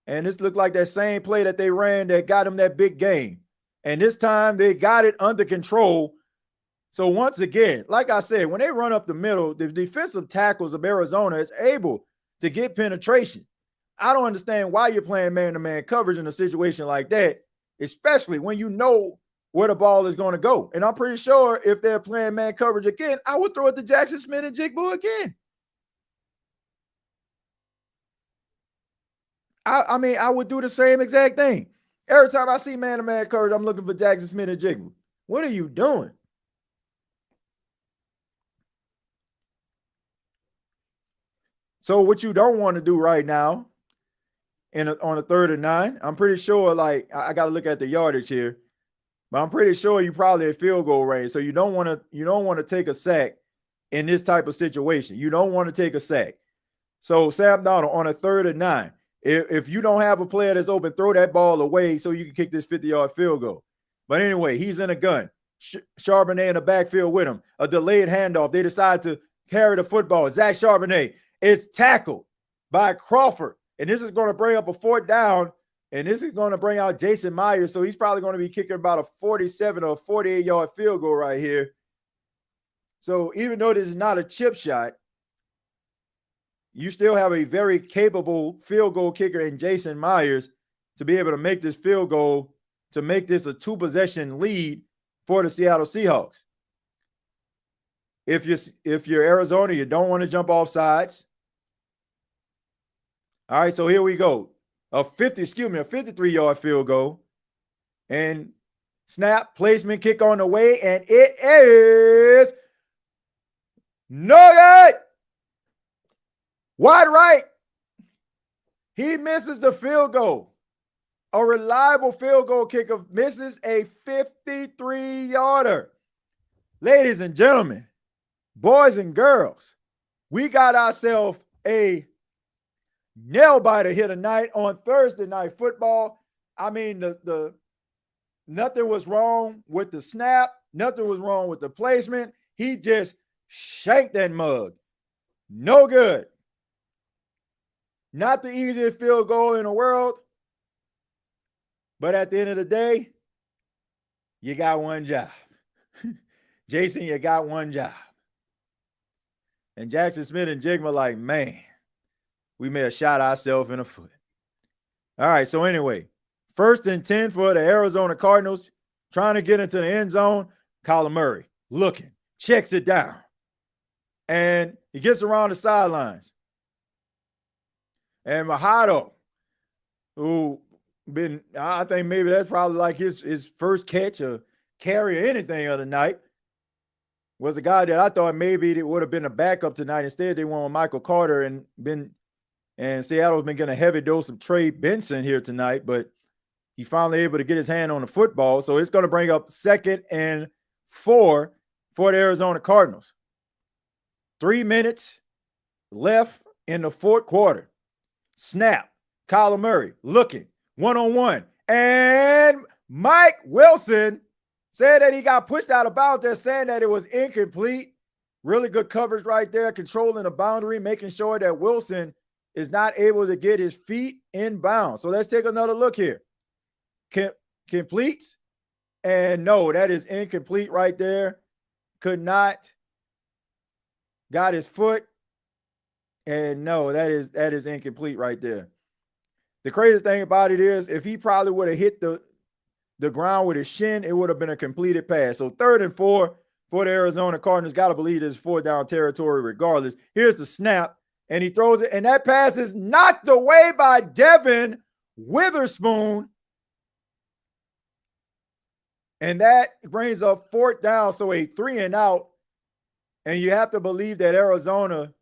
And this looked like that same play that they ran that got them that big game. And this time they got it under control. So once again, like I said, when they run up the middle, the defensive tackles of Arizona is able to get penetration. I don't understand why you're playing man-to-man coverage in a situation like that, especially when you know where the ball is going to go. And I'm pretty sure if they're playing man coverage again, I would throw it to Jackson Smith-Njigba again. I mean, I would do the same exact thing. Every time I see man-to-man coverage, I'm looking for Jackson Smith-Njigba. What are you doing? So what you don't want to do right now on a 3rd and 9, I'm pretty sure, like, I got to look at the yardage here, but I'm pretty sure you probably at field goal range. So you don't want to take a sack in this type of situation. You don't want to take a sack. So Sam Darnold on a 3rd and 9. If you don't have a player that's open, throw that ball away so you can kick this 50-yard field goal. But anyway, he's in a gun. Charbonnet in the backfield with him. A delayed handoff. They decide to carry the football. Zach Charbonnet is tackled by Crawford. And this is going to bring up a 4th down. And this is going to bring out Jason Myers. So he's probably going to be kicking about a 47 or 48-yard field goal right here. So even though this is not a chip shot, you still have a very capable field goal kicker in Jason Myers to be able to make this field goal, to make this a 2-possession lead for the Seattle Seahawks. If you're Arizona, you don't want to jump off sides. All right, so here we go. A 53-yard field goal. And snap, placement, kick on the way, and it is no good. Wide right. He misses the field goal. A reliable field goal kicker misses a 53-yarder. Ladies and gentlemen, boys and girls, we got ourselves a nail biter here tonight on Thursday Night Football. I mean, the nothing was wrong with the snap. Nothing was wrong with the placement. He just shanked that mug. No good. Not the easiest field goal in the world. But at the end of the day, you got one job. Jason, you got one job. And Jackson Smith and Jigma like, man, we may have shot ourselves in the foot. All right, so anyway, 1st and 10 for the Arizona Cardinals, trying to get into the end zone. Kyler Murray looking, checks it down, and he gets around the sidelines. And Machado, who I think maybe that's probably like his first catch or carry or anything of the night, was a guy that I thought maybe it would have been a backup tonight. Instead, they went with Michael Carter and Seattle's been getting a heavy dose of Trey Benson here tonight, but he finally able to get his hand on the football. So it's going to bring up 2nd and 4 for the Arizona Cardinals. 3 minutes left in the 4th quarter. Snap. Kyler Murray looking one-on-one. And Mike Wilson said that he got pushed out of bounds there, saying that it was incomplete. Really good coverage right there, controlling the boundary, making sure that Wilson is not able to get his feet in bounds. So let's take another look here. Completes. And no, that is incomplete right there. Could not. Got his foot. And no, that is incomplete right there. The craziest thing about it is if he probably would have hit the ground with his shin, it would have been a completed pass. So 3rd and 4 for the Arizona Cardinals. Got to believe this is 4th down territory regardless. Here's the snap, and he throws it, and that pass is knocked away by Devin Witherspoon. And that brings up 4th down, so a 3 and out. And you have to believe that Arizona,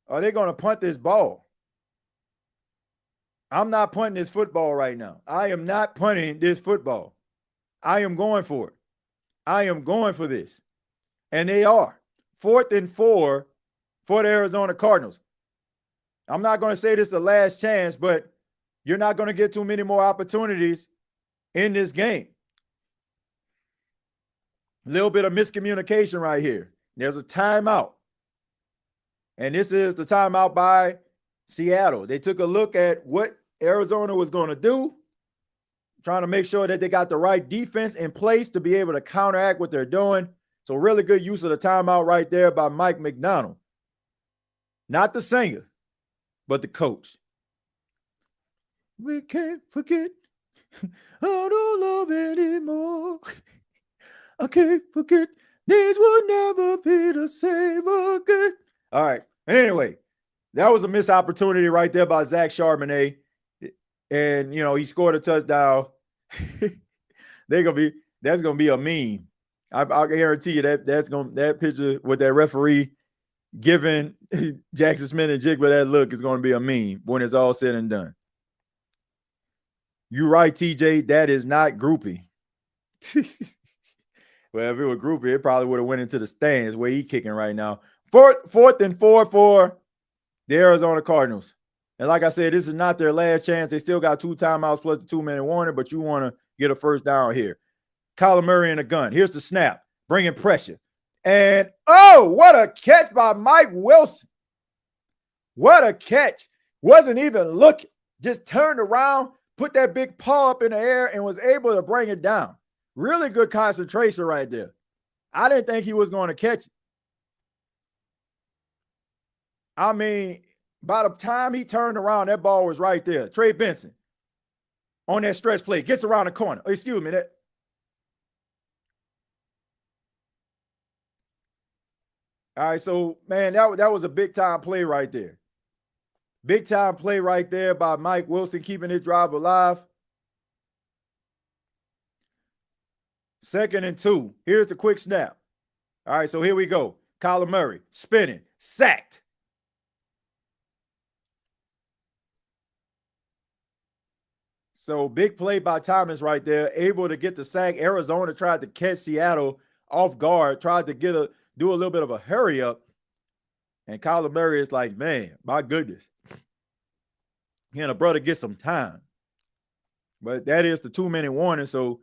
are they going to punt this ball? I'm not punting this football right now. I am not punting this football. I am going for it. I am going for this. And they are. 4th and 4 for the Arizona Cardinals. I'm not going to say this is the last chance, but you're not going to get too many more opportunities in this game. A little bit of miscommunication right here. There's a timeout. And this is the timeout by Seattle. They took a look at what Arizona was going to do, trying to make sure that they got the right defense in place to be able to counteract what they're doing. So really good use of the timeout right there by Mike McDonald. Not the singer, but the coach. We can't forget I don't love anymore. I can't forget these will never be the same again. All right. Anyway, that was a missed opportunity right there by Zach Charbonnet. And, he scored a touchdown. That's going to be a meme. I guarantee you that picture with that referee giving Jackson Smith and Jigba that look is going to be a meme when it's all said and done. You're right, TJ. That is not groupie. Well, if it was groupie, it probably would have went into the stands where he's kicking right now. 4th and 4 for the Arizona Cardinals. And like I said, this is not their last chance. They still got 2 timeouts plus the 2-minute warning, but you want to get a first down here. Kyler Murray in a gun. Here's the snap, bringing pressure. And, what a catch by Mike Wilson. What a catch. Wasn't even looking. Just turned around, put that big paw up in the air, and was able to bring it down. Really good concentration right there. I didn't think he was going to catch it. I mean, by the time he turned around, that ball was right there. Trey Benson on that stretch play gets around the corner. Excuse me. All right, so, man, that was a big-time play right there. Big-time play right there by Mike Wilson, keeping his drive alive. 2nd and 2. Here's the quick snap. All right, so here we go. Kyler Murray spinning, sacked. So big play by Thomas right there, able to get the sack. Arizona tried to catch Seattle off guard, tried to do a little bit of a hurry up. And Kyler Murray is like, man, my goodness. Can a brother get some time? But that is the 2-minute warning, so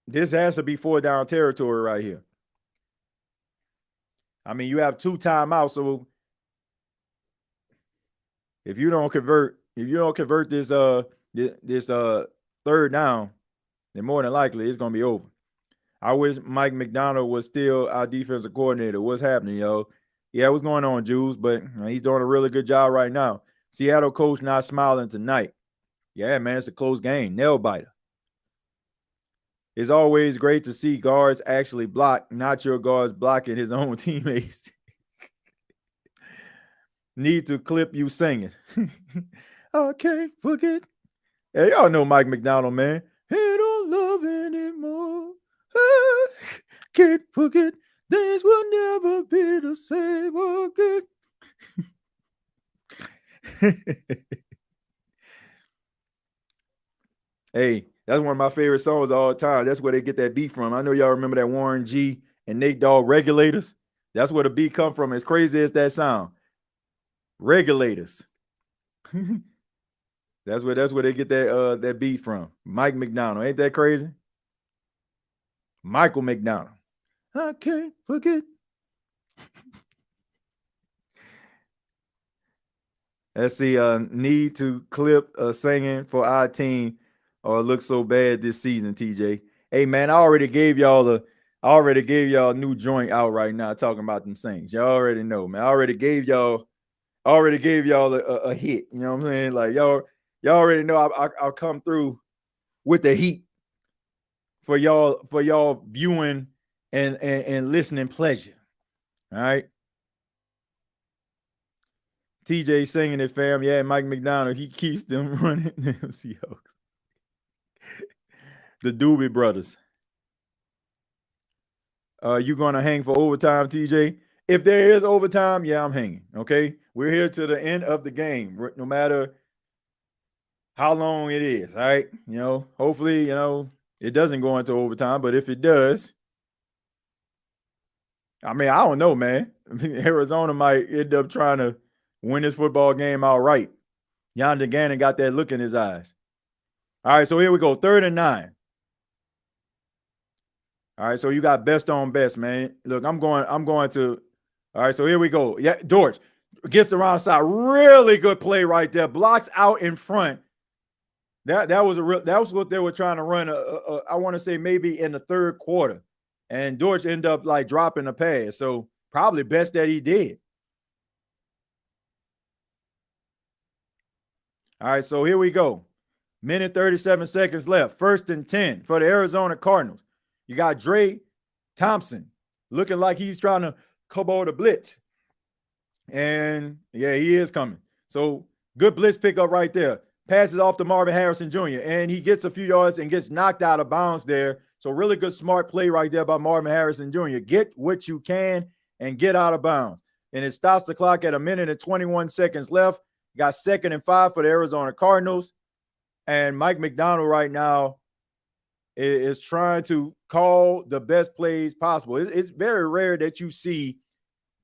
this has to be 4th down territory right here. I mean, you have 2 timeouts, so if you don't convert this 3rd down, then more than likely it's going to be over. I wish Mike McDonald was still our defensive coordinator. What's happening, yo? Yeah, what's going on, Jules? But he's doing a really good job right now. Seattle coach not smiling tonight. Yeah, man, it's a close game. Nail biter. It's always great to see guards actually block, not your guards blocking his own teammates. Need to clip you singing. I can't forget. Hey, y'all know Mike McDonald, man. I don't love anymore. I can't forget. Things will never be the same again. Hey, that's one of my favorite songs of all time. That's where they get that beat from. I know y'all remember that Warren G and Nate Dogg Regulators. That's where the beat come from. As crazy as that sound. Regulators. That's where they get that beat from. Mike McDonald. Ain't that crazy? Michael McDonald. I can't forget. Let's see. Need to clip singing for our team or look so bad this season, TJ. Hey man, I already gave y'all a new joint out right now talking about them Saints. Y'all already know, man. I already gave y'all a hit. You know what I'm saying? Like y'all already know I'll come through with the heat for y'all viewing and listening pleasure. All right. TJ singing it, fam. Yeah, Mike McDonald, he keeps them running them Seahawks. The Doobie Brothers. You gonna hang for overtime, TJ? If there is overtime, yeah, I'm hanging. Okay, we're here to the end of the game, no matter how long it is. All right, hopefully, it doesn't go into overtime, but if it does, I mean, I don't know, man. Arizona might end up trying to win this football game outright. Yonder Gannon got that look in his eyes. All right, so here we go, 3rd and 9. All right, so you got best on best, man. Look, I'm going to. All right, so here we go. Yeah, Dortch gets the round side. Really good play right there. Blocks out in front. That was what they were trying to run. I want to say maybe in the 3rd quarter, and Dortch ended up like dropping a pass. So probably best that he did. All right, so here we go. Minute 37 seconds left. 1st and 10 for the Arizona Cardinals. You got Trey Thompson looking like he's trying to cover the blitz. And yeah, he is coming. So good blitz pickup right there. Passes off to Marvin Harrison Jr. And he gets a few yards and gets knocked out of bounds there. So really good smart play right there by Marvin Harrison Jr. Get what you can and get out of bounds. And it stops the clock at 1 minute and 21 seconds left. Got 2nd and 5 for the Arizona Cardinals. And Mike McDonald right now is trying to call the best plays possible. It's very rare that you see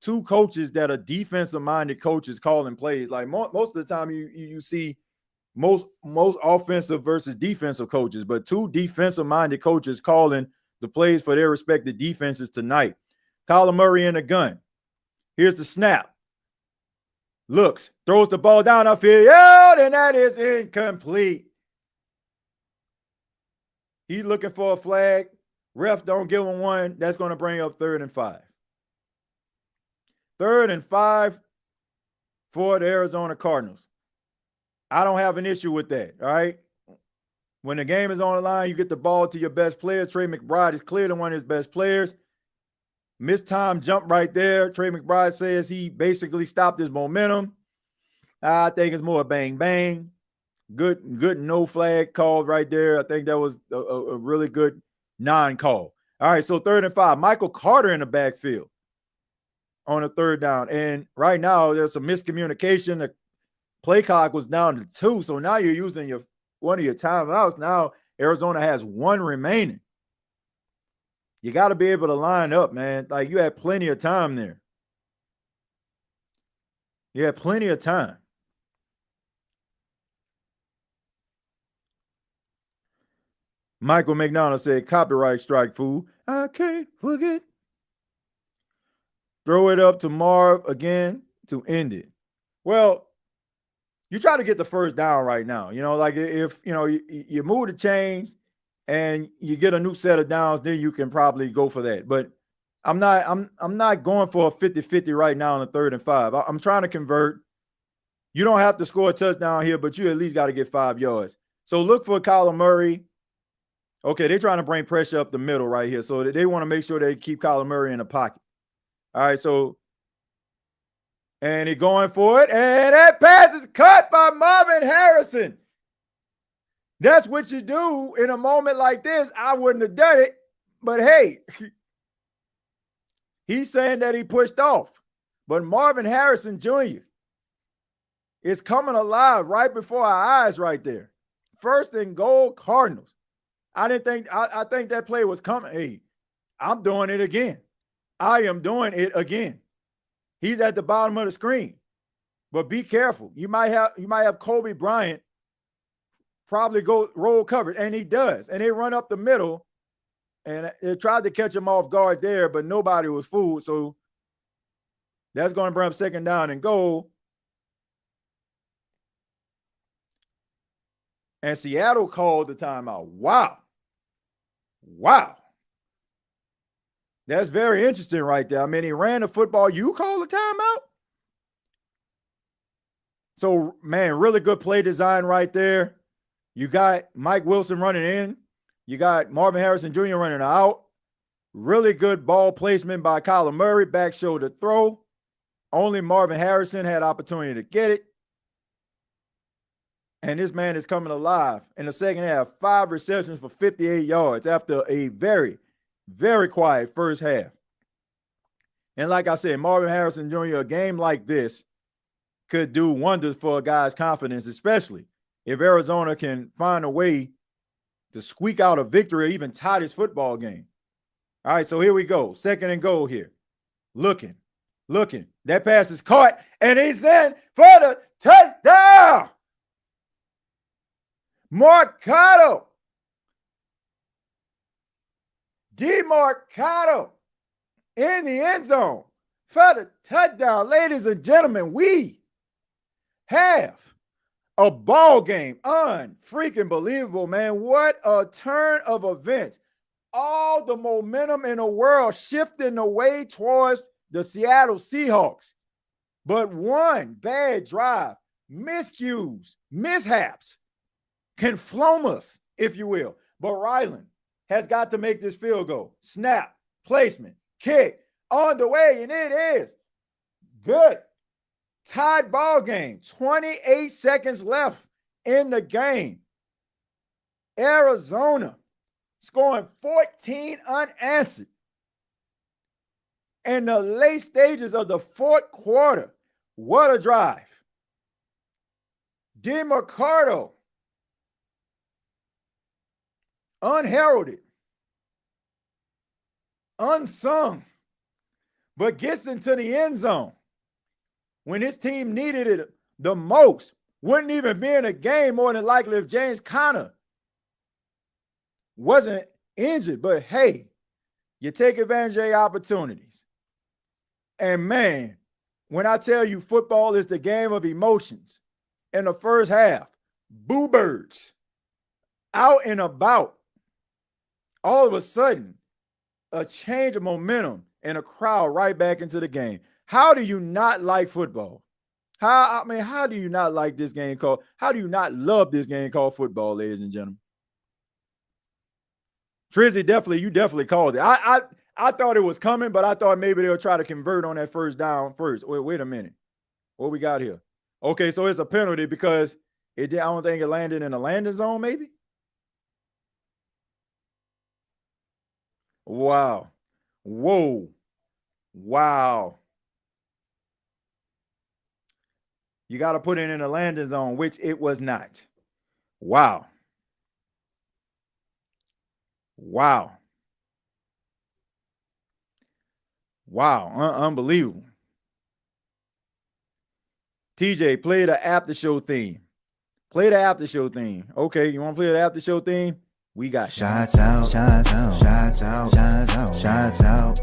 two coaches that are defensive-minded coaches calling plays. Like most of the time you see most offensive versus defensive coaches, but two defensive-minded coaches calling the plays for their respective defenses tonight. Kyler Murray in the gun. Here's the snap. Looks, throws the ball down upfield. Yeah, and that is incomplete. He's looking for a flag. Ref don't give him one. That's going to bring up 3rd and 5. 3rd and 5 for the Arizona Cardinals. I don't have an issue with that, all right? When the game is on the line, you get the ball to your best player. Trey McBride is clearly one of his best players. Missed time jump right there. Trey McBride says he basically stopped his momentum. I think it's more bang, bang. Good no flag called right there. I think that was a really good non-call. All right, so 3rd and 5. Michael Carter in the backfield on a 3rd down. And right now, there's some miscommunication. The play clock was down to 2, so now you're using one of your timeouts. Now Arizona has 1 remaining. You got to be able to line up, man. Like, you had plenty of time there. You had plenty of time. Michael McDonald said, copyright strike, fool. I can't forget. Throw it up to Marv again to end it. Well, you try to get the 1st down right now. Like if, you move the chains and you get a new set of downs, then you can probably go for that. But I'm not going for a 50-50 right now on the 3rd and 5. I'm trying to convert. You don't have to score a touchdown here, but you at least got to get 5 yards. So look for Kyler Murray. Okay, they're trying to bring pressure up the middle right here. So they want to make sure they keep Kyler Murray in the pocket. All right, so and he's going for it, and that pass is cut by Marvin Harrison. That's what you do in a moment like this. I wouldn't have done it, but hey, he's saying that he pushed off. But Marvin Harrison Jr. is coming alive right before our eyes right there. 1st and goal, Cardinals. I think that play was coming. Hey, I'm doing it again. I am doing it again. He's at the bottom of the screen. But be careful. You might have Kobe Bryant probably go roll coverage, and he does. And they run up the middle, and they tried to catch him off guard there, but nobody was fooled. So that's going to bring up 2nd down and goal. And Seattle called the timeout. Wow. That's very interesting right there. I mean, he ran the football. You call the timeout? So, man, really good play design right there. You got Mike Wilson running in. You got Marvin Harrison Jr. running out. Really good ball placement by Kyler Murray. Back shoulder throw. Only Marvin Harrison had opportunity to get it. And this man is coming alive in the second half. 5 receptions for 58 yards after a very, very quiet first half. And like I said, Marvin Harrison Jr., a game like this could do wonders for a guy's confidence, especially if Arizona can find a way to squeak out a victory or even tie this football game. All right, so here we go. 2nd and goal here. Looking. That pass is caught, and he's in for the touchdown. Mercado. DeMarcado in the end zone for the touchdown. Ladies and gentlemen, we have a ball game. Unfreaking believable, man. What a turn of events. All the momentum in the world shifting away towards the Seattle Seahawks. But one bad drive, miscues, mishaps can flome us, if you will. But Ryland has got to make this field goal. Snap, placement, kick, on the way, and it is good. Tied ball game. 28 seconds left in the game. Arizona scoring 14 unanswered. In the late stages of the 4th quarter. What a drive. DeMarcado, unheralded, unsung, but gets into the end zone when his team needed it the most. Wouldn't even be in a game more than likely if James Conner wasn't injured. But hey, you take advantage of your opportunities. And man, when I tell you football is the game of emotions, in the first half, boo birds out and about. All of a sudden, a change of momentum and a crowd right back into the game. How do you not like football? How do you not like this game called? How do you not love this game called football, ladies and gentlemen? Trizzy, you definitely called it. I thought it was coming, but I thought maybe they'll try to convert on that first down first. Wait a minute. What we got here? Okay, so it's a penalty because I don't think it landed in the landing zone, maybe? Wow. Whoa. Wow. You got to put it in the landing zone, which it was not. Wow. Wow. Wow. Unbelievable. TJ, play the after show theme. Play the after show theme. Okay, you want to play the after show theme? We got shots out, shots out, shots out, shots out, shots out.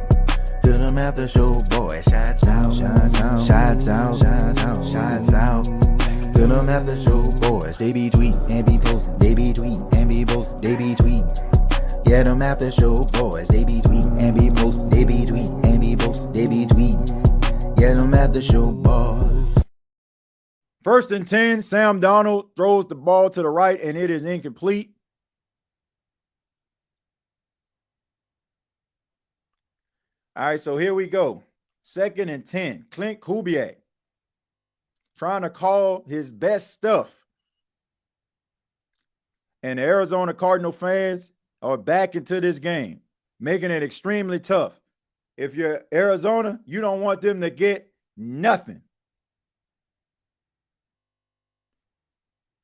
To them after show boys, shots out, shots out, shots out, shots out, shots out. To them after show boys, they be tweet and be post, they be tweet and be post, they be tweet. Yeah, them after show boys, they be tweeting and be post, they be tweeting and be post, they be tweeting. Yeah, them after show boys. 1st and 10, Sam Darnold throws the ball to the right, and it is incomplete. All right, so here we go. 2nd and 10, Clint Kubiak trying to call his best stuff. And the Arizona Cardinal fans are back into this game, making it extremely tough. If you're Arizona, you don't want them to get nothing.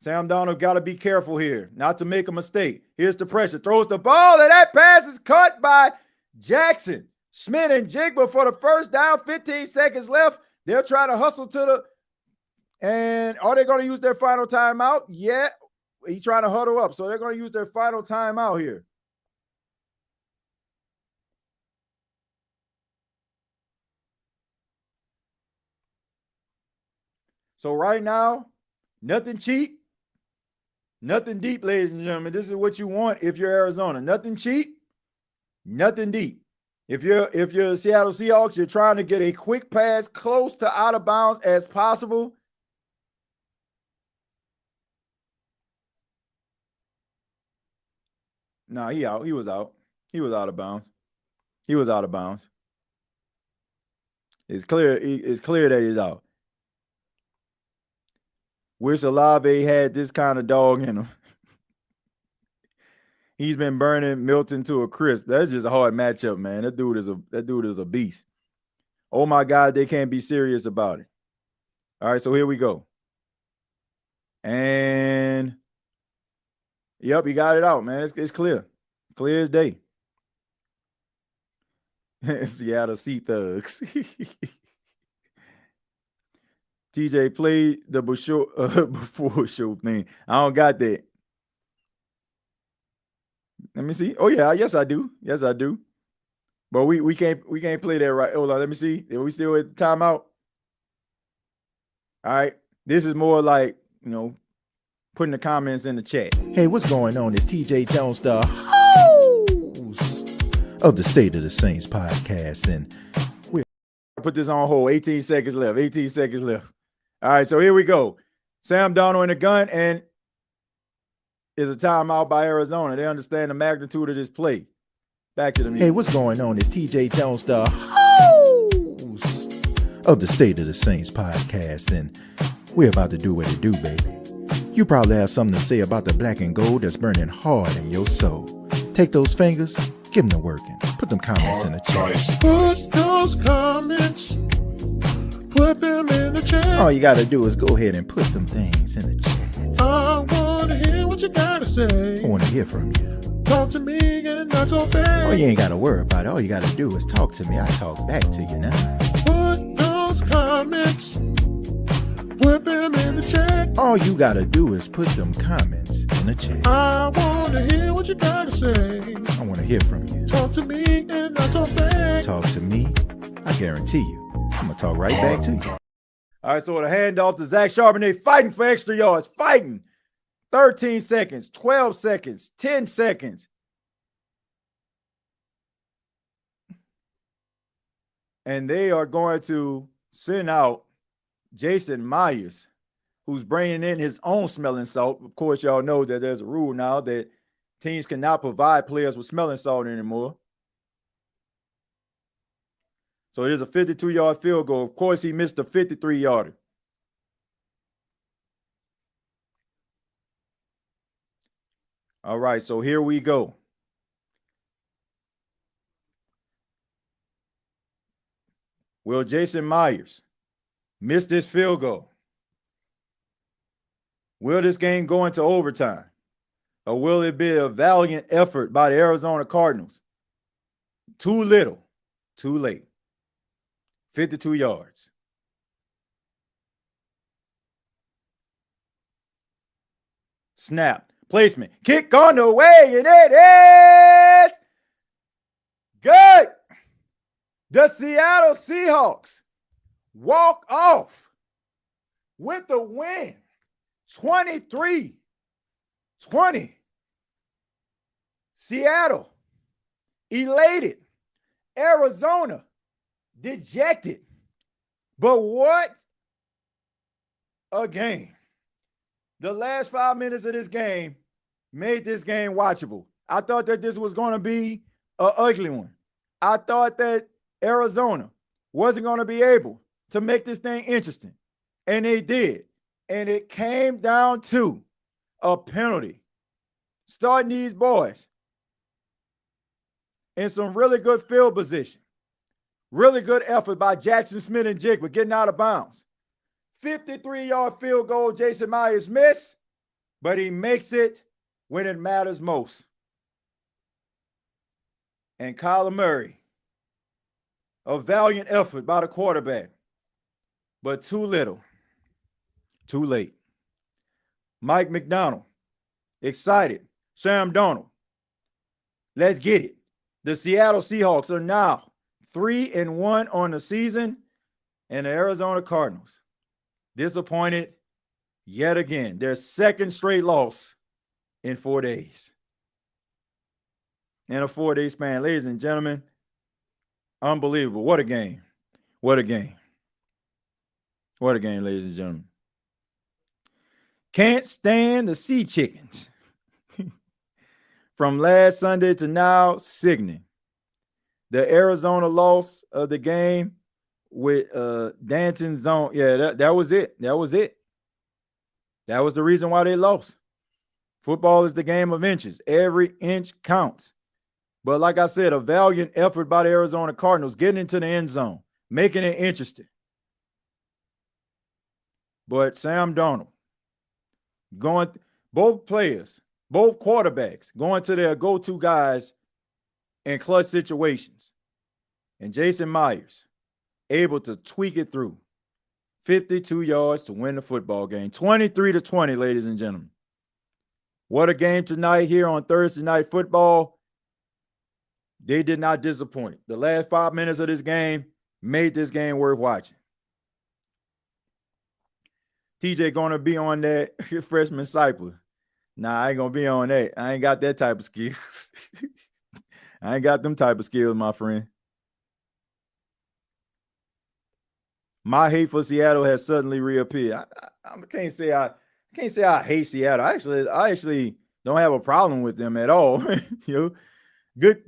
Sam Darnold got to be careful here, not to make a mistake. Here's the pressure. Throws the ball, and that pass is caught by Jackson. Smith and Jigba for the first down, 15 seconds left. They're trying to hustle to the – and are they going to use their final timeout? Yeah, he's trying to huddle up, so they're going to use their final timeout here. So right now, nothing cheap, nothing deep, ladies and gentlemen. This is what you want if you're Arizona. Nothing cheap, nothing deep. If you're the Seattle Seahawks, you're trying to get a quick pass close to out of bounds as possible. No, he out. He was out. He was out of bounds. He was out of bounds. It's clear. It's clear that he's out. Wish Olave had this kind of dog in him. He's been burning Milton to a crisp. That's just a hard matchup, man. That dude is a beast. Oh my God, they can't be serious about it. All right, so here we go. And yep, he got it out, man. It's clear. Clear as day. Seattle Sea Thugs. TJ played the before show thing. I don't got that. Let me see. Oh yeah, yes I do. Yes I do. But we can't play that right. Hold on, let me see. Are we still at timeout? All right. This is more like, putting the comments in the chat. Hey, what's going on? It's TJ Jones, the host of the State of the Saints podcast, and we put this on hold. 18 seconds left. 18 seconds left. All right, so here we go. Sam Darnold in the gun, and is a timeout by Arizona. They understand the magnitude of this play. Back to the music. Hey, what's going on? It's TJ Jones, the host of the State of the Saints podcast, and we're about to do what it do, baby. You probably have something to say about the black and gold that's burning hard in your soul. Take those fingers, give them the working. Put them comments in the chat. Put those comments, put them in the chat. All you gotta do is go ahead and put them things in the chat. I wanna hear what you gotta say. I wanna hear from you. Talk to me and not so bad. Oh, you ain't gotta worry about it. All you gotta do is talk to me. I talk back to you now. Put those comments, put them in the chat. All you gotta do is put them comments in the chat. I wanna hear what you gotta say. I wanna hear from you. Talk to me and not so bad. Talk to me. I guarantee you, I'm gonna talk right back to you. All right, so the handoff to Zach Charbonnet, fighting for extra yards, fighting. 13 seconds, 12 seconds, 10 seconds. And they are going to send out Jason Myers, who's bringing in his own smelling salt. Of course, y'all know that there's a rule now that teams cannot provide players with smelling salt anymore. So it is a 52-yard field goal. Of course, he missed a 53-yarder. All right, so here we go. Will Jason Myers miss this field goal? Will this game go into overtime? Or will it be a valiant effort by the Arizona Cardinals? Too little, too late. 52 yards. Snap. Placement. Kick on the way, and it is good. The Seattle Seahawks walk off with the win. 23-20. Seattle elated. Arizona dejected. But what a game. The last 5 minutes of this game made this game watchable. I thought that this was going to be an ugly one. I thought that Arizona wasn't going to be able to make this thing interesting. And they did. And it came down to a penalty. Starting these boys in some really good field position. Really good effort by Jackson Smith and Jigba getting out of bounds. 53-yard field goal, Jason Myers missed, but he makes it when it matters most. And Kyler Murray, a valiant effort by the quarterback, but too little, too late. Mike McDonald, excited. Sam Darnold, let's get it. The Seattle Seahawks are now 3-1 on the season, and the Arizona Cardinals disappointed yet again. Their second straight loss in 4 days. In a 4-day span, ladies and gentlemen, unbelievable. What a game. What a game. What a game, ladies and gentlemen. Can't stand the Sea Chickens. From last Sunday to now, sickening. The Arizona loss of the game with Danton zone. Yeah, that was it. That was it. That was the reason why they lost. Football is the game of inches. Every inch counts. But like I said, a valiant effort by the Arizona Cardinals getting into the end zone, making it interesting. But Sam Darnold, both players, both quarterbacks going to their go-to guys in clutch situations. And Jason Myers able to tweak it through. 52 yards to win the football game. 23-20, ladies and gentlemen. What a game tonight here on Thursday Night Football. They did not disappoint. The last 5 minutes of this game made this game worth watching. TJ going to be on that freshman cypher. Nah, I ain't going to be on that. I ain't got that type of skills. I ain't got them type of skills, my friend. My hate for Seattle has suddenly reappeared. I can't say I hate Seattle. I actually don't have a problem with them at all. Good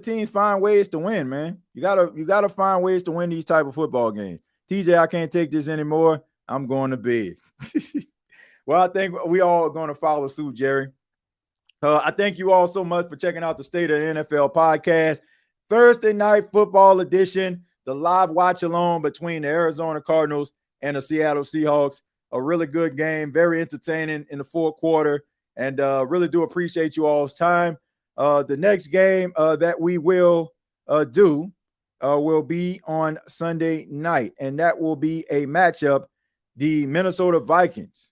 teams find ways to win, man. You gotta find ways to win these type of football games. TJ, I can't take this anymore. I'm going to bed. Well, I think we all are going to follow suit, Jerry. I thank you all so much for checking out the State of the NFL podcast. Thursday night football edition, the live watch along between the Arizona Cardinals and the Seattle Seahawks. A really good game, very entertaining in the fourth quarter, and really do appreciate you all's time. The next game that we will do will be on Sunday night, and that will be a matchup, the Minnesota Vikings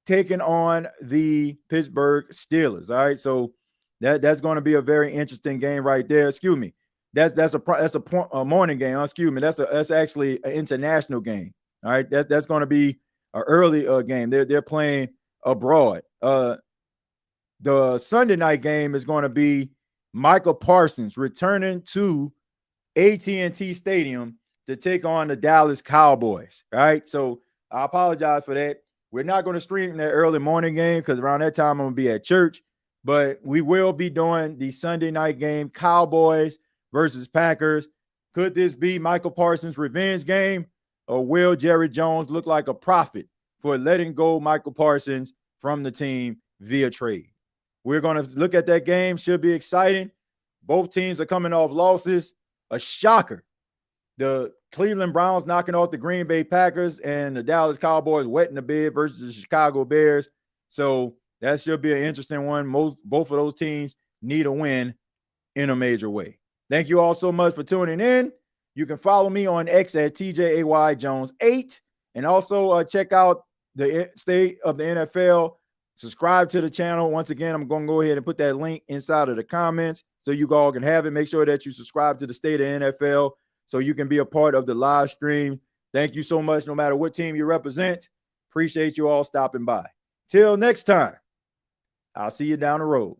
taking on the Pittsburgh Steelers. All right, so that's going to be a very interesting game right there. Excuse me, that's a morning game. Excuse me, that's actually an international game. All right, that's going to be an early game. They're playing abroad. The Sunday night game is going to be Michael Parsons returning to AT&T Stadium to take on the Dallas Cowboys. All right, so I apologize for that. We're not going to stream that early morning game because around that time I'm going to be at church, but we will be doing the Sunday night game, Cowboys versus Packers. Could this be Michael Parsons' revenge game, or will Jerry Jones look like a prophet for letting go Michael Parsons from the team via trade? We're going to look at that game. Should be exciting. Both teams are coming off losses. A shocker. The Cleveland Browns knocking off the Green Bay Packers and the Dallas Cowboys wetting the bed versus the Chicago Bears. So that should be an interesting one. Both of those teams need a win in a major way. Thank you all so much for tuning in. You can follow me on X at TJAYJones8, and also check out the State of the NFL. Subscribe to the channel. Once again, I'm going to go ahead and put that link inside of the comments so you all can have it. Make sure that you subscribe to the State of the NFL so you can be a part of the live stream. Thank you so much, no matter what team you represent. Appreciate you all stopping by. Till next time, I'll see you down the road.